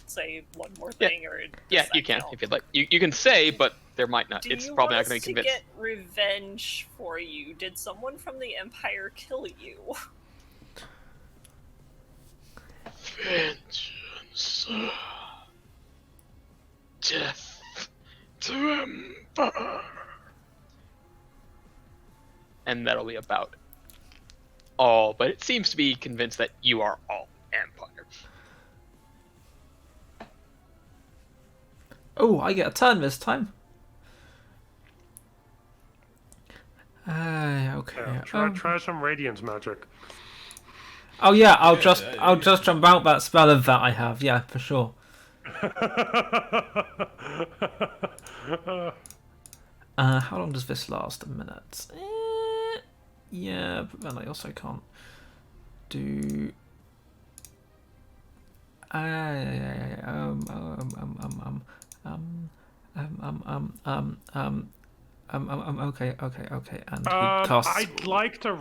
[SPEAKER 4] say one more thing, or
[SPEAKER 5] Yeah,
[SPEAKER 4] does that
[SPEAKER 5] you can
[SPEAKER 4] count?
[SPEAKER 5] if you'd like. You can say, but there might not.
[SPEAKER 4] Do
[SPEAKER 5] It's
[SPEAKER 4] you
[SPEAKER 5] probably
[SPEAKER 4] want
[SPEAKER 5] not going
[SPEAKER 4] us
[SPEAKER 5] to
[SPEAKER 4] to
[SPEAKER 5] convince.
[SPEAKER 4] get revenge for you? Did someone from the Empire kill you?
[SPEAKER 5] Vengeance. Death to Empire. And that'll be about all, but it seems to be convinced that you are all Empire.
[SPEAKER 1] Oh, I get a turn this time. Okay.
[SPEAKER 3] Yeah, try some radiance magic.
[SPEAKER 1] Oh yeah, I'll
[SPEAKER 2] Yeah,
[SPEAKER 1] just
[SPEAKER 2] yeah,
[SPEAKER 1] I'll
[SPEAKER 2] yeah.
[SPEAKER 1] just jump out that spell of that I have. Yeah, for sure. How long does this last? A minute. Yeah, but then I also can't do. Okay, and he casts.
[SPEAKER 3] I'd like to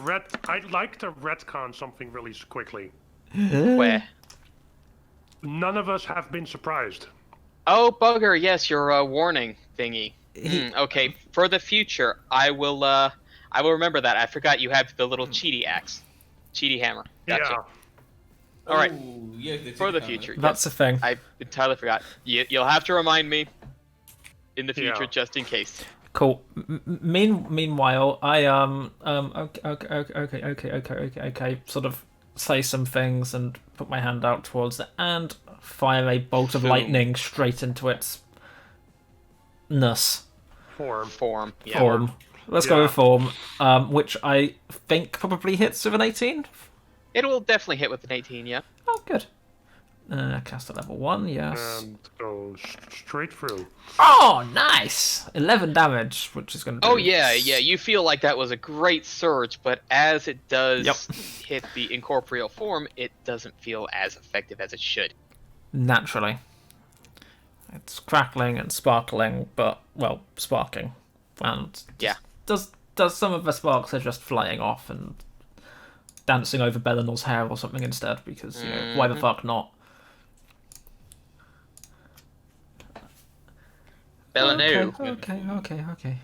[SPEAKER 3] retcon something really quickly.
[SPEAKER 5] Where?
[SPEAKER 3] None of us have been surprised.
[SPEAKER 5] Oh, bugger! Yes, your warning thingy.
[SPEAKER 1] He-
[SPEAKER 5] Okay, for the future, I will remember that. I forgot you have the little cheaty axe, cheaty hammer. Gotcha.
[SPEAKER 3] Yeah.
[SPEAKER 5] All right.
[SPEAKER 2] Ooh, yes,
[SPEAKER 5] For the future,
[SPEAKER 1] That's the thing.
[SPEAKER 5] I entirely forgot. You'll have to remind me in the future,
[SPEAKER 3] Yeah.
[SPEAKER 5] just in case.
[SPEAKER 1] Cool. Meanwhile, I okay. Sort of say some things and put my hand out towards it and fire a bolt of
[SPEAKER 2] Boom.
[SPEAKER 1] lightning straight into its ness
[SPEAKER 3] Form.
[SPEAKER 5] Yeah.
[SPEAKER 1] form. Let's go
[SPEAKER 3] Yeah.
[SPEAKER 1] with form, which I think probably hits with an 18.
[SPEAKER 5] It will definitely hit with an 18. Yeah.
[SPEAKER 1] Oh, good. Cast at level 1, yes.
[SPEAKER 3] And go straight through.
[SPEAKER 1] Oh, nice! 11 damage, which is going to do...
[SPEAKER 5] Oh yeah. You feel like that was a great surge, but as it does
[SPEAKER 1] Yep.
[SPEAKER 5] hit the incorporeal form, it doesn't feel as effective as it should.
[SPEAKER 1] Naturally. It's crackling and sparkling, but, well, sparking. And
[SPEAKER 5] Yeah.
[SPEAKER 1] does some of the sparks are just flying off and dancing over Belanor's hair or something instead, because, you know, why the fuck not?
[SPEAKER 5] Belanor.
[SPEAKER 1] Okay.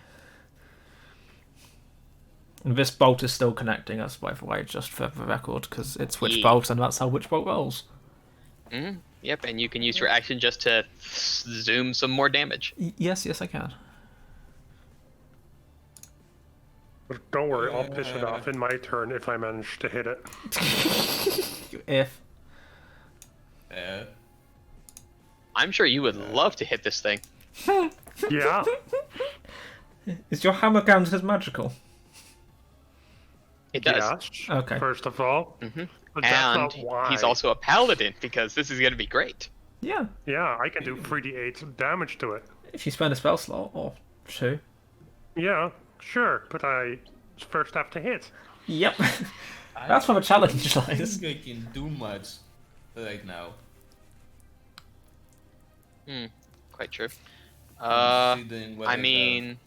[SPEAKER 1] And this bolt is still connecting us, by the way, just for the record, because it's Witch
[SPEAKER 5] Yeah.
[SPEAKER 1] Bolt, and that's how Witch Bolt rolls.
[SPEAKER 5] Yep, and you can use your action just to zoom some more damage.
[SPEAKER 1] Yes, I can.
[SPEAKER 3] But don't worry, I'll piss it off in my turn if I manage to hit it.
[SPEAKER 1] If.
[SPEAKER 5] I'm sure you would love to hit this thing.
[SPEAKER 3] Yeah.
[SPEAKER 1] Is your hammer counted as magical?
[SPEAKER 5] It does.
[SPEAKER 3] Yes.
[SPEAKER 1] Okay.
[SPEAKER 3] First of all.
[SPEAKER 5] Mhm.
[SPEAKER 3] But that's
[SPEAKER 5] And
[SPEAKER 3] not why.
[SPEAKER 5] he's also a paladin, because this is going to be great.
[SPEAKER 1] Yeah.
[SPEAKER 3] Yeah, I can do 3d8 damage to it.
[SPEAKER 1] If you spend a spell slot or two.
[SPEAKER 3] Yeah, sure, but I first have to hit.
[SPEAKER 1] Yep. That's from a challenge,
[SPEAKER 2] I
[SPEAKER 1] guys.
[SPEAKER 2] think I can do much right now.
[SPEAKER 5] Quite true.
[SPEAKER 2] Considering what
[SPEAKER 5] I
[SPEAKER 2] have.
[SPEAKER 5] mean,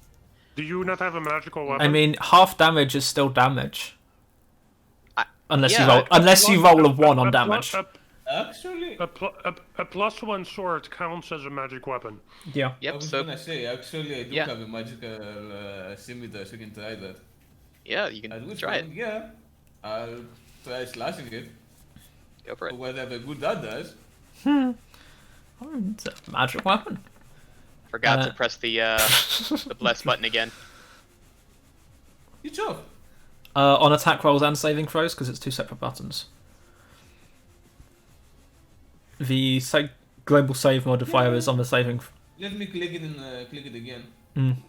[SPEAKER 3] Do you not have a magical weapon?
[SPEAKER 1] I mean, half damage is still damage. Unless
[SPEAKER 5] yeah,
[SPEAKER 1] you roll a 1 on damage.
[SPEAKER 2] Actually,
[SPEAKER 3] A +1 sword counts as a magic weapon.
[SPEAKER 1] Yeah.
[SPEAKER 2] I
[SPEAKER 5] yep,
[SPEAKER 2] was
[SPEAKER 5] so,
[SPEAKER 2] gonna say, actually, I do
[SPEAKER 5] Yeah.
[SPEAKER 2] have a magical scimitar, so you can try that.
[SPEAKER 5] yeah, you
[SPEAKER 2] At
[SPEAKER 5] can
[SPEAKER 2] which
[SPEAKER 5] try it.
[SPEAKER 2] point, yeah, I'll try slashing it,
[SPEAKER 5] Go for
[SPEAKER 2] or
[SPEAKER 5] it.
[SPEAKER 2] whatever good that does.
[SPEAKER 1] Oh, it's a magic weapon.
[SPEAKER 5] Forgot to press the bless button again.
[SPEAKER 2] You job.
[SPEAKER 1] On attack rolls and saving throws, because it's 2 separate buttons. The global save modifier is on the saving.
[SPEAKER 2] Let me click it and click it again.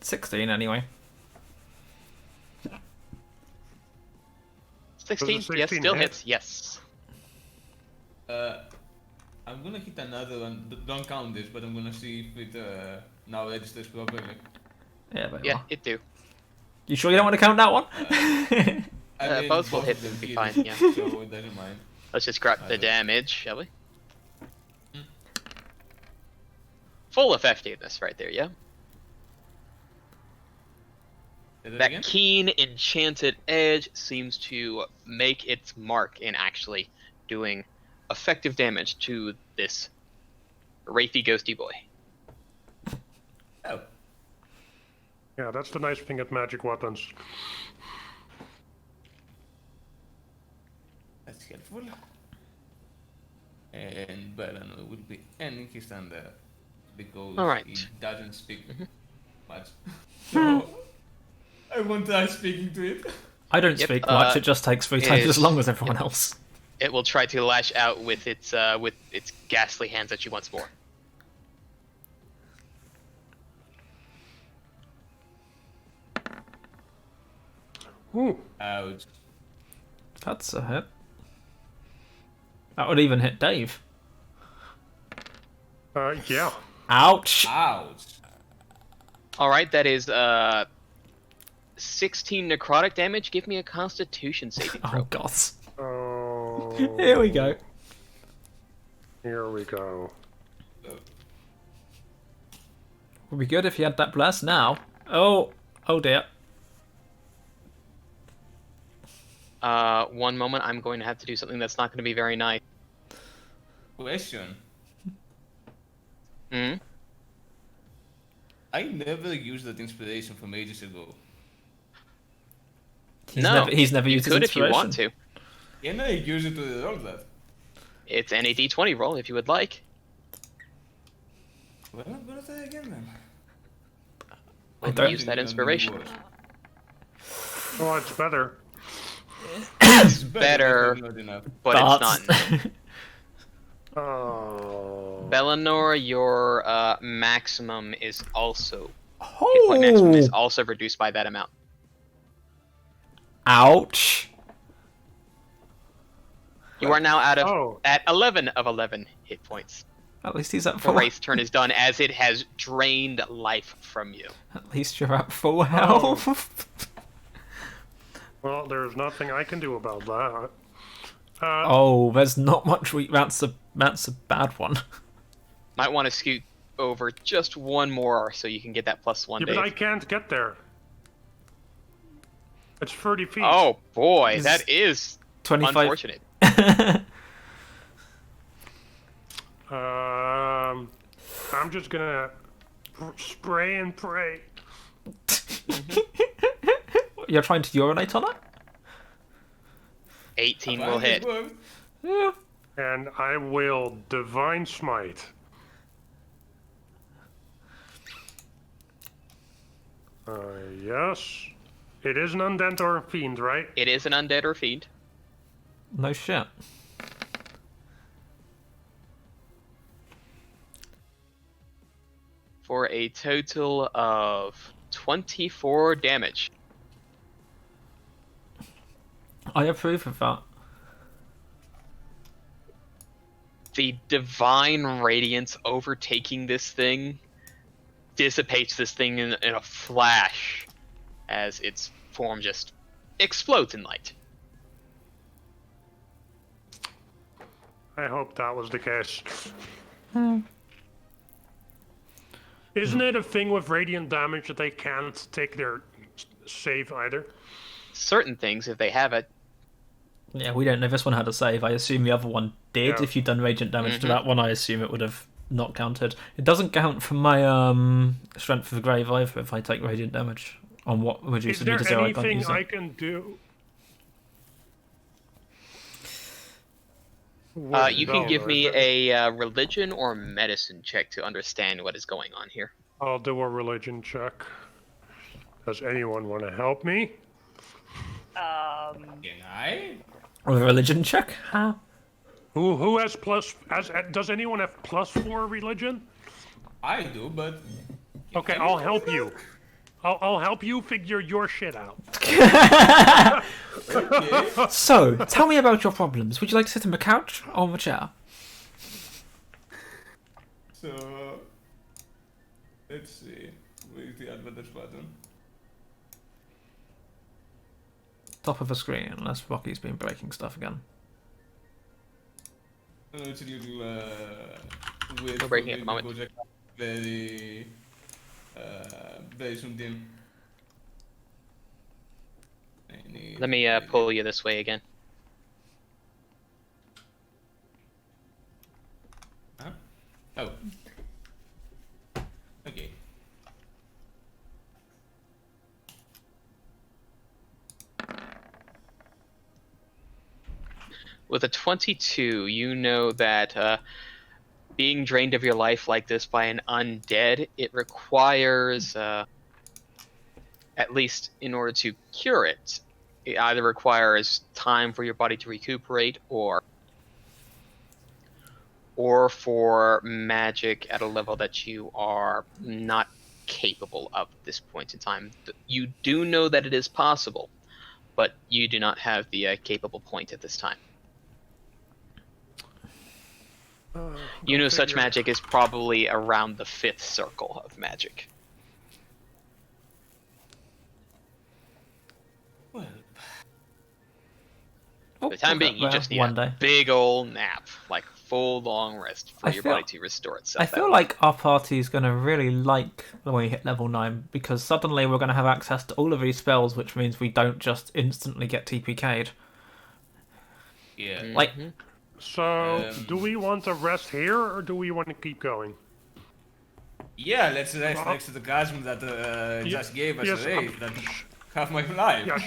[SPEAKER 1] 16 anyway.
[SPEAKER 5] 16,
[SPEAKER 3] Does a
[SPEAKER 5] yes,
[SPEAKER 3] 16
[SPEAKER 5] still
[SPEAKER 3] hit?
[SPEAKER 5] hits, yes.
[SPEAKER 2] I'm gonna hit another one. Don't count this, but I'm gonna see if it now registers properly.
[SPEAKER 1] Yeah, but
[SPEAKER 5] Yeah, it do.
[SPEAKER 1] You sure you don't want to count that one?
[SPEAKER 2] I mean,
[SPEAKER 5] both will hit
[SPEAKER 2] of them
[SPEAKER 5] and be
[SPEAKER 2] hit,
[SPEAKER 5] fine, yeah.
[SPEAKER 2] So it doesn't mind.
[SPEAKER 5] Let's just grab the damage, shall we? Full effectiveness right there, yeah?
[SPEAKER 2] Say that
[SPEAKER 5] That
[SPEAKER 2] again?
[SPEAKER 5] keen, enchanted edge seems to make its mark in actually doing effective damage to this wraithy ghosty boy.
[SPEAKER 2] Oh.
[SPEAKER 3] Yeah, that's the nice thing at magic weapons.
[SPEAKER 2] That's helpful. And Belanor will be ending his turn there because
[SPEAKER 5] Alright.
[SPEAKER 2] he doesn't speak much. So I won't try speaking to it.
[SPEAKER 1] I don't
[SPEAKER 5] Yep,
[SPEAKER 1] speak much, it just takes 3 times as long as everyone else.
[SPEAKER 5] It will try to lash out with its ghastly hands at you once more.
[SPEAKER 3] Ooh.
[SPEAKER 2] Ouch.
[SPEAKER 1] That's a hit. That would even hit Dave.
[SPEAKER 3] Yeah.
[SPEAKER 1] Ouch!
[SPEAKER 2] Ouch.
[SPEAKER 5] Alright, that is 16 necrotic damage. Give me a constitution saving throw.
[SPEAKER 1] Oh god.
[SPEAKER 3] Oh.
[SPEAKER 1] Here we go.
[SPEAKER 3] Here we go.
[SPEAKER 1] Would be good if you had that blast now. Oh dear.
[SPEAKER 5] 1 moment, I'm going to have to do something that's not going to be very nice.
[SPEAKER 2] Question.
[SPEAKER 5] Hmm?
[SPEAKER 2] I never used that inspiration from ages ago.
[SPEAKER 1] He's never used
[SPEAKER 5] you
[SPEAKER 1] his
[SPEAKER 5] could if you
[SPEAKER 1] inspiration.
[SPEAKER 5] want to.
[SPEAKER 2] Can I use it to roll that?
[SPEAKER 5] It's an AD20 roll if you would like.
[SPEAKER 2] Well, I'm gonna try again then.
[SPEAKER 1] I don't-
[SPEAKER 5] Use that inspiration.
[SPEAKER 3] Oh, it's better.
[SPEAKER 2] It's
[SPEAKER 5] better,
[SPEAKER 2] but not enough.
[SPEAKER 5] But it's not.
[SPEAKER 3] Oh.
[SPEAKER 5] Belanor, your maximum is also hit point maximum is
[SPEAKER 1] Oh!
[SPEAKER 5] also reduced by that amount.
[SPEAKER 1] Ouch!
[SPEAKER 5] You are now out of
[SPEAKER 3] Oh.
[SPEAKER 5] at 11 of 11 hit points.
[SPEAKER 1] At least he's at
[SPEAKER 5] The
[SPEAKER 1] 4.
[SPEAKER 5] Wraith's turn is done as it has drained life from you.
[SPEAKER 1] At least you're at full health.
[SPEAKER 3] Well, there's nothing I can do about that.
[SPEAKER 1] Oh, there's not much that's a bad one.
[SPEAKER 5] Might want to scoot over just one more so you can get that +1
[SPEAKER 3] Yeah, but I
[SPEAKER 5] Dave.
[SPEAKER 3] can't get there. It's 30 feet.
[SPEAKER 5] Oh boy,
[SPEAKER 1] Is-
[SPEAKER 5] that is
[SPEAKER 1] 25.
[SPEAKER 5] unfortunate.
[SPEAKER 3] I'm just gonna spray and pray.
[SPEAKER 1] You're trying to urinate on it?
[SPEAKER 5] 18 will hit.
[SPEAKER 1] Yeah.
[SPEAKER 3] And I will divine smite. Yes. It is an undead or a fiend, right?
[SPEAKER 5] It is an undead or fiend.
[SPEAKER 1] No shit.
[SPEAKER 5] For a total of 24 damage.
[SPEAKER 1] I approve of that.
[SPEAKER 5] The divine radiance overtaking this thing dissipates this thing in a flash as its form just explodes in light.
[SPEAKER 3] I hope that was the case. Isn't it a thing with radiant damage that they can't take their save either?
[SPEAKER 5] Certain things, if they have it,
[SPEAKER 1] Yeah, we don't know this one had a save. I assume the other one did.
[SPEAKER 3] Yeah.
[SPEAKER 1] If you'd done radiant damage to
[SPEAKER 5] Mhm.
[SPEAKER 1] that one, I assume it would have not counted. It doesn't count for my strength of the grave either if I take radiant damage on what
[SPEAKER 3] Is
[SPEAKER 1] reduces me
[SPEAKER 3] there
[SPEAKER 1] to 0. I can't
[SPEAKER 3] anything
[SPEAKER 1] use
[SPEAKER 3] I
[SPEAKER 1] it.
[SPEAKER 3] can do?
[SPEAKER 5] you can give me a religion or medicine check to understand what is going on here.
[SPEAKER 3] I'll do a religion check. Does anyone want to help me?
[SPEAKER 2] Can I?
[SPEAKER 1] With a religion check? Huh?
[SPEAKER 3] Who has does anyone have +4 religion?
[SPEAKER 2] I do, but...
[SPEAKER 3] Okay, I'll help you. I'll help you figure your shit out.
[SPEAKER 2] Okay.
[SPEAKER 1] So, tell me about your problems. Would you like to sit on the couch or on the chair?
[SPEAKER 2] So... Let's see. Where's the advantage button?
[SPEAKER 1] Top of the screen, unless Rocky's been breaking stuff again.
[SPEAKER 2] Oh, it's a little weird.
[SPEAKER 5] We're breaking
[SPEAKER 2] for
[SPEAKER 5] at the
[SPEAKER 2] me
[SPEAKER 5] moment.
[SPEAKER 2] because I very, very zoomed in. I need
[SPEAKER 5] Let me pull you this way again.
[SPEAKER 2] Huh? Oh. Okay.
[SPEAKER 5] With a 22, you know that being drained of your life like this by an undead, it requires, at least in order to cure it, it either requires time for your body to recuperate or for magic at a level that you are not capable of at this point in time. You do know that it is possible, but you do not have the capable point at this time. You know such magic is probably around the 5th circle of magic.
[SPEAKER 2] Well,
[SPEAKER 5] For the time being, you just need
[SPEAKER 1] one
[SPEAKER 5] a
[SPEAKER 1] day.
[SPEAKER 5] big old nap, like full long rest for
[SPEAKER 1] I
[SPEAKER 5] your
[SPEAKER 1] feel-
[SPEAKER 5] body to restore itself.
[SPEAKER 1] I feel like our party is going to really like the way we hit level 9 because suddenly we're going to have access to all of these spells, which means we don't just instantly get TPK'd.
[SPEAKER 2] yeah.
[SPEAKER 1] Like,
[SPEAKER 3] So, do we want to rest here or do we want to keep going?
[SPEAKER 2] Yeah, let's rest next to the chasm that just gave us
[SPEAKER 3] yes,
[SPEAKER 2] a raid that half my life.
[SPEAKER 3] Yeah,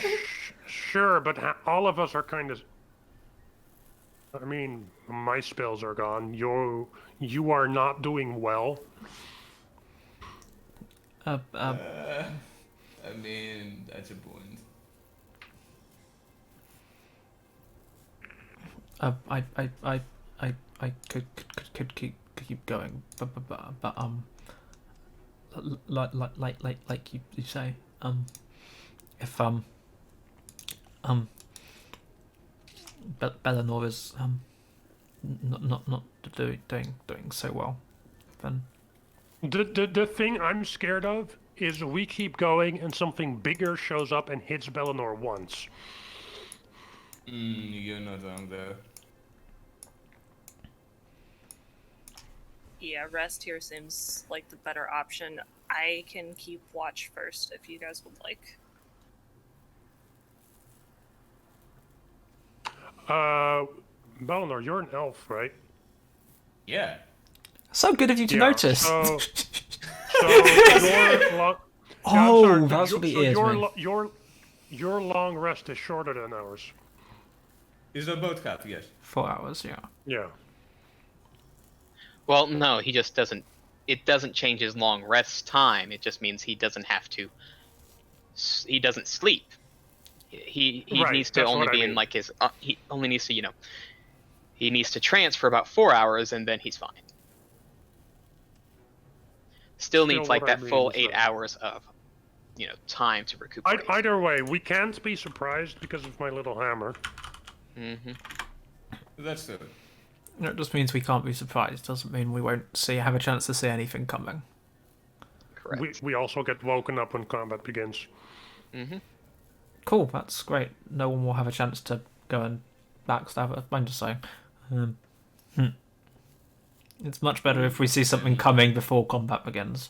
[SPEAKER 3] sure, but all of us are kind of. I mean, my spells are gone. You are not doing well.
[SPEAKER 2] I mean, that's a point.
[SPEAKER 1] I could keep going, but like you say, if Belanor is not doing so well, then
[SPEAKER 3] The thing I'm scared of is we keep going and something bigger shows up and hits Belanor once.
[SPEAKER 2] You're not wrong there.
[SPEAKER 4] Yeah, rest here seems like the better option. I can keep watch first if you guys would like.
[SPEAKER 3] Belanor, you're an elf, right?
[SPEAKER 2] Yeah.
[SPEAKER 1] so good of you to
[SPEAKER 3] Yeah,
[SPEAKER 1] notice.
[SPEAKER 3] So your long,
[SPEAKER 1] Oh,
[SPEAKER 3] I'm sorry,
[SPEAKER 1] that's
[SPEAKER 3] your-
[SPEAKER 1] what he
[SPEAKER 3] so
[SPEAKER 1] is,
[SPEAKER 3] your,
[SPEAKER 1] man.
[SPEAKER 3] your long rest is shorter than ours.
[SPEAKER 2] Is a boat cat, yes.
[SPEAKER 1] 4 hours, yeah.
[SPEAKER 3] Yeah.
[SPEAKER 5] Well, no, he just doesn't. It doesn't change his long rest time. It just means he doesn't have to. He doesn't sleep. He
[SPEAKER 3] Right,
[SPEAKER 5] needs to
[SPEAKER 3] that's
[SPEAKER 5] only
[SPEAKER 3] what I
[SPEAKER 5] be in
[SPEAKER 3] mean.
[SPEAKER 5] like his. He only needs to He needs to trance for about 4 hours and then he's fine. Still needs like
[SPEAKER 3] what I
[SPEAKER 5] that full
[SPEAKER 3] mean,
[SPEAKER 5] 8
[SPEAKER 3] so-
[SPEAKER 5] hours of time to recuperate.
[SPEAKER 3] Either way, we can't be surprised because of my little hammer.
[SPEAKER 5] Mm-hmm.
[SPEAKER 2] That's true.
[SPEAKER 1] It just means we can't be surprised. Doesn't mean we won't have a chance to see anything coming.
[SPEAKER 5] Correct.
[SPEAKER 3] We also get woken up when combat begins.
[SPEAKER 5] Mm-hmm.
[SPEAKER 1] Cool, that's great. No one will have a chance to go and backstab us. I'm just saying. It's much better if we see something coming before combat begins.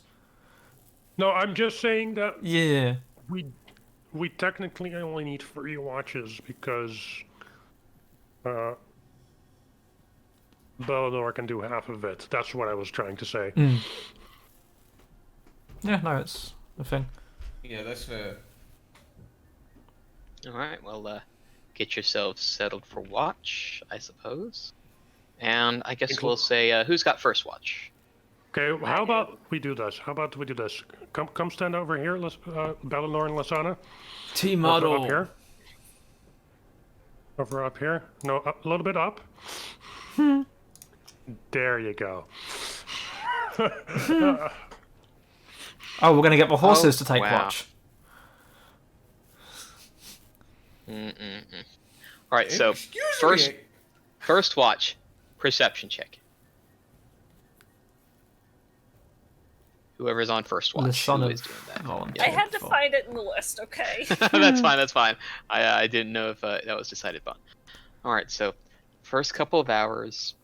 [SPEAKER 3] No, I'm just saying that
[SPEAKER 1] Yeah.
[SPEAKER 3] we technically only need 3 watches because Belanor can do half of it. That's what I was trying to say.
[SPEAKER 1] Yeah, no, it's a thing.
[SPEAKER 2] Yeah, that's fair.
[SPEAKER 5] All right. Well, get yourselves settled for watch, I suppose. And I guess we'll say who's got first watch.
[SPEAKER 3] Okay, how about we do this? Come stand over here, Belanor and Lisana.
[SPEAKER 1] T-model.
[SPEAKER 3] Over up here. Over up here. No, up, a little bit up. There you go.
[SPEAKER 1] Oh, we're going to get the horses to take
[SPEAKER 5] wow.
[SPEAKER 1] watch.
[SPEAKER 5] All right, so
[SPEAKER 2] Excuse me.
[SPEAKER 5] first watch, perception check. Whoever's on first watch,
[SPEAKER 1] Lisana
[SPEAKER 5] who is doing that?
[SPEAKER 1] volunteered
[SPEAKER 4] I had to
[SPEAKER 1] for-
[SPEAKER 4] find it in the list, okay?
[SPEAKER 5] That's fine. I didn't know if that was decided upon. All right, so first couple of hours,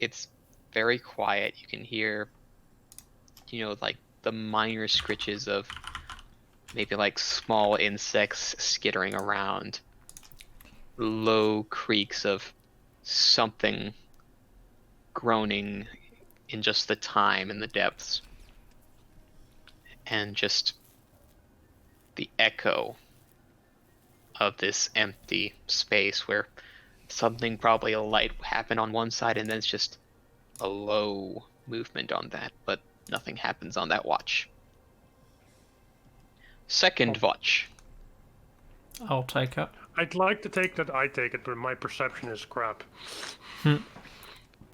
[SPEAKER 5] it's very quiet. You can hear, like the minor scritches of maybe like small insects skittering around, low creaks of something groaning in just the time and the depths, and just the echo of this empty space where something, probably a light, happened on one side and then it's just a low movement on that, but nothing happens on that watch. Second watch.
[SPEAKER 1] I'll take it.
[SPEAKER 3] I'd like to take that I take it, but my perception is crap.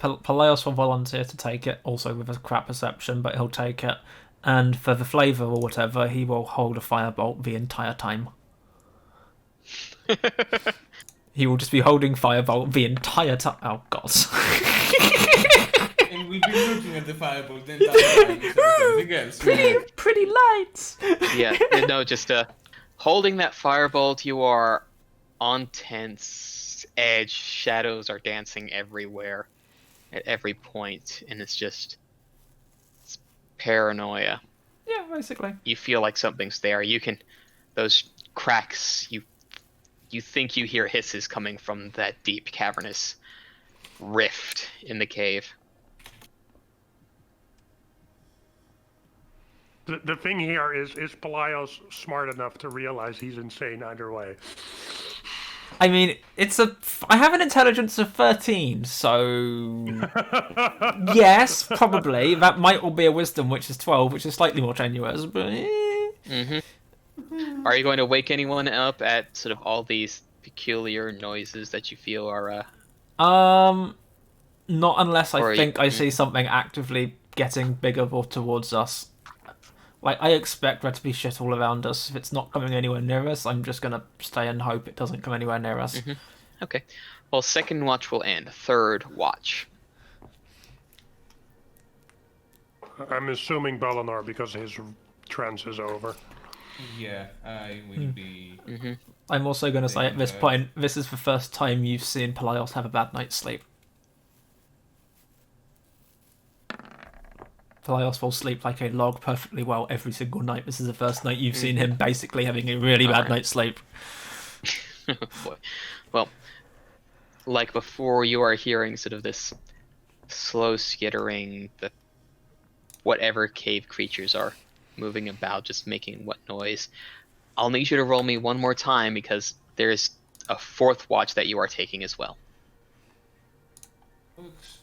[SPEAKER 1] Pelaios will volunteer to take it, also with a crap perception, but he'll take it. And for the flavour or whatever, he will hold a firebolt the entire time. He will just be holding firebolt the entire time. Oh, God.
[SPEAKER 2] And we've been looking at the fireball the entire time instead of anything else.
[SPEAKER 1] Pretty lights.
[SPEAKER 5] Yeah, no, just holding that firebolt, you are on tense edge. Shadows are dancing everywhere, at every point, and it's paranoia.
[SPEAKER 1] Yeah, basically.
[SPEAKER 5] You feel like something's there. Those cracks, you think you hear hisses coming from that deep cavernous rift in the cave.
[SPEAKER 3] The thing here is Pelaios smart enough to realize he's insane either way?
[SPEAKER 1] I mean, I have an intelligence of 13, so yes, probably. That might all be a wisdom, which is 12, which is slightly more tenuous, but
[SPEAKER 5] Are you going to wake anyone up at sort of all these peculiar noises that you feel are
[SPEAKER 1] not unless I think I
[SPEAKER 5] you-
[SPEAKER 1] see something actively getting bigger or towards us. Like, I expect there to be shit all around us. If it's not coming anywhere near us, I'm just gonna stay and hope it doesn't come anywhere near us.
[SPEAKER 5] Okay. Well, second watch will end. Third watch.
[SPEAKER 3] I'm assuming Belanor because his trance is over.
[SPEAKER 2] Yeah, I will be.
[SPEAKER 1] I'm also gonna say at this point, this is the first time you've seen Pelaios have a bad night's sleep. Pelaios will sleep like a log perfectly well every single night. This is the first night you've seen him basically having a really bad night's sleep.
[SPEAKER 5] Boy. Well, like before, you are hearing sort of this slow skittering, the whatever cave creatures are moving about, just making what noise. I'll need you to roll me one more time because there's a fourth watch that you are taking as well.
[SPEAKER 2] Oops.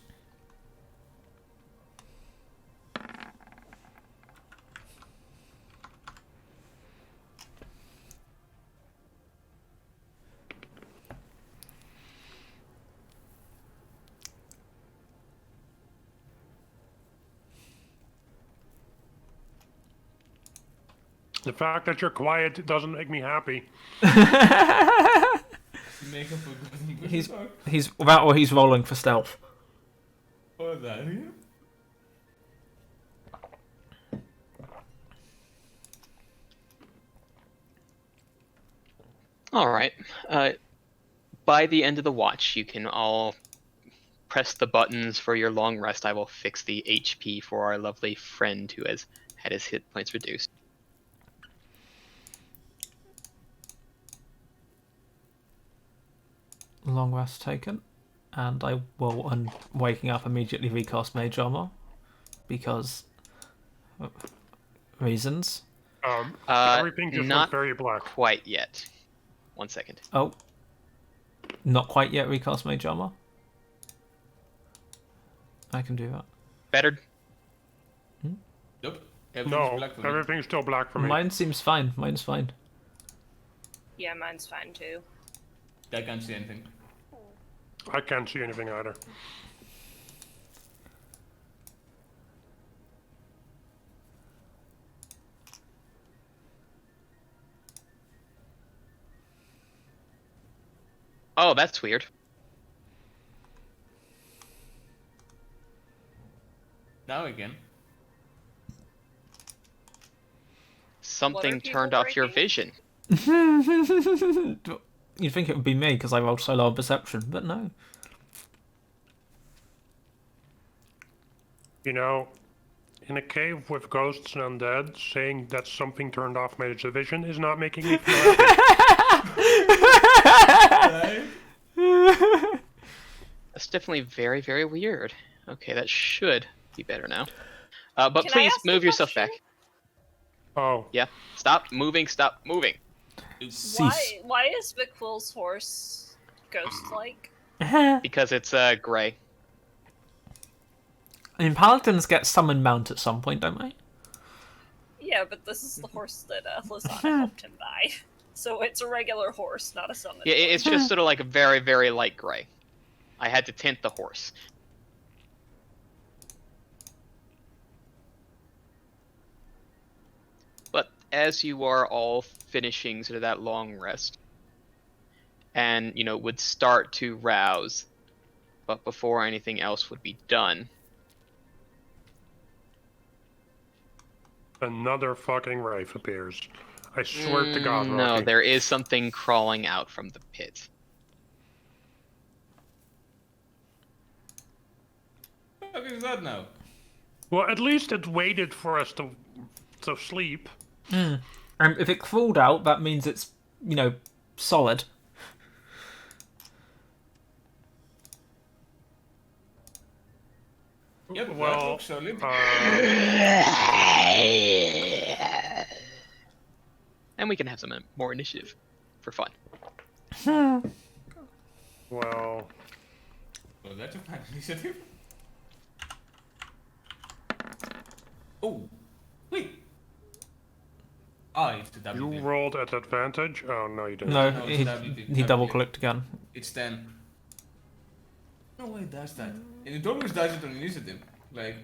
[SPEAKER 3] The fact that you're quiet doesn't make me happy.
[SPEAKER 2] Make up a good
[SPEAKER 1] he's rolling for stealth.
[SPEAKER 2] Oh, that here?
[SPEAKER 5] All right. By the end of the watch, you can all press the buttons for your long rest. I will fix the HP for our lovely friend who has had his hit points reduced.
[SPEAKER 1] Long rest taken, and I will, on waking up, immediately recast Mage Armor because reasons.
[SPEAKER 3] Everything just
[SPEAKER 5] not
[SPEAKER 3] looks very black.
[SPEAKER 5] Quite yet. 1 second.
[SPEAKER 1] Oh, not quite yet. Recast Mage Armor. I can do that.
[SPEAKER 5] Better.
[SPEAKER 2] Nope. Everything's
[SPEAKER 3] No,
[SPEAKER 2] black for me.
[SPEAKER 3] everything's still black for me.
[SPEAKER 1] Mine seems fine. Mine's fine.
[SPEAKER 4] Yeah, mine's fine too.
[SPEAKER 2] I can't see anything.
[SPEAKER 3] I can't see anything either.
[SPEAKER 5] Oh, that's weird.
[SPEAKER 2] Now again.
[SPEAKER 5] Something
[SPEAKER 4] people
[SPEAKER 5] turned off your
[SPEAKER 4] breaking?
[SPEAKER 5] vision.
[SPEAKER 1] You'd think it would be me because I rolled so low on perception, but no.
[SPEAKER 3] You know, in a cave with ghosts and undead, saying that something turned off Mage vision is not making me feel happy.
[SPEAKER 5] That's definitely very, very weird. Okay, that should be better now. But
[SPEAKER 4] Can I
[SPEAKER 5] please
[SPEAKER 4] ask a
[SPEAKER 5] move yourself
[SPEAKER 4] question?
[SPEAKER 5] back.
[SPEAKER 3] Oh,
[SPEAKER 5] Yeah. Stop moving. Stop moving.
[SPEAKER 1] Cease.
[SPEAKER 4] Why is Vakhuil's horse ghost-like?
[SPEAKER 5] Because it's gray.
[SPEAKER 1] I mean, paladins get summon mount at some point, don't they?
[SPEAKER 4] Yeah, but this is the horse that Lisana helped him buy. So it's a regular horse, not a summon.
[SPEAKER 5] Yeah, it's just sort of like a very, very light gray. I had to tint the horse. But as you are all finishing sort of that long rest, and, you know, would start to rouse, but before anything else would be done,
[SPEAKER 3] another fucking Wraith appears. I swear to God,
[SPEAKER 5] no,
[SPEAKER 3] Rocky.
[SPEAKER 5] there is something crawling out from the pit.
[SPEAKER 2] What is that now?
[SPEAKER 3] Well, at least it waited for us to sleep.
[SPEAKER 1] If it crawled out, that means it's, you know, solid.
[SPEAKER 2] Yep, that
[SPEAKER 3] Well,
[SPEAKER 2] looks solid.
[SPEAKER 5] And we can have some more initiative for fun.
[SPEAKER 3] well,
[SPEAKER 2] Oh, that's a fine initiative. Oh, wait. Ah, it's the W.
[SPEAKER 3] you rolled at advantage? Oh, no, you didn't.
[SPEAKER 1] No,
[SPEAKER 2] No, it's W.
[SPEAKER 1] he double clicked again.
[SPEAKER 2] It's 10. No way it does that. And it always does it on initiative. Like,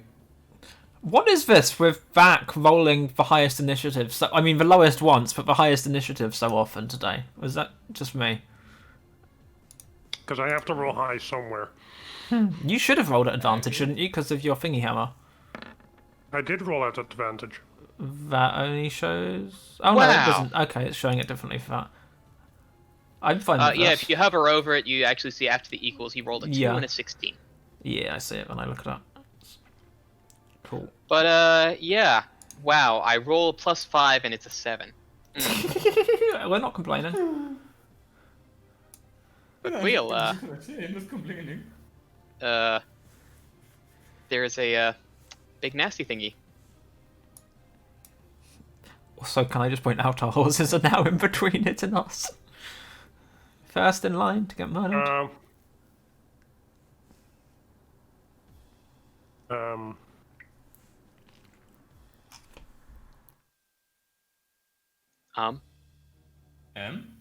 [SPEAKER 1] What is this with Vac rolling the highest initiative? So, I mean, the lowest once, but the highest initiative so often today. Was that just me?
[SPEAKER 3] Because I have to roll high somewhere.
[SPEAKER 1] You should have rolled at advantage, shouldn't you? Because of your thingy hammer.
[SPEAKER 3] I did roll at advantage.
[SPEAKER 1] That only shows. Oh no, it
[SPEAKER 5] Wow.
[SPEAKER 1] doesn't. Okay, it's showing it differently for that. I'm fine with
[SPEAKER 5] Yeah,
[SPEAKER 1] this.
[SPEAKER 5] if you hover over it, you actually see after the equals, he rolled a 2
[SPEAKER 1] Yeah.
[SPEAKER 5] and a 16.
[SPEAKER 1] Yeah, I see it when I look at that. Cool.
[SPEAKER 5] But, yeah. Wow, I roll a +5 and it's a 7.
[SPEAKER 1] We're not complaining.
[SPEAKER 5] Vakhuil,
[SPEAKER 2] I'm not complaining.
[SPEAKER 5] there's a, big nasty thingy.
[SPEAKER 1] Also, can I just point out our horses are now in between it and us? First in line to get murdered.
[SPEAKER 2] M?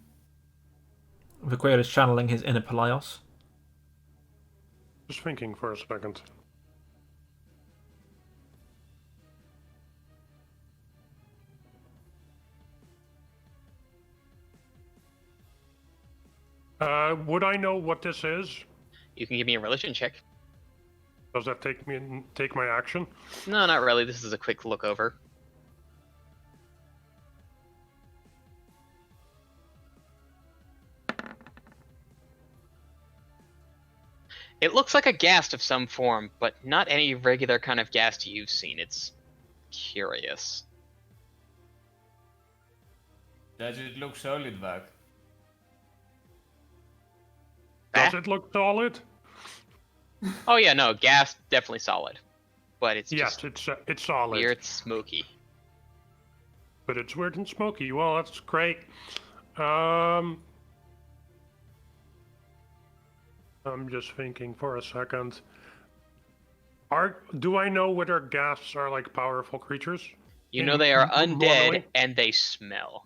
[SPEAKER 1] Vakhuil is channeling his inner Pelaios.
[SPEAKER 3] Just thinking for a second. Would I know what this is?
[SPEAKER 5] You can give me a religion check.
[SPEAKER 3] Does that take my action?
[SPEAKER 5] No, not really. This is a quick look over. It looks like a ghast of some form, but not any regular kind of ghast you've seen. It's curious.
[SPEAKER 2] Does it look solid, Vak?
[SPEAKER 3] Does it look solid?
[SPEAKER 5] Oh yeah, no, ghast definitely solid, but it's
[SPEAKER 3] Yes,
[SPEAKER 5] just
[SPEAKER 3] it's solid.
[SPEAKER 5] weird, smoky.
[SPEAKER 3] But it's weird and smoky. Well, that's great. I'm just thinking for a second. Do I know whether ghasts are like powerful creatures?
[SPEAKER 5] You know they are undead
[SPEAKER 3] Normally?
[SPEAKER 5] and they smell.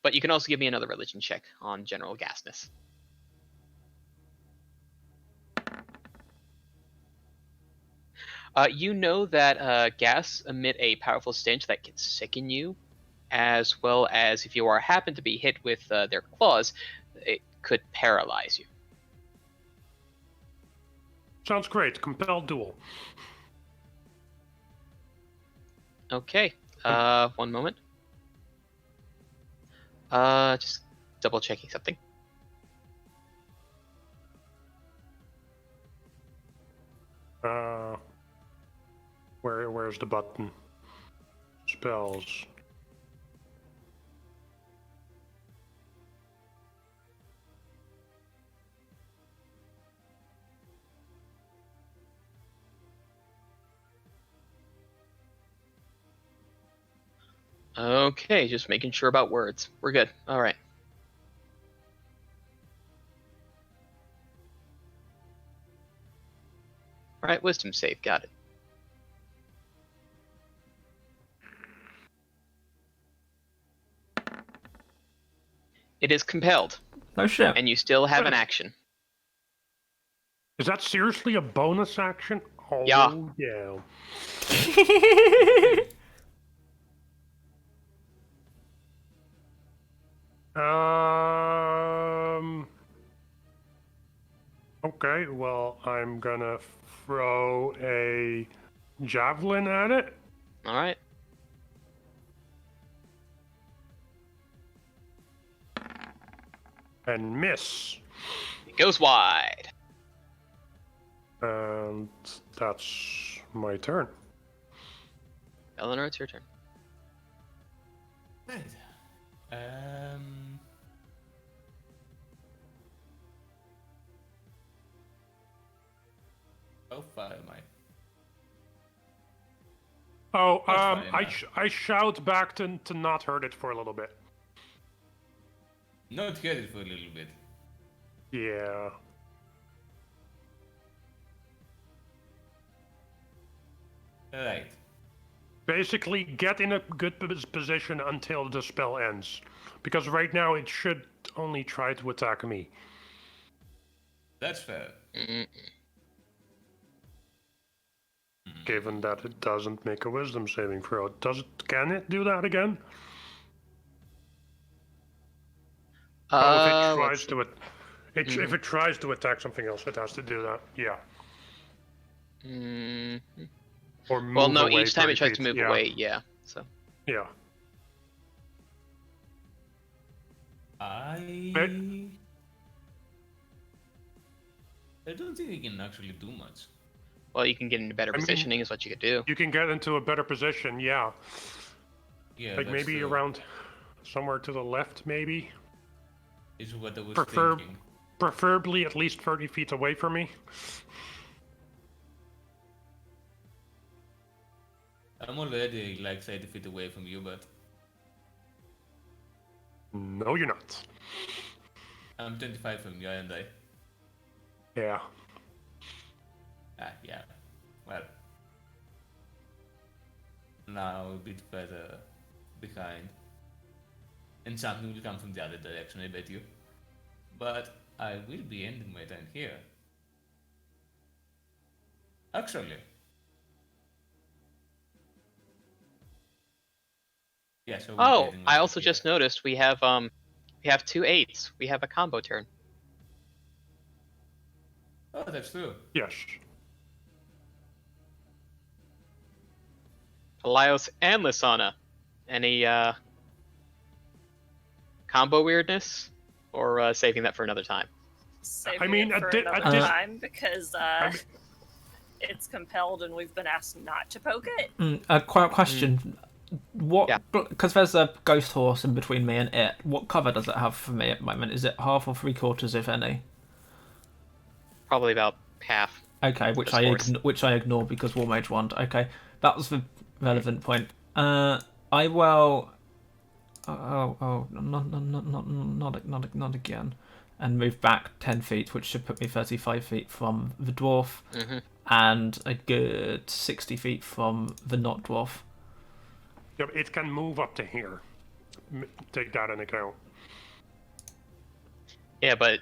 [SPEAKER 5] But you can also give me another religion check on general ghastness. You know that ghasts emit a powerful stench that can sicken you, as well as if you happen to be hit with their claws, it could paralyze you.
[SPEAKER 3] Sounds great. Compelled duel.
[SPEAKER 5] Okay, one moment. Just double checking something.
[SPEAKER 3] Where's the button? Spells.
[SPEAKER 5] Okay, just making sure about words. We're good. All right. All right, wisdom save. Got it. It is compelled,
[SPEAKER 1] No shit.
[SPEAKER 5] and you still have an action.
[SPEAKER 3] Is that seriously a bonus action? Oh,
[SPEAKER 5] Yeah.
[SPEAKER 3] yeah. Okay, well, I'm gonna throw a javelin at it.
[SPEAKER 5] All right.
[SPEAKER 3] And miss.
[SPEAKER 5] It goes wide.
[SPEAKER 3] And that's my turn.
[SPEAKER 5] Belanor, it's your turn.
[SPEAKER 2] Right. How far am I?
[SPEAKER 3] Oh,
[SPEAKER 2] That's fine,
[SPEAKER 3] I shout back to not hurt it for a little bit.
[SPEAKER 2] Not get it for a little bit.
[SPEAKER 3] Yeah.
[SPEAKER 2] Right.
[SPEAKER 3] Basically, get in a good position until the spell ends. Because right now it should only try to attack me.
[SPEAKER 2] That's fair.
[SPEAKER 3] Given that it doesn't make a wisdom saving throw. Can it do that again? If it tries to if it tries to attack something else, it has to do that. Yeah. Or move
[SPEAKER 5] Well, no,
[SPEAKER 3] away
[SPEAKER 5] each time
[SPEAKER 3] 30
[SPEAKER 5] it tries
[SPEAKER 3] feet.
[SPEAKER 5] to move
[SPEAKER 3] Yeah.
[SPEAKER 5] away, yeah. So
[SPEAKER 3] Yeah.
[SPEAKER 2] I don't think we can actually do much.
[SPEAKER 5] well, you can get into better
[SPEAKER 3] mean-
[SPEAKER 5] positioning is what you could do.
[SPEAKER 3] You can get into a better position, yeah.
[SPEAKER 2] Yeah,
[SPEAKER 3] Like
[SPEAKER 2] that's
[SPEAKER 3] maybe
[SPEAKER 2] true.
[SPEAKER 3] around somewhere to the left, maybe.
[SPEAKER 2] Is what I was
[SPEAKER 3] Prefer-
[SPEAKER 2] thinking.
[SPEAKER 3] Preferably at least 30 feet away from me.
[SPEAKER 2] I'm already like 30 feet away from you, but
[SPEAKER 3] No, you're not.
[SPEAKER 2] I'm 25 from you, aren't I?
[SPEAKER 3] Yeah.
[SPEAKER 2] Yeah. Well. Now a bit further behind. And something will come from the other direction, I bet you. But I will be ending my turn here. Actually. Yeah, so we'll be
[SPEAKER 5] Oh,
[SPEAKER 2] ending my
[SPEAKER 5] I
[SPEAKER 2] turn
[SPEAKER 5] also
[SPEAKER 2] here.
[SPEAKER 5] just noticed we have We have 2 8s. We have a combo turn.
[SPEAKER 2] Oh, that's true.
[SPEAKER 3] Yes.
[SPEAKER 5] Pelaios and Lisana. Any combo weirdness? Or saving that for another time?
[SPEAKER 4] Saving it for another time because it's compelled and we've been asked not to poke it.
[SPEAKER 1] A question. What? Because there's a ghost horse in between me and it. What cover does it have for me at the moment? Is it half or 3/4, if any?
[SPEAKER 5] Probably about half.
[SPEAKER 1] Okay, which I ignore because War Mage Wand. Okay, that was the relevant point. I will. Not again. And move back 10 feet, which should put me 35 feet from the dwarf, and a good 60 feet from the not dwarf.
[SPEAKER 3] Yep, it can move up to here. Take that into account.
[SPEAKER 5] Yeah, but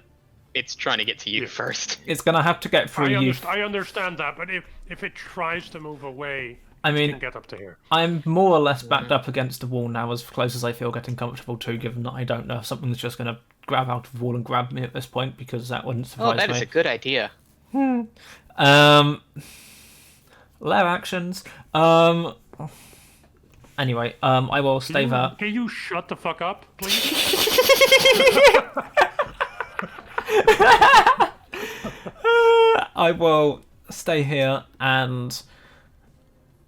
[SPEAKER 5] it's trying to get to you first.
[SPEAKER 1] It's gonna have to get through you.
[SPEAKER 3] I understand that, but if it tries to move away,
[SPEAKER 1] I mean,
[SPEAKER 3] it can get up to here.
[SPEAKER 1] I'm more or less backed up against the wall now, as close as I feel getting comfortable to, given that I don't know if something's just gonna grab out of the wall and grab me at this point, because that wouldn't surprise me.
[SPEAKER 5] Oh, that is a good idea.
[SPEAKER 1] Lair actions. Anyway, I will stay there.
[SPEAKER 3] Can you shut the fuck up, please?
[SPEAKER 1] I will stay here, and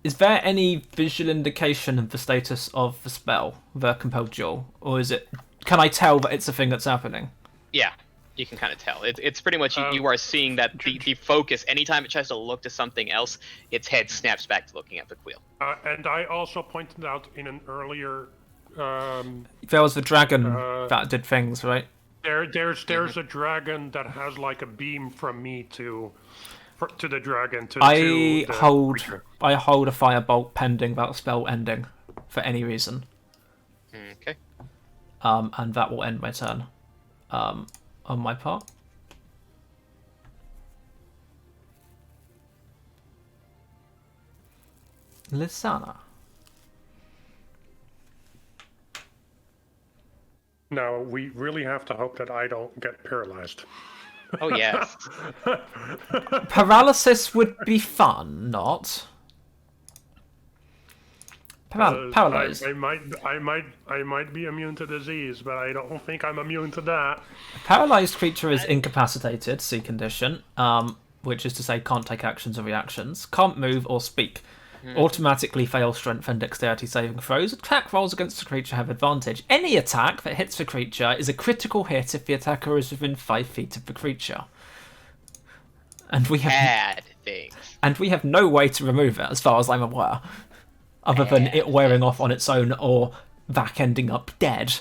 [SPEAKER 1] is there any visual indication of the status of the spell, the compelled duel, or is it? Can I tell that it's a thing that's happening?
[SPEAKER 5] Yeah, you can kind of tell. It's pretty much you are seeing that the focus. Anytime it tries to look to something else, its head snaps back to looking at Vakhuil.
[SPEAKER 3] And I also pointed out in an earlier.
[SPEAKER 1] There was the dragon that did things, right?
[SPEAKER 3] There's a dragon that has like a beam from me to the dragon.
[SPEAKER 1] I hold a firebolt pending that spell ending, for any reason.
[SPEAKER 5] Okay.
[SPEAKER 1] And that will end my turn. On my part. Lisana.
[SPEAKER 3] Now, we really have to hope that I don't get paralyzed.
[SPEAKER 5] Oh, yes.
[SPEAKER 1] Paralysis would be fun, not? Paralyzed.
[SPEAKER 3] I might be immune to disease, but I don't think I'm immune to that.
[SPEAKER 1] A paralyzed creature is incapacitated, C condition, which is to say can't take actions or reactions, can't move or speak. Automatically fail strength and dexterity saving throws. Attack rolls against the creature have advantage. Any attack that hits the creature is a critical hit if the attacker is within 5 feet of the creature. And we have no way to remove it, as far as I'm aware, other than it wearing off on its own or Vak ending up dead.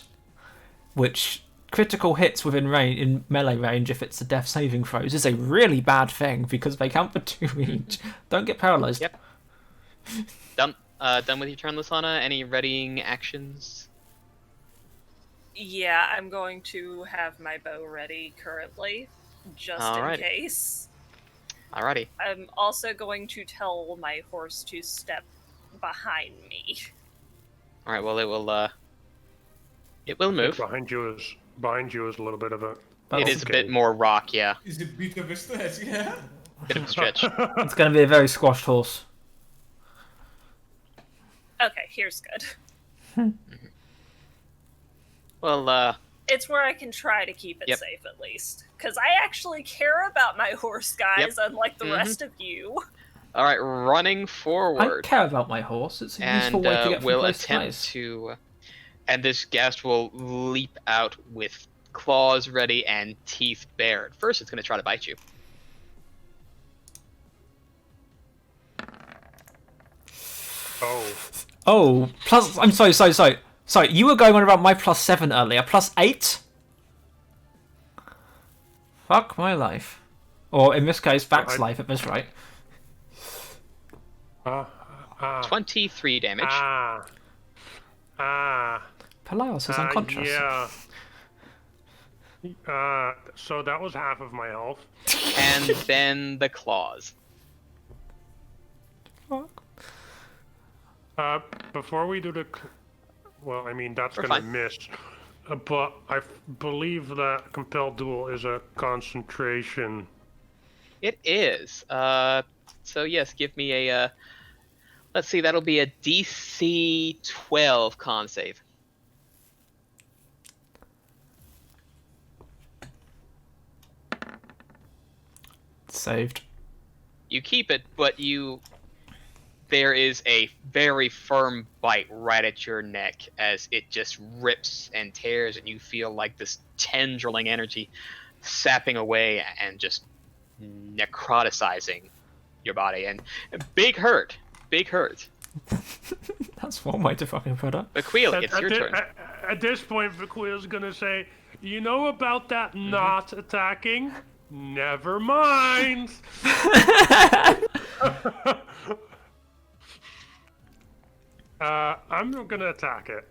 [SPEAKER 1] Which critical hits within range, in melee range, if it's a death saving throws, is a really bad thing because they count for 2 each. Don't get paralyzed.
[SPEAKER 5] Yep. Done with your turn, Lisana? Any readying actions?
[SPEAKER 4] Yeah, I'm going to have my bow ready currently, just in case.
[SPEAKER 5] Alrighty.
[SPEAKER 4] I'm also going to tell my horse to step behind me.
[SPEAKER 5] Alright, well it will move.
[SPEAKER 3] Behind you is a little bit of a...
[SPEAKER 5] It is a bit more rock, yeah.
[SPEAKER 2] It's a bit of a stretch, yeah?
[SPEAKER 5] Bit of a stretch.
[SPEAKER 1] It's going to be a very squashed horse.
[SPEAKER 4] Okay, here's good.
[SPEAKER 5] Well,
[SPEAKER 4] it's where I can try to keep it safe, at least. Because I actually care about my horse, guys, unlike the rest of you.
[SPEAKER 5] Alright, running forward.
[SPEAKER 1] I care about my horse. It's a useful way to get from place to place.
[SPEAKER 5] And this ghast will leap out with claws ready and teeth bared. First, it's going to try to bite you.
[SPEAKER 1] Oh, plus... I'm sorry. Sorry, you were going on about my +7 earlier. +8? Fuck my life. Or, in this case, Vak's life at this rate.
[SPEAKER 5] 23 damage.
[SPEAKER 1] Pelaios is unconscious.
[SPEAKER 3] Yeah. So that was half of my health.
[SPEAKER 5] And then the claws.
[SPEAKER 1] Fuck.
[SPEAKER 3] Before we do the... Well, I mean, that's going to miss. but I believe that compelled duel is a concentration.
[SPEAKER 5] It is. So yes, give me a. Let's see, that'll be a DC 12 con save.
[SPEAKER 1] Saved.
[SPEAKER 5] You keep it, but there is a very firm bite right at your neck as it just rips and tears, and you feel like this tendriling energy sapping away and just necroticizing your body. And big hurt.
[SPEAKER 1] That's one way to fucking put it.
[SPEAKER 5] Vakhuil, it's your turn.
[SPEAKER 3] At this point, Vakhuil's gonna say, "You know about that not attacking? Never mind." I'm gonna attack it.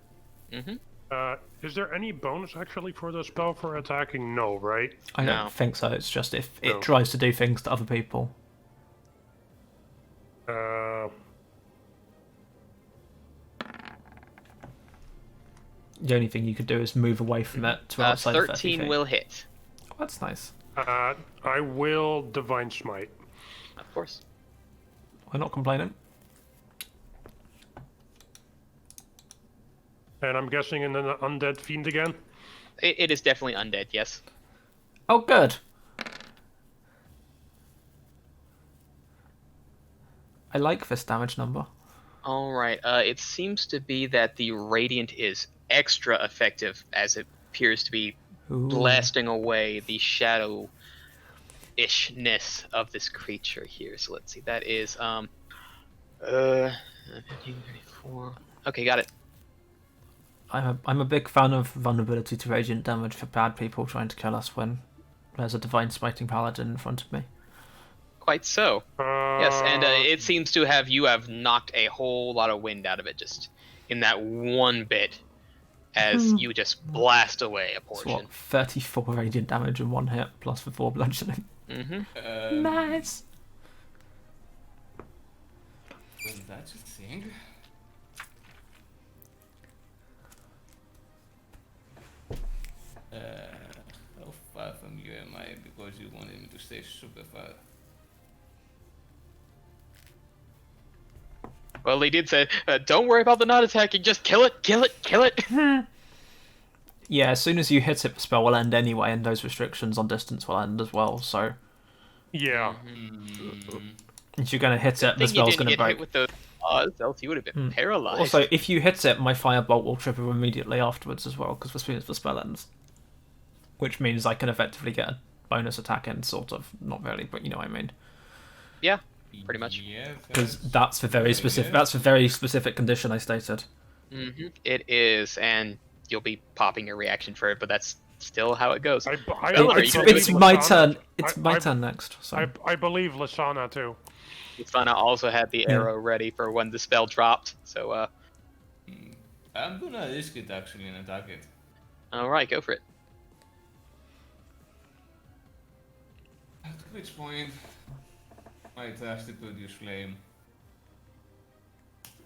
[SPEAKER 3] Is there any bonus actually for the spell for attacking? No, right?
[SPEAKER 1] I
[SPEAKER 5] No.
[SPEAKER 1] don't think so. It's just if it
[SPEAKER 3] No.
[SPEAKER 1] tries to do things to other people. The only thing you could do is move away from it to outside 30
[SPEAKER 5] 13
[SPEAKER 1] feet.
[SPEAKER 5] will hit.
[SPEAKER 1] Oh, that's nice.
[SPEAKER 3] I will Divine Smite.
[SPEAKER 5] Of course.
[SPEAKER 1] We're not complaining.
[SPEAKER 3] And I'm guessing in an Undead Fiend again?
[SPEAKER 5] It is definitely undead, yes.
[SPEAKER 1] Oh, good. I like this damage number.
[SPEAKER 5] Alright, it seems to be that the Radiant is extra effective as it appears to be
[SPEAKER 1] Ooh.
[SPEAKER 5] blasting away the shadow-ishness of this creature here. So let's see, that is, 15, 34. Okay, got it.
[SPEAKER 1] I'm a big fan of vulnerability to radiant damage for bad people trying to kill us when there's a divine smiting paladin in front of me.
[SPEAKER 5] Quite so. Yes, and it seems to have knocked a whole lot of wind out of it just in that one bit as you just blast away a
[SPEAKER 1] It's
[SPEAKER 5] portion.
[SPEAKER 1] what, 34 radiant damage in one hit plus the 4 bludgeoning. Nice.
[SPEAKER 2] Well, that's a thing. How far from you am I? Because you wanted me to stay super far.
[SPEAKER 5] Well, he did say, don't worry about the not attacking, just kill it.
[SPEAKER 1] Yeah, as soon as you hit it, the spell will end anyway, and those restrictions on distance will end as well, so
[SPEAKER 3] Yeah.
[SPEAKER 1] if you're going to hit it, the
[SPEAKER 5] Think you
[SPEAKER 1] spell's
[SPEAKER 5] didn't
[SPEAKER 1] going to
[SPEAKER 5] get
[SPEAKER 1] break.
[SPEAKER 5] hit with those claws, else you would have been paralyzed.
[SPEAKER 1] Also, if you hit it, my firebolt will trigger immediately afterwards as well, because as soon as the spell ends. Which means I can effectively get a bonus attack in, sort of. Not really, but you know what I mean.
[SPEAKER 5] Yeah, pretty much.
[SPEAKER 2] Yeah,
[SPEAKER 1] Because that's the very specific. That's the very specific condition I stated.
[SPEAKER 5] It is, and you'll be popping your reaction for it, but that's still how it goes.
[SPEAKER 1] It's my turn. It's my turn next. So.
[SPEAKER 3] I believe Lisana too.
[SPEAKER 5] Lisana also had the arrow ready for when the spell dropped, so
[SPEAKER 2] I'm gonna risk it actually and attack it.
[SPEAKER 5] alright, go for it.
[SPEAKER 2] At which point, my trusty produce flame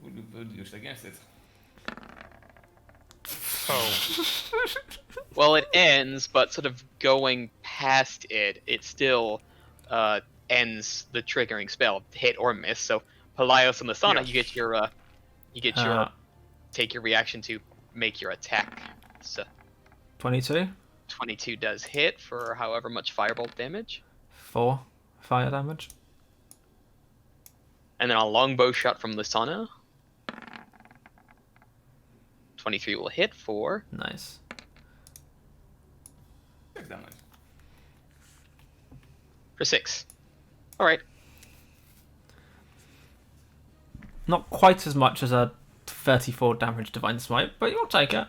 [SPEAKER 2] will be produced against it.
[SPEAKER 3] Oh.
[SPEAKER 5] Well, it ends, but sort of going past it, it still ends the triggering spell, hit or miss. So, Pelaios and Lisana, you get your, take your reaction to make your attack. So,
[SPEAKER 1] 22.
[SPEAKER 5] 22 does hit for however much firebolt damage.
[SPEAKER 1] 4 fire damage.
[SPEAKER 5] And then a longbow shot from Lisana. 23 will hit for
[SPEAKER 1] Nice.
[SPEAKER 2] 6 damage.
[SPEAKER 5] 6. Alright.
[SPEAKER 1] Not quite as much as a 34 damage divine smite, but you'll take it.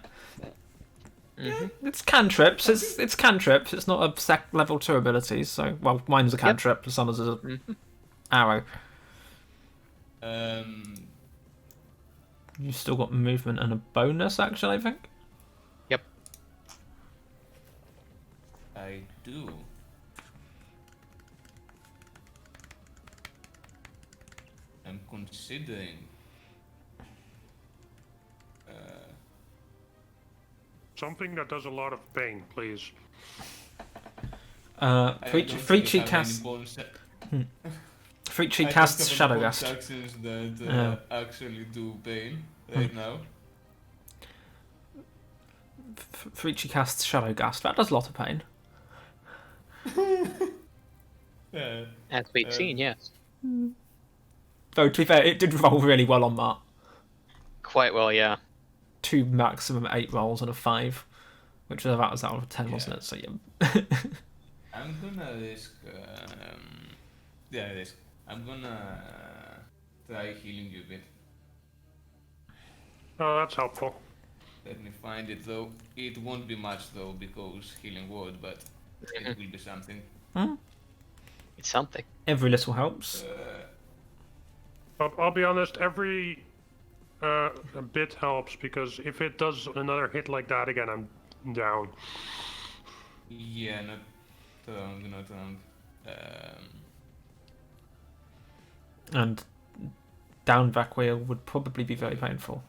[SPEAKER 1] Yeah, it's cantrips. It's cantrips. It's not a level 2 ability. So, well, mine's a cantrip. Someone's is a arrow. You've still got movement and a bonus action, I think.
[SPEAKER 5] Yep.
[SPEAKER 2] I do. I'm considering.
[SPEAKER 3] Something that does a lot of pain, please.
[SPEAKER 1] Frici casts. Frici casts Shadowgast.
[SPEAKER 2] Actions that actually do pain right now.
[SPEAKER 1] Frici casts Shadowgast. That does a lot of pain.
[SPEAKER 2] Yeah.
[SPEAKER 5] As we've seen, yes.
[SPEAKER 1] Though, to be fair, it did roll really well on that.
[SPEAKER 5] Quite well, yeah.
[SPEAKER 1] 2 maximum 8 rolls and a 5. Which was about out of 10, wasn't it? So, yeah.
[SPEAKER 2] I'm gonna risk. Risk. I'm gonna try healing you a bit.
[SPEAKER 3] Oh, that's helpful.
[SPEAKER 2] Let me find it though. It won't be much though because healing word, but it will be something.
[SPEAKER 5] It's something.
[SPEAKER 1] Every little helps.
[SPEAKER 3] I'll be honest, every a bit helps, because if it does another hit like that again, I'm down.
[SPEAKER 2] Yeah, not wrong.
[SPEAKER 1] And down Vakhuil would probably be very painful.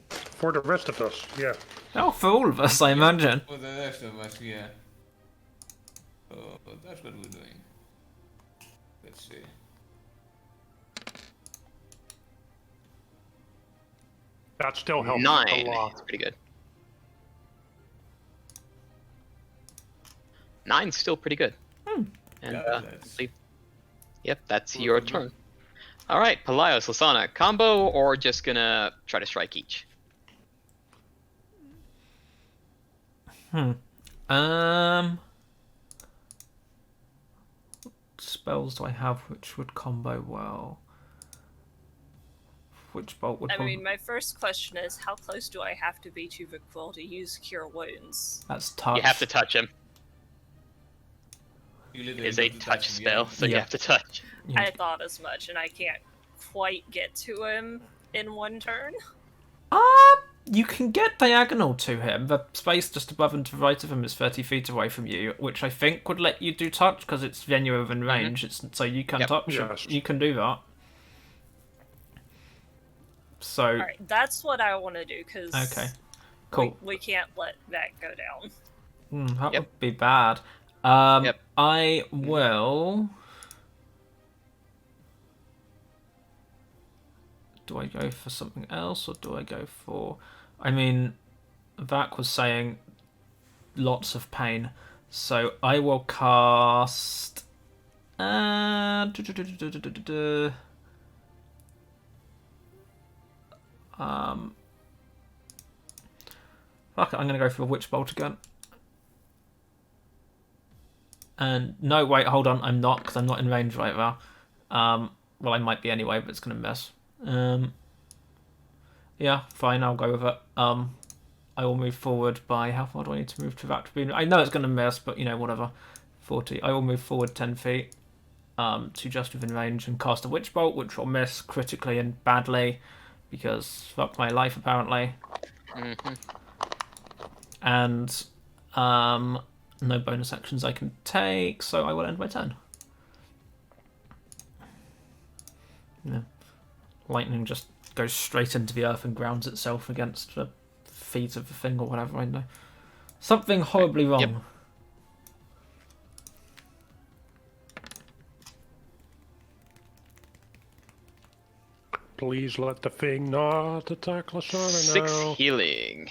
[SPEAKER 3] For the rest of us, yeah.
[SPEAKER 1] Oh, for all of us, I imagine.
[SPEAKER 2] For the rest of us, yeah. Oh, that's what we're doing. Let's see.
[SPEAKER 3] That still helps
[SPEAKER 5] 9.
[SPEAKER 3] a lot.
[SPEAKER 5] It's pretty good. 9's still pretty good. And
[SPEAKER 2] Yeah, that's-
[SPEAKER 5] yep, that's
[SPEAKER 2] Good
[SPEAKER 5] your
[SPEAKER 2] for me.
[SPEAKER 5] turn. All right, Pelaios, Lisana, combo or just gonna try to strike each?
[SPEAKER 1] What spells do I have which would combo well? Which bolt would
[SPEAKER 4] I
[SPEAKER 1] probably...
[SPEAKER 4] mean, my first question is, how close do I have to be to Vakhuil to use Cure Wounds?
[SPEAKER 1] That's touch.
[SPEAKER 5] You have to touch him.
[SPEAKER 2] You
[SPEAKER 5] It
[SPEAKER 2] literally
[SPEAKER 5] is a
[SPEAKER 2] have to
[SPEAKER 5] touch
[SPEAKER 2] him,
[SPEAKER 5] spell,
[SPEAKER 2] yeah.
[SPEAKER 5] so you
[SPEAKER 1] Yeah.
[SPEAKER 5] have to touch.
[SPEAKER 1] Yeah.
[SPEAKER 4] I thought as much, and I can't quite get to him in one turn.
[SPEAKER 1] You can get diagonal to him. The space just above and to the right of him is 30 feet away from you, which I think would let you do touch because it's venue within range. So you can
[SPEAKER 5] Yep.
[SPEAKER 1] touch.
[SPEAKER 3] Yes.
[SPEAKER 1] You can do that. So
[SPEAKER 4] Alright, that's what I want to do, because
[SPEAKER 1] okay, cool.
[SPEAKER 4] we can't let that go down.
[SPEAKER 1] That
[SPEAKER 5] Yep.
[SPEAKER 1] would be bad.
[SPEAKER 5] Yep.
[SPEAKER 1] I will. Do I go for something else or do I go for? I mean, Vak was saying lots of pain, so I will cast. Fuck it, I'm gonna go for a Witch Bolt again. And no, wait, hold on, I'm not, because I'm not in range right now. Well, I might be anyway, but it's gonna miss. Yeah, fine, I'll go with it. I will move forward by, how far do I need to move to that? I know it's gonna miss, but you know, whatever. 40. I will move forward 10 feet to just within range and cast a Witch Bolt, which will miss critically and badly, because fuck my life apparently. And no bonus actions I can take, so I will end my turn. Yeah. Lightning just goes straight into the earth and grounds itself against the feet of the thing or whatever, I know. Something horribly wrong.
[SPEAKER 5] Yep.
[SPEAKER 3] Please let the thing not attack Lisana
[SPEAKER 5] 6
[SPEAKER 3] now.
[SPEAKER 5] healing.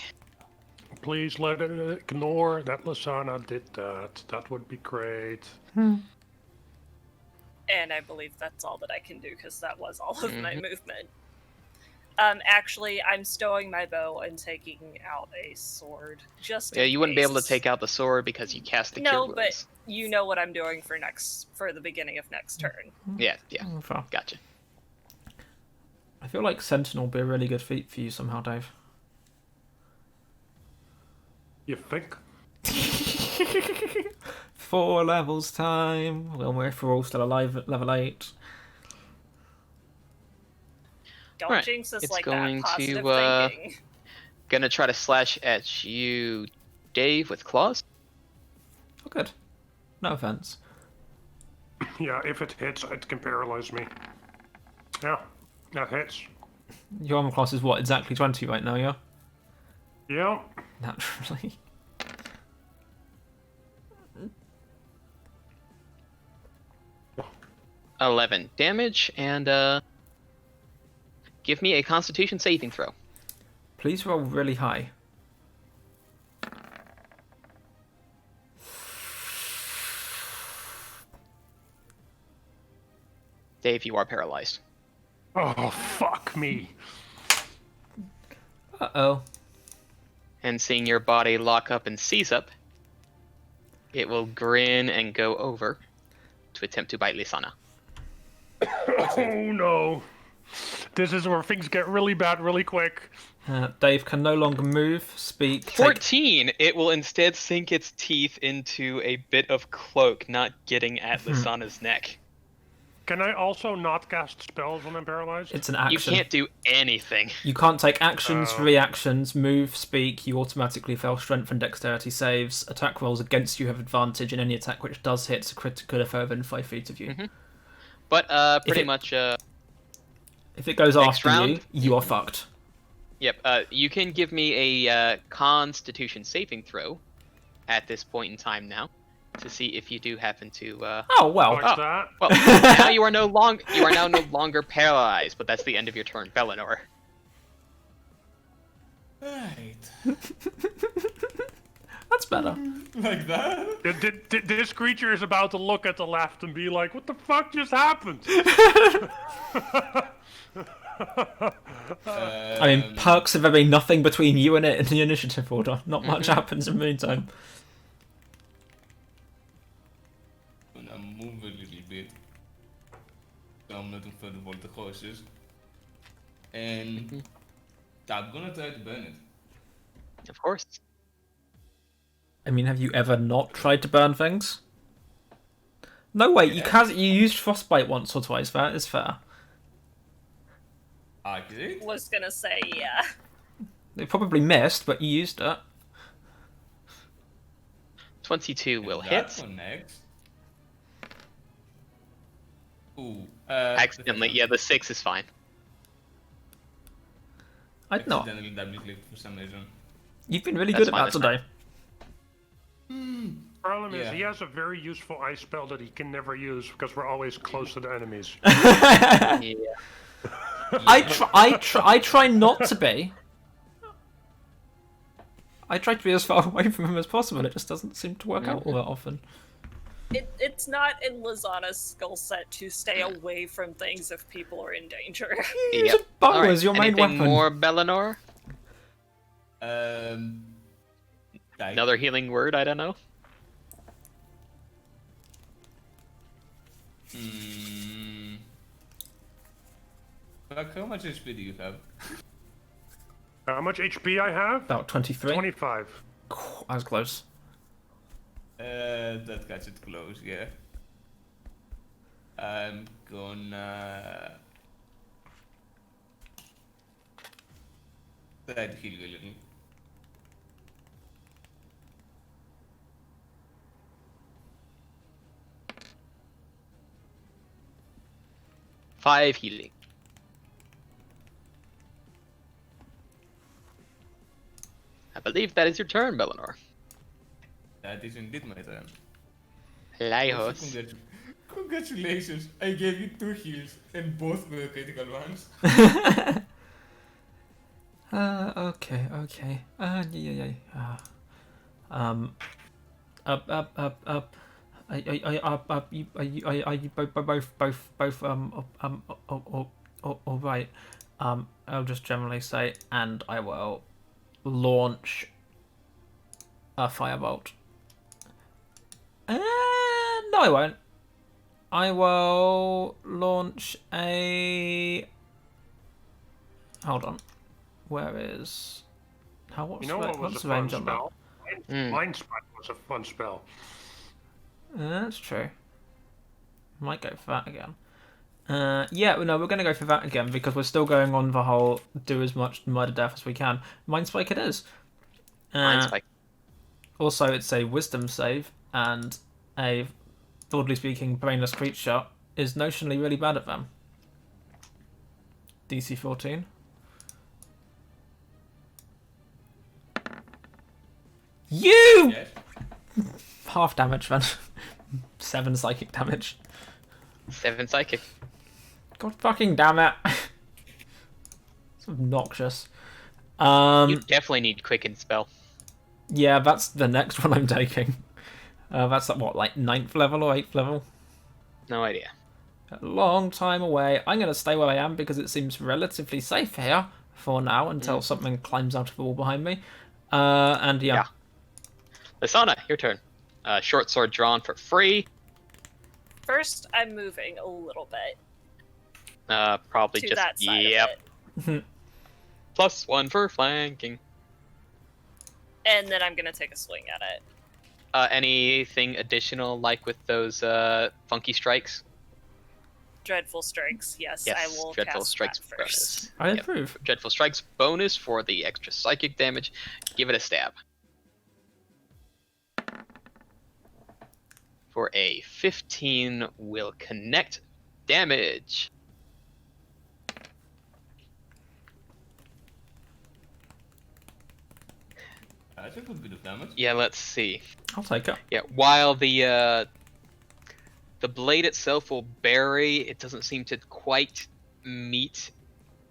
[SPEAKER 3] Please let it ignore that Lisana did that. That would be great.
[SPEAKER 4] And I believe that's all that I can do, because that was all of my movement. Actually, I'm stowing my bow and taking out a sword. Just
[SPEAKER 5] Yeah,
[SPEAKER 4] in
[SPEAKER 5] you wouldn't be able to
[SPEAKER 4] case.
[SPEAKER 5] take out the sword because you cast the Cure
[SPEAKER 4] No,
[SPEAKER 5] Wounds.
[SPEAKER 4] but you know what I'm doing for the beginning of next turn.
[SPEAKER 5] Yeah,
[SPEAKER 1] Fair.
[SPEAKER 5] gotcha.
[SPEAKER 1] I feel like Sentinel would be a really good feat for you somehow, Dave.
[SPEAKER 3] You think?
[SPEAKER 1] 4 levels time. Well, if we're all still alive at level 8.
[SPEAKER 4] Don't
[SPEAKER 5] Alright,
[SPEAKER 4] jinx us
[SPEAKER 5] it's
[SPEAKER 4] like
[SPEAKER 5] going
[SPEAKER 4] that.
[SPEAKER 5] to,
[SPEAKER 4] Positive thinking.
[SPEAKER 5] Gonna try to slash at you, Dave, with claws.
[SPEAKER 1] Oh, good. No offense.
[SPEAKER 3] Yeah, if it hits, it can paralyze me. Yeah, that hits.
[SPEAKER 1] Your armor class is what, exactly 20 right now, yeah?
[SPEAKER 3] Yeah.
[SPEAKER 1] Naturally.
[SPEAKER 5] 11 damage, and give me a Constitution saving throw.
[SPEAKER 1] Please roll really high.
[SPEAKER 5] Dave, you are paralyzed.
[SPEAKER 3] Oh, fuck me.
[SPEAKER 1] Uh-oh.
[SPEAKER 5] And seeing your body lock up and seize up, it will grin and go over to attempt to bite Lisana.
[SPEAKER 3] Oh no. This is where things get really bad really quick.
[SPEAKER 1] Dave can no longer move, speak, take...
[SPEAKER 5] 14! It will instead sink its teeth into a bit of cloak, not getting at Lisana's neck.
[SPEAKER 3] Can I also not cast spells when I'm paralyzed?
[SPEAKER 1] It's an action.
[SPEAKER 5] You can't do anything.
[SPEAKER 1] You can't take actions, reactions, move, speak. You automatically fail strength and dexterity saves. Attack rolls against you have advantage in any attack which does hit. It's a critical if over within 5 feet of you.
[SPEAKER 5] Mm-hmm. But pretty much.
[SPEAKER 1] If it goes after
[SPEAKER 5] round,
[SPEAKER 1] you are fucked.
[SPEAKER 5] Yep. You can give me a Constitution saving throw at this point in time now to see if you do happen to.
[SPEAKER 1] Oh well.
[SPEAKER 3] Like that?
[SPEAKER 5] Well, now you are no longer paralyzed, but that's the end of your turn, Belanor.
[SPEAKER 2] Right.
[SPEAKER 1] That's better.
[SPEAKER 2] Like that?
[SPEAKER 3] This creature is about to look at the left and be like, what the fuck just happened?
[SPEAKER 1] I mean, perks of having nothing between you and it in the initiative order. Not much happens in the meantime.
[SPEAKER 2] I'm gonna move a little bit. So I'm not in front of all the horses. And I'm gonna try to burn it.
[SPEAKER 5] Of course.
[SPEAKER 1] I mean, have you ever not tried to burn things? No, wait, you used frostbite once or twice. That is fair.
[SPEAKER 2] I did?
[SPEAKER 4] Was gonna say, yeah.
[SPEAKER 1] They probably missed, but you used it.
[SPEAKER 5] 22 will
[SPEAKER 2] That
[SPEAKER 5] hit.
[SPEAKER 2] one next. Ooh.
[SPEAKER 5] Accidentally, yeah, the 6 is fine.
[SPEAKER 1] I'd not.
[SPEAKER 2] Accidentally double clicked for some reason.
[SPEAKER 1] You've been really
[SPEAKER 5] That's
[SPEAKER 1] good
[SPEAKER 5] fine,
[SPEAKER 1] at that
[SPEAKER 5] that's
[SPEAKER 1] today.
[SPEAKER 3] Problem is,
[SPEAKER 2] Yeah.
[SPEAKER 3] he has a very useful ice spell that he can never use because we're always close to the enemies.
[SPEAKER 5] Yeah.
[SPEAKER 1] I try not to be. I try to be as far away from him as possible. It just doesn't seem to work out all that often.
[SPEAKER 4] It's not in Lisana's skill set to stay away from things if people are in danger.
[SPEAKER 1] Use
[SPEAKER 5] Yep.
[SPEAKER 1] a bow
[SPEAKER 5] Alright,
[SPEAKER 1] as your main
[SPEAKER 5] anything
[SPEAKER 1] weapon.
[SPEAKER 5] more, Belanor?
[SPEAKER 2] Die.
[SPEAKER 5] Another healing word, I don't know.
[SPEAKER 2] Fuck, how much HP do you have?
[SPEAKER 3] How much HP I have?
[SPEAKER 1] About 23.
[SPEAKER 3] 25.
[SPEAKER 1] I was close.
[SPEAKER 2] That gets it close, yeah. I'm gonna try to heal you a little.
[SPEAKER 5] Five healing. I believe that is your turn, Belanor.
[SPEAKER 2] That is indeed my turn.
[SPEAKER 5] Pelaios.
[SPEAKER 2] Congratulations, I gave you 2 heals and both were critical ones.
[SPEAKER 1] Okay. Yeah. Are you both all right? I'll just generally say, and I will launch a firebolt. No, I won't. I will launch a. Hold on. Where is?
[SPEAKER 3] You know what was
[SPEAKER 1] what's
[SPEAKER 3] a
[SPEAKER 1] the
[SPEAKER 3] fun
[SPEAKER 1] range on that?
[SPEAKER 3] spell? Mind Spike was a fun spell.
[SPEAKER 1] That's true. Might go for that again. Yeah, no, we're going to go for that again because we're still going on the whole do as much murder death as we can. Mind Spike it is.
[SPEAKER 5] Mind Spike.
[SPEAKER 1] Also, it's a wisdom save, and a, broadly speaking, brainless creature is notionally really bad at them. DC 14. You!
[SPEAKER 2] Yes.
[SPEAKER 1] Half damage, then. 7 psychic damage.
[SPEAKER 5] 7 psychic.
[SPEAKER 1] God fucking damn it. It's obnoxious.
[SPEAKER 5] You definitely need quicken spell.
[SPEAKER 1] Yeah, that's the next one I'm taking. That's at what, like 9th level or 8th level?
[SPEAKER 5] No idea.
[SPEAKER 1] A long time away. I'm going to stay where I am because it seems relatively safe here for now until something climbs out of the wall behind me. And yeah.
[SPEAKER 5] Lisana, your turn. Short sword drawn for free.
[SPEAKER 4] First, I'm moving a little bit
[SPEAKER 5] Probably
[SPEAKER 4] to
[SPEAKER 5] just
[SPEAKER 4] that side of it.
[SPEAKER 5] +1 for flanking.
[SPEAKER 4] And then I'm gonna take a swing at it.
[SPEAKER 5] Anything additional, like with those funky strikes?
[SPEAKER 4] Dreadful strikes, yes,
[SPEAKER 5] Yes,
[SPEAKER 4] I will
[SPEAKER 5] dreadful
[SPEAKER 4] cast
[SPEAKER 5] strikes
[SPEAKER 4] that first.
[SPEAKER 5] bonus.
[SPEAKER 1] I
[SPEAKER 5] Yep.
[SPEAKER 1] approve.
[SPEAKER 5] Dreadful strikes bonus for the extra psychic damage. Give it a stab. For a 15 will connect damage.
[SPEAKER 2] That's a good bit of damage.
[SPEAKER 5] Yeah, let's see.
[SPEAKER 1] I'll take it.
[SPEAKER 5] Yeah, while the blade itself will bury, it doesn't seem to quite meet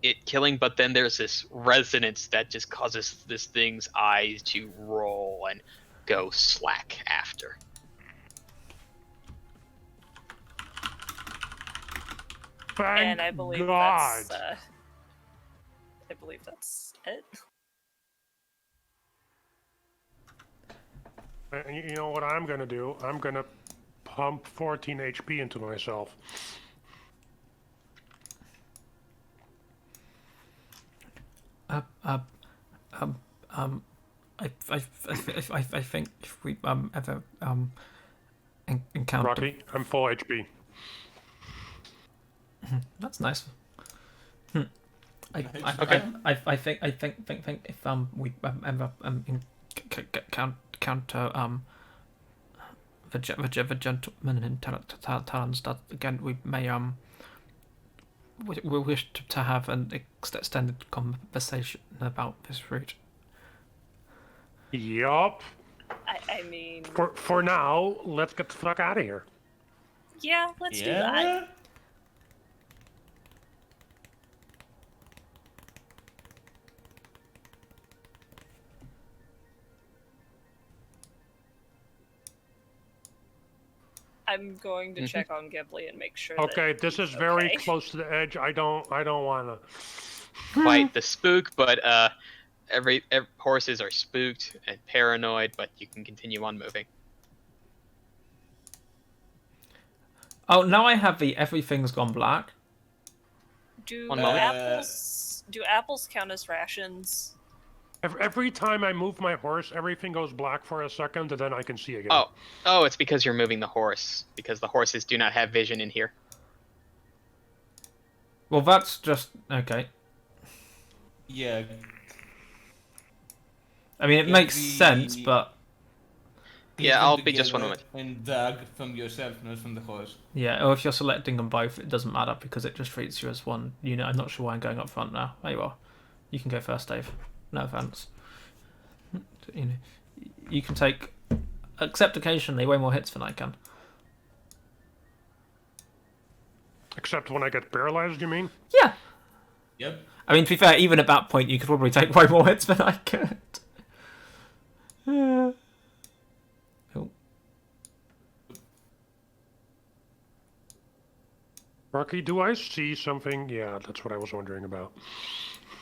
[SPEAKER 5] it killing, but then there's this resonance that just causes this thing's eyes to roll and go slack after.
[SPEAKER 3] Thank
[SPEAKER 4] And I believe
[SPEAKER 3] God.
[SPEAKER 4] that's it.
[SPEAKER 3] You know what I'm gonna do? I'm gonna pump 14 HP into myself.
[SPEAKER 1] I think if we ever encounter
[SPEAKER 3] Rocky, I'm full HP.
[SPEAKER 1] that's nice. I think if we ever counter the gentleman in Talon's that again we may we wish to have an extended conversation about this route.
[SPEAKER 3] Yup.
[SPEAKER 4] I mean,
[SPEAKER 3] For now, let's get the fuck out of here.
[SPEAKER 4] yeah, let's do that. I'm going to check on Ghibli and make sure.
[SPEAKER 3] Okay,
[SPEAKER 4] that
[SPEAKER 3] this
[SPEAKER 4] he's
[SPEAKER 3] is very
[SPEAKER 4] okay.
[SPEAKER 3] close to the edge. I don't wanna.
[SPEAKER 5] Quite the spook, but every horses are spooked and paranoid, but you can continue on moving.
[SPEAKER 1] Oh, now I have the everything's gone black.
[SPEAKER 4] Do
[SPEAKER 5] One moment.
[SPEAKER 4] apples count as rations?
[SPEAKER 3] Every time I move my horse, everything goes black for a second, and then I can see again.
[SPEAKER 5] Oh, it's because you're moving the horse, because the horses do not have vision in here.
[SPEAKER 1] Well, that's just okay.
[SPEAKER 2] Yeah.
[SPEAKER 1] I mean, it makes sense, but
[SPEAKER 5] Yeah, I'll be just 1 moment.
[SPEAKER 2] And drag from yourself, not from the horse.
[SPEAKER 1] yeah. Or if you're selecting them both, it doesn't matter because it just treats you as one unit. I'm not sure why I'm going up front now. There you are. You can go first, Dave. No offense. You know, you can take, except occasionally, way more hits than I can.
[SPEAKER 3] Except when I get paralyzed, you mean?
[SPEAKER 1] Yeah.
[SPEAKER 2] Yep.
[SPEAKER 1] I mean, to be fair, even at that point, you could probably take way more hits than I could. Yeah. Cool.
[SPEAKER 3] Rocky, do I see something? Yeah, that's what I was wondering about.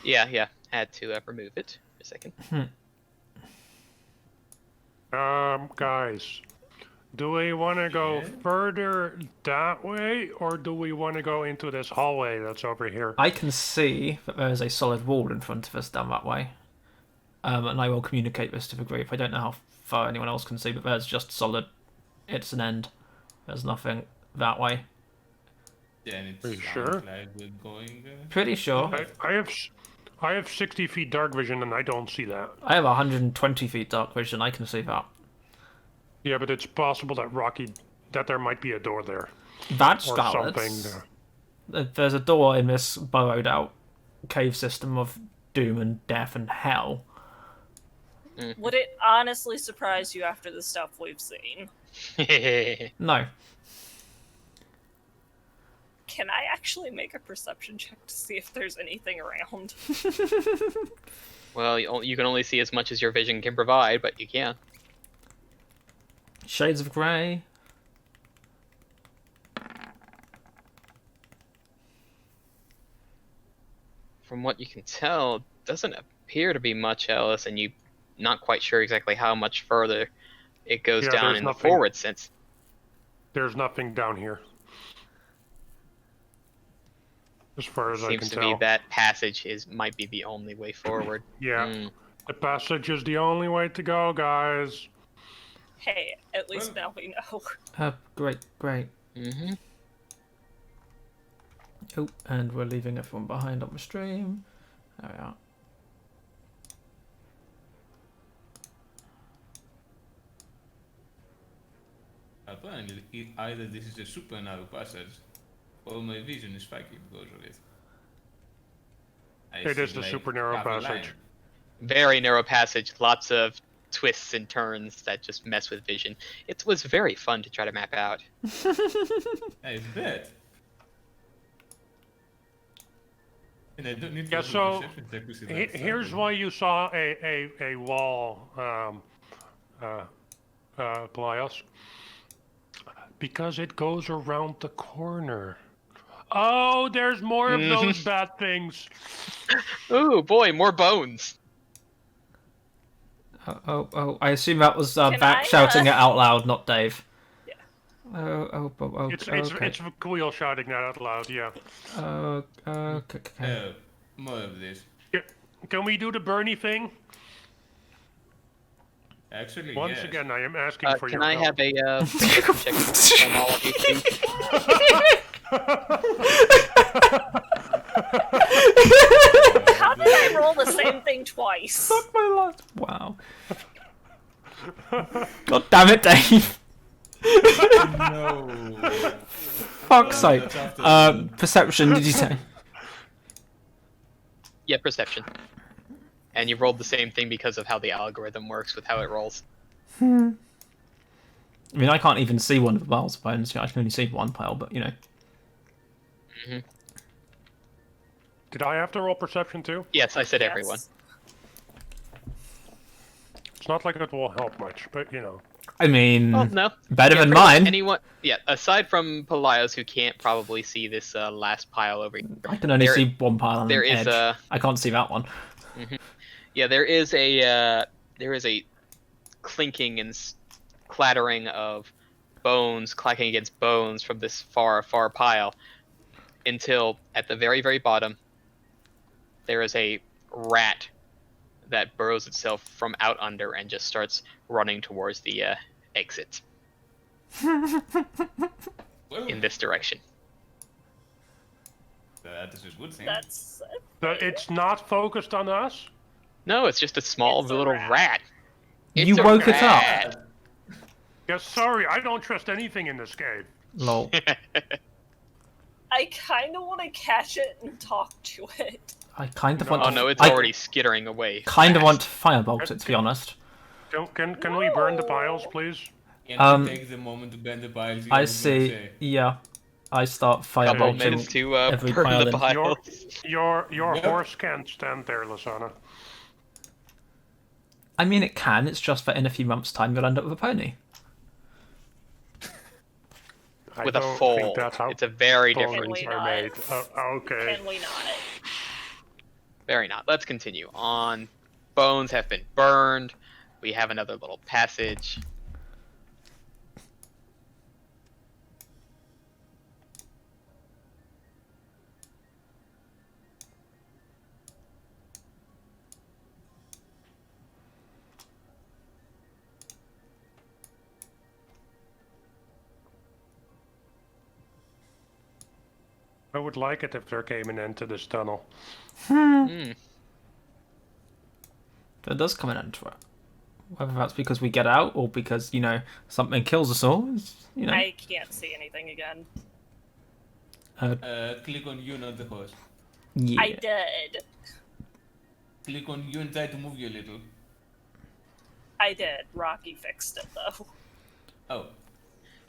[SPEAKER 5] Yeah. Had to remove it for a second.
[SPEAKER 3] Guys, do we want to go further that way, or do we want to go into this hallway that's over here?
[SPEAKER 1] I can see that there is a solid wall in front of us down that way. And I will communicate this to the group. I don't know how far anyone else can see, but there's just solid. It's an end. There's nothing that way.
[SPEAKER 2] Yeah, and
[SPEAKER 3] Are you
[SPEAKER 2] it
[SPEAKER 3] sure?
[SPEAKER 2] sounds like we're going.
[SPEAKER 1] Pretty sure.
[SPEAKER 3] I have 60 feet dark vision, and I don't see that.
[SPEAKER 1] I have 120 feet dark vision. I can see that.
[SPEAKER 3] Yeah, but it's possible that there might be a door there.
[SPEAKER 1] That's
[SPEAKER 3] Or
[SPEAKER 1] valid.
[SPEAKER 3] something there.
[SPEAKER 1] There's a door in this burrowed out cave system of doom and death and hell.
[SPEAKER 4] Would it honestly surprise you after the stuff we've seen?
[SPEAKER 1] No.
[SPEAKER 4] Can I actually make a perception check to see if there's anything around?
[SPEAKER 5] Well, you can only see as much as your vision can provide, but you can.
[SPEAKER 1] Shades of grey.
[SPEAKER 5] From what you can tell, doesn't appear to be much else, and you're not quite sure exactly how much further it goes
[SPEAKER 3] Yeah,
[SPEAKER 5] down
[SPEAKER 3] there's
[SPEAKER 5] in the
[SPEAKER 3] nothing.
[SPEAKER 5] forward sense.
[SPEAKER 3] There's nothing down here. As far as I
[SPEAKER 5] Seems
[SPEAKER 3] can
[SPEAKER 5] to
[SPEAKER 3] tell.
[SPEAKER 5] be that passage might be the only way forward.
[SPEAKER 3] Yeah. The passage is the only way to go, guys.
[SPEAKER 4] Hey, at least now we know.
[SPEAKER 1] Great.
[SPEAKER 5] Mm-hmm.
[SPEAKER 1] Oh, and we're leaving everyone behind on the stream. There we are.
[SPEAKER 2] Apparently, either this is a super narrow passage, or my vision is spiky because of it.
[SPEAKER 3] It is the super narrow passage.
[SPEAKER 5] Very narrow passage, lots of twists and turns that just mess with vision. It was very fun to try to map out.
[SPEAKER 2] I bet. And I don't need to
[SPEAKER 3] Yeah,
[SPEAKER 2] do
[SPEAKER 3] so
[SPEAKER 2] perception check to see that
[SPEAKER 3] here's
[SPEAKER 2] something.
[SPEAKER 3] why you saw a wall, Pelaios. Because it goes around the corner. Oh, there's more of those bad things.
[SPEAKER 5] Ooh, boy, more bones.
[SPEAKER 1] Oh, I assume that was
[SPEAKER 4] Can
[SPEAKER 1] Vac
[SPEAKER 4] I,
[SPEAKER 1] shouting it out loud, not Dave.
[SPEAKER 4] Yeah.
[SPEAKER 1] Oh,
[SPEAKER 3] It's
[SPEAKER 1] okay.
[SPEAKER 3] Vakhuil shouting that out loud, yeah.
[SPEAKER 1] Okay.
[SPEAKER 2] More of this.
[SPEAKER 3] Can we do the Bernie thing?
[SPEAKER 2] Actually,
[SPEAKER 3] Once
[SPEAKER 2] yes.
[SPEAKER 3] again, I am asking for
[SPEAKER 5] Can
[SPEAKER 3] your
[SPEAKER 5] I
[SPEAKER 3] help.
[SPEAKER 5] have a perception check from all of you, please?
[SPEAKER 4] How did I roll the same thing twice?
[SPEAKER 1] Fuck my life. Wow. God damn it, Dave.
[SPEAKER 2] No.
[SPEAKER 1] Fuck's sake.
[SPEAKER 2] That's after
[SPEAKER 1] Perception, did you say?
[SPEAKER 5] Yeah, perception. And you rolled the same thing because of how the algorithm works with how it rolls.
[SPEAKER 1] I mean, I can't even see one of the piles of bones. I can only see one pile, but you know.
[SPEAKER 3] Did I have to roll perception too?
[SPEAKER 5] Yes, I said
[SPEAKER 4] Yes.
[SPEAKER 5] everyone.
[SPEAKER 3] It's not like it will help much, but you know.
[SPEAKER 1] I mean,
[SPEAKER 5] Well, no.
[SPEAKER 1] better
[SPEAKER 5] Yeah,
[SPEAKER 1] than
[SPEAKER 5] pretty much
[SPEAKER 1] mine.
[SPEAKER 5] Anyone? Yeah, aside from Pelaios, who can't probably see this last pile over here.
[SPEAKER 1] I can only
[SPEAKER 5] There-
[SPEAKER 1] see one pile on
[SPEAKER 5] there
[SPEAKER 1] the
[SPEAKER 5] is
[SPEAKER 1] edge. I can't see that one.
[SPEAKER 5] Yeah, there is a clinking and clattering of bones clacking against bones from this far pile, until at the very, very bottom there is a rat that burrows itself from out under and just starts running towards the exit
[SPEAKER 2] Well,
[SPEAKER 5] in this direction.
[SPEAKER 2] that is a good thing.
[SPEAKER 4] That's
[SPEAKER 3] It's not focused on us?
[SPEAKER 5] No, it's just a small
[SPEAKER 4] It's a
[SPEAKER 5] little
[SPEAKER 4] rat.
[SPEAKER 5] rat.
[SPEAKER 1] You
[SPEAKER 5] It's a
[SPEAKER 1] woke it up.
[SPEAKER 5] rat.
[SPEAKER 3] Yeah, sorry, I don't trust anything in this game.
[SPEAKER 1] Lol.
[SPEAKER 4] I kind of want to catch it and talk to it.
[SPEAKER 1] I kind of
[SPEAKER 3] No.
[SPEAKER 1] want
[SPEAKER 5] Oh
[SPEAKER 1] to.
[SPEAKER 5] no, it's
[SPEAKER 1] I
[SPEAKER 5] already skittering away.
[SPEAKER 1] kind of
[SPEAKER 5] fast.
[SPEAKER 1] want to firebolt it, to be honest.
[SPEAKER 3] Can we burn the
[SPEAKER 4] No.
[SPEAKER 3] piles, please?
[SPEAKER 2] Can you take the moment to bend the piles?
[SPEAKER 1] I see. Yeah. I start
[SPEAKER 5] Couple
[SPEAKER 1] firebolting.
[SPEAKER 5] minutes to
[SPEAKER 1] every
[SPEAKER 5] burn
[SPEAKER 1] pile
[SPEAKER 5] the
[SPEAKER 1] in.
[SPEAKER 5] piles.
[SPEAKER 3] Your
[SPEAKER 2] Yep.
[SPEAKER 3] horse can't stand there, Lisana.
[SPEAKER 1] I mean, it can. It's just that in a few months' time, you'll end up with a pony.
[SPEAKER 3] I
[SPEAKER 5] With a
[SPEAKER 3] don't
[SPEAKER 5] foal.
[SPEAKER 3] think that's how
[SPEAKER 5] It's a very
[SPEAKER 3] ponies
[SPEAKER 5] different.
[SPEAKER 4] we
[SPEAKER 3] are
[SPEAKER 4] not?
[SPEAKER 3] made. Okay.
[SPEAKER 4] Can we not?
[SPEAKER 5] Very not. Let's continue on. Bones have been burned. We have another little passage.
[SPEAKER 3] I would like it if there came an end to this tunnel.
[SPEAKER 5] Hmm.
[SPEAKER 1] There does come an end to it. Whether that's because we get out or because, you know, something kills us all, is, you know.
[SPEAKER 4] I can't see anything again.
[SPEAKER 2] Click on you, not the horse.
[SPEAKER 1] Yeah.
[SPEAKER 4] I did.
[SPEAKER 2] Click on you and try to move you a little.
[SPEAKER 4] I did. Rocky fixed it, though.
[SPEAKER 2] Oh,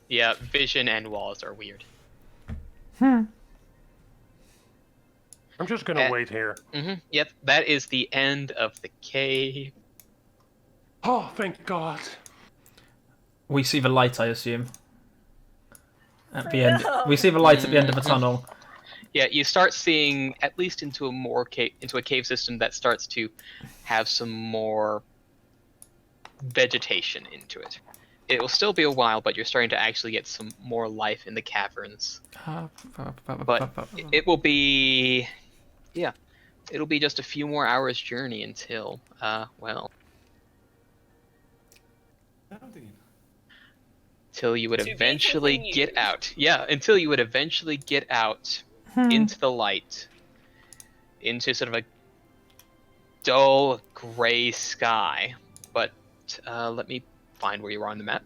[SPEAKER 5] Yeah, vision and walls are weird.
[SPEAKER 3] I'm just gonna wait here.
[SPEAKER 5] Yep, that is the end of the cave.
[SPEAKER 3] Oh, thank God.
[SPEAKER 1] We see the light, I assume. At the end, we see the light at the end of the tunnel.
[SPEAKER 5] Yeah, you start seeing at least into a cave system that starts to have some more vegetation into it. It will still be a while, but you're starting to actually get some more life in the caverns. But it will be, yeah, it'll be just a few more hours journey until, well, till you would
[SPEAKER 4] To be
[SPEAKER 5] eventually get
[SPEAKER 4] continued.
[SPEAKER 5] out. Yeah, until you would eventually get out into the light, into sort of a dull gray sky. But let me find where you are on the map.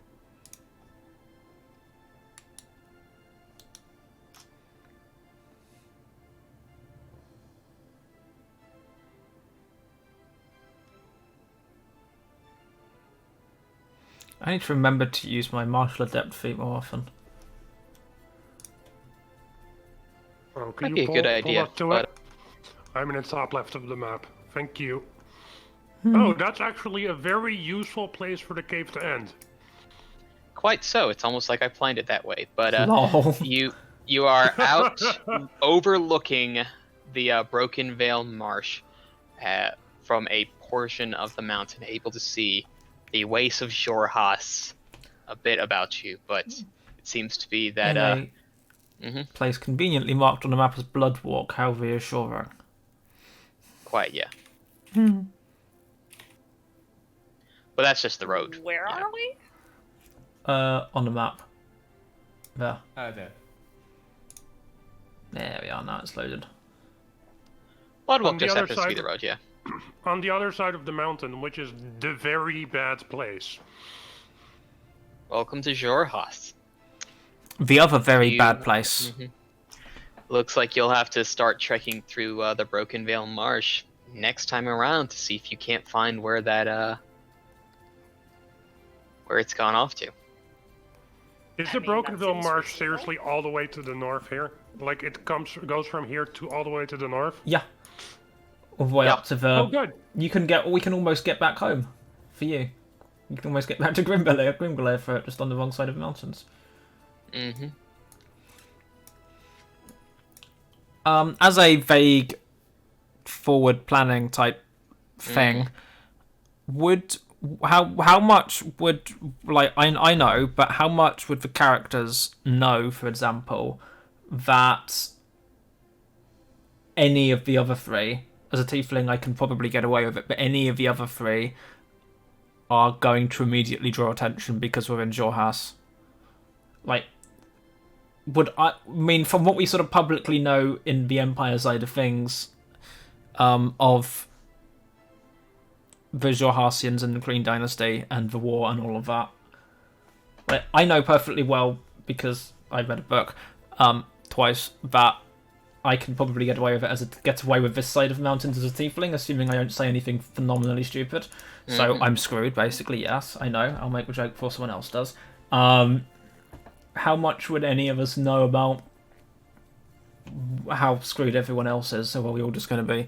[SPEAKER 1] I need to remember to use my martial adept feat more often.
[SPEAKER 3] Oh,
[SPEAKER 5] Might
[SPEAKER 3] can
[SPEAKER 5] be
[SPEAKER 3] you
[SPEAKER 5] a
[SPEAKER 3] pull,
[SPEAKER 5] good
[SPEAKER 3] pull
[SPEAKER 5] idea,
[SPEAKER 3] up to
[SPEAKER 5] but
[SPEAKER 3] it? I'm in the top left of the map. Thank you. Oh, that's actually a very useful place for the cave to end.
[SPEAKER 5] quite so. It's almost like I planned it that way. But
[SPEAKER 1] Lol.
[SPEAKER 5] you are out overlooking the Broken Vale Marsh from a portion of the mountain, able to see the wastes of Xhorhas a bit about you, but it seems to be that
[SPEAKER 1] In a place conveniently marked on the map as Bloodwalk, how reassuring.
[SPEAKER 5] quite, yeah. But that's just the road.
[SPEAKER 4] Where
[SPEAKER 5] you know.
[SPEAKER 4] are we?
[SPEAKER 1] On the map. There.
[SPEAKER 2] there.
[SPEAKER 1] There we are, now it's loaded.
[SPEAKER 5] Bloodwalk
[SPEAKER 3] On the
[SPEAKER 5] just
[SPEAKER 3] other
[SPEAKER 5] happens to be
[SPEAKER 3] side-
[SPEAKER 5] the road, yeah.
[SPEAKER 3] On the other side of the mountain, which is the very bad place.
[SPEAKER 5] Welcome to Xhorhas.
[SPEAKER 1] The other very
[SPEAKER 5] You-
[SPEAKER 1] bad place.
[SPEAKER 5] Looks like you'll have to start trekking through the Broken Vale Marsh next time around to see if you can't find where that where it's gone off to.
[SPEAKER 3] Is
[SPEAKER 4] I
[SPEAKER 3] the
[SPEAKER 4] mean,
[SPEAKER 3] Broken
[SPEAKER 4] that
[SPEAKER 3] Vale
[SPEAKER 4] seems
[SPEAKER 3] Marsh
[SPEAKER 4] reasonable.
[SPEAKER 3] seriously all the way to the north here? Like it goes from here to all the way to the north?
[SPEAKER 1] Yeah. All the way
[SPEAKER 5] Yeah.
[SPEAKER 1] up to the...
[SPEAKER 3] Oh, good.
[SPEAKER 1] We can almost get back home. For you. You can almost get back to Grimglair for it, just on the wrong side of the mountains. As a vague forward planning type thing, how much would, like, I know, but how much would the characters know, for example, that any of the other three, as a tiefling I can probably get away with it, but any of the other three are going to immediately draw attention because we're in Xhorhas? Like, I mean, from what we sort of publicly know in the Empire side of things, of the Xhorhasians and the Kryn Dynasty and the war and all of that, like, I know perfectly well, because I read a book twice, that I can probably get away with it get away with this side of the mountains as a tiefling, assuming I don't say anything phenomenally stupid. So I'm screwed, basically. Yes, I know. I'll make a joke before someone else does. How much would any of us know about how screwed everyone else is? So are we all just going to be?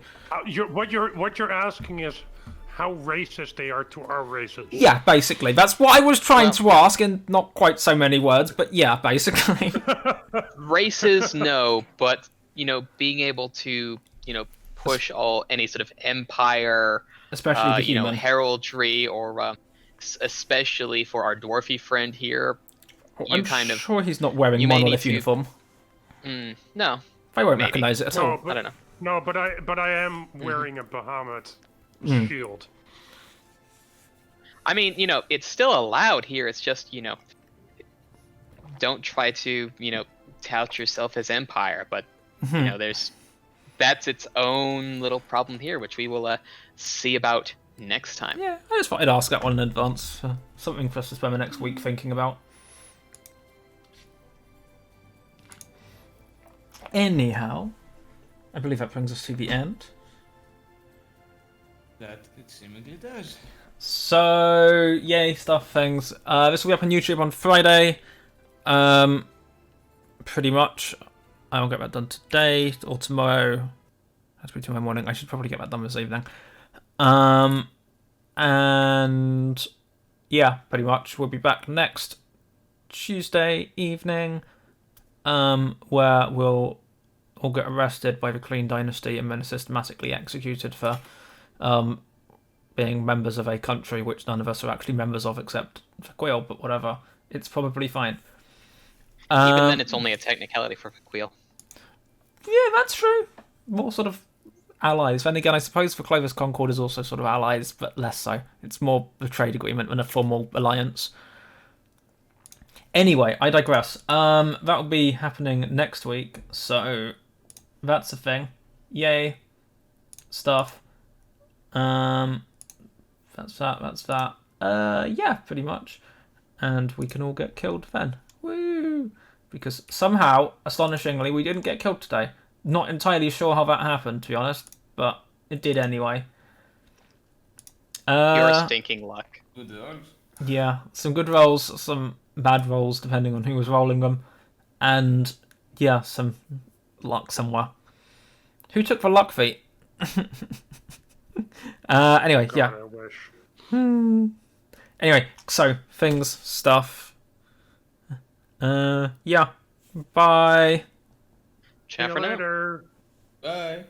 [SPEAKER 3] What you're asking is how racist they are to our races.
[SPEAKER 1] Yeah, basically. That's what I was trying to ask, in not quite so many words, but yeah, basically.
[SPEAKER 5] Races, no, but being able to push any sort of empire,
[SPEAKER 1] Especially the human.
[SPEAKER 5] heraldry, or especially for our dwarfy friend here.
[SPEAKER 1] I'm sure he's not wearing
[SPEAKER 5] you may
[SPEAKER 1] monolith
[SPEAKER 5] need to-
[SPEAKER 1] uniform.
[SPEAKER 5] No,
[SPEAKER 1] They won't
[SPEAKER 5] maybe.
[SPEAKER 1] recognise it at
[SPEAKER 3] No,
[SPEAKER 1] all.
[SPEAKER 3] but,
[SPEAKER 5] I don't know.
[SPEAKER 3] No, but I am wearing a Bahamut shield.
[SPEAKER 5] I mean, it's still allowed here. It's just, don't try to, tout yourself as empire. But, that's its own little problem here, which we will see about next time.
[SPEAKER 1] Yeah, I just thought I'd ask that one in advance. Something for us to spend the next week thinking about. Anyhow, I believe that brings us to the end.
[SPEAKER 2] That it seemingly does.
[SPEAKER 1] So, yay, stuff, things. This will be up on YouTube on Friday. Pretty much. I will get that done today or tomorrow. Has to be tomorrow morning. I should probably get that done this evening. And yeah, pretty much. We'll be back next Tuesday evening, where we'll all get arrested by the Clean Dynasty and then systematically executed for being members of a country which none of us are actually members of except Vakhuil, but whatever. It's probably fine.
[SPEAKER 5] Even then, it's only a technicality for Vakhuil.
[SPEAKER 1] Yeah, that's true. More sort of allies. Then again, I suppose for Clovis Concord is also sort of allies, but less so. It's more a trade agreement than a formal alliance. Anyway, I digress. That will be happening next week, so that's the thing. Yay. Stuff. That's that. Yeah, pretty much. And we can all get killed then. Woo! Because somehow, astonishingly, we didn't get killed today. Not entirely sure how that happened, to be honest, but it did anyway.
[SPEAKER 5] Pure stinking luck.
[SPEAKER 2] Good rolls.
[SPEAKER 1] Yeah, some good rolls, some bad rolls, depending on who was rolling them. And, yeah, some luck somewhere. Who took the luck feat? Anyway,
[SPEAKER 3] God,
[SPEAKER 1] yeah.
[SPEAKER 3] I wish.
[SPEAKER 1] Anyway, so, things, stuff. Yeah. Bye.
[SPEAKER 5] Ciao
[SPEAKER 3] See
[SPEAKER 5] for
[SPEAKER 3] you
[SPEAKER 5] now.
[SPEAKER 3] later.
[SPEAKER 2] Bye.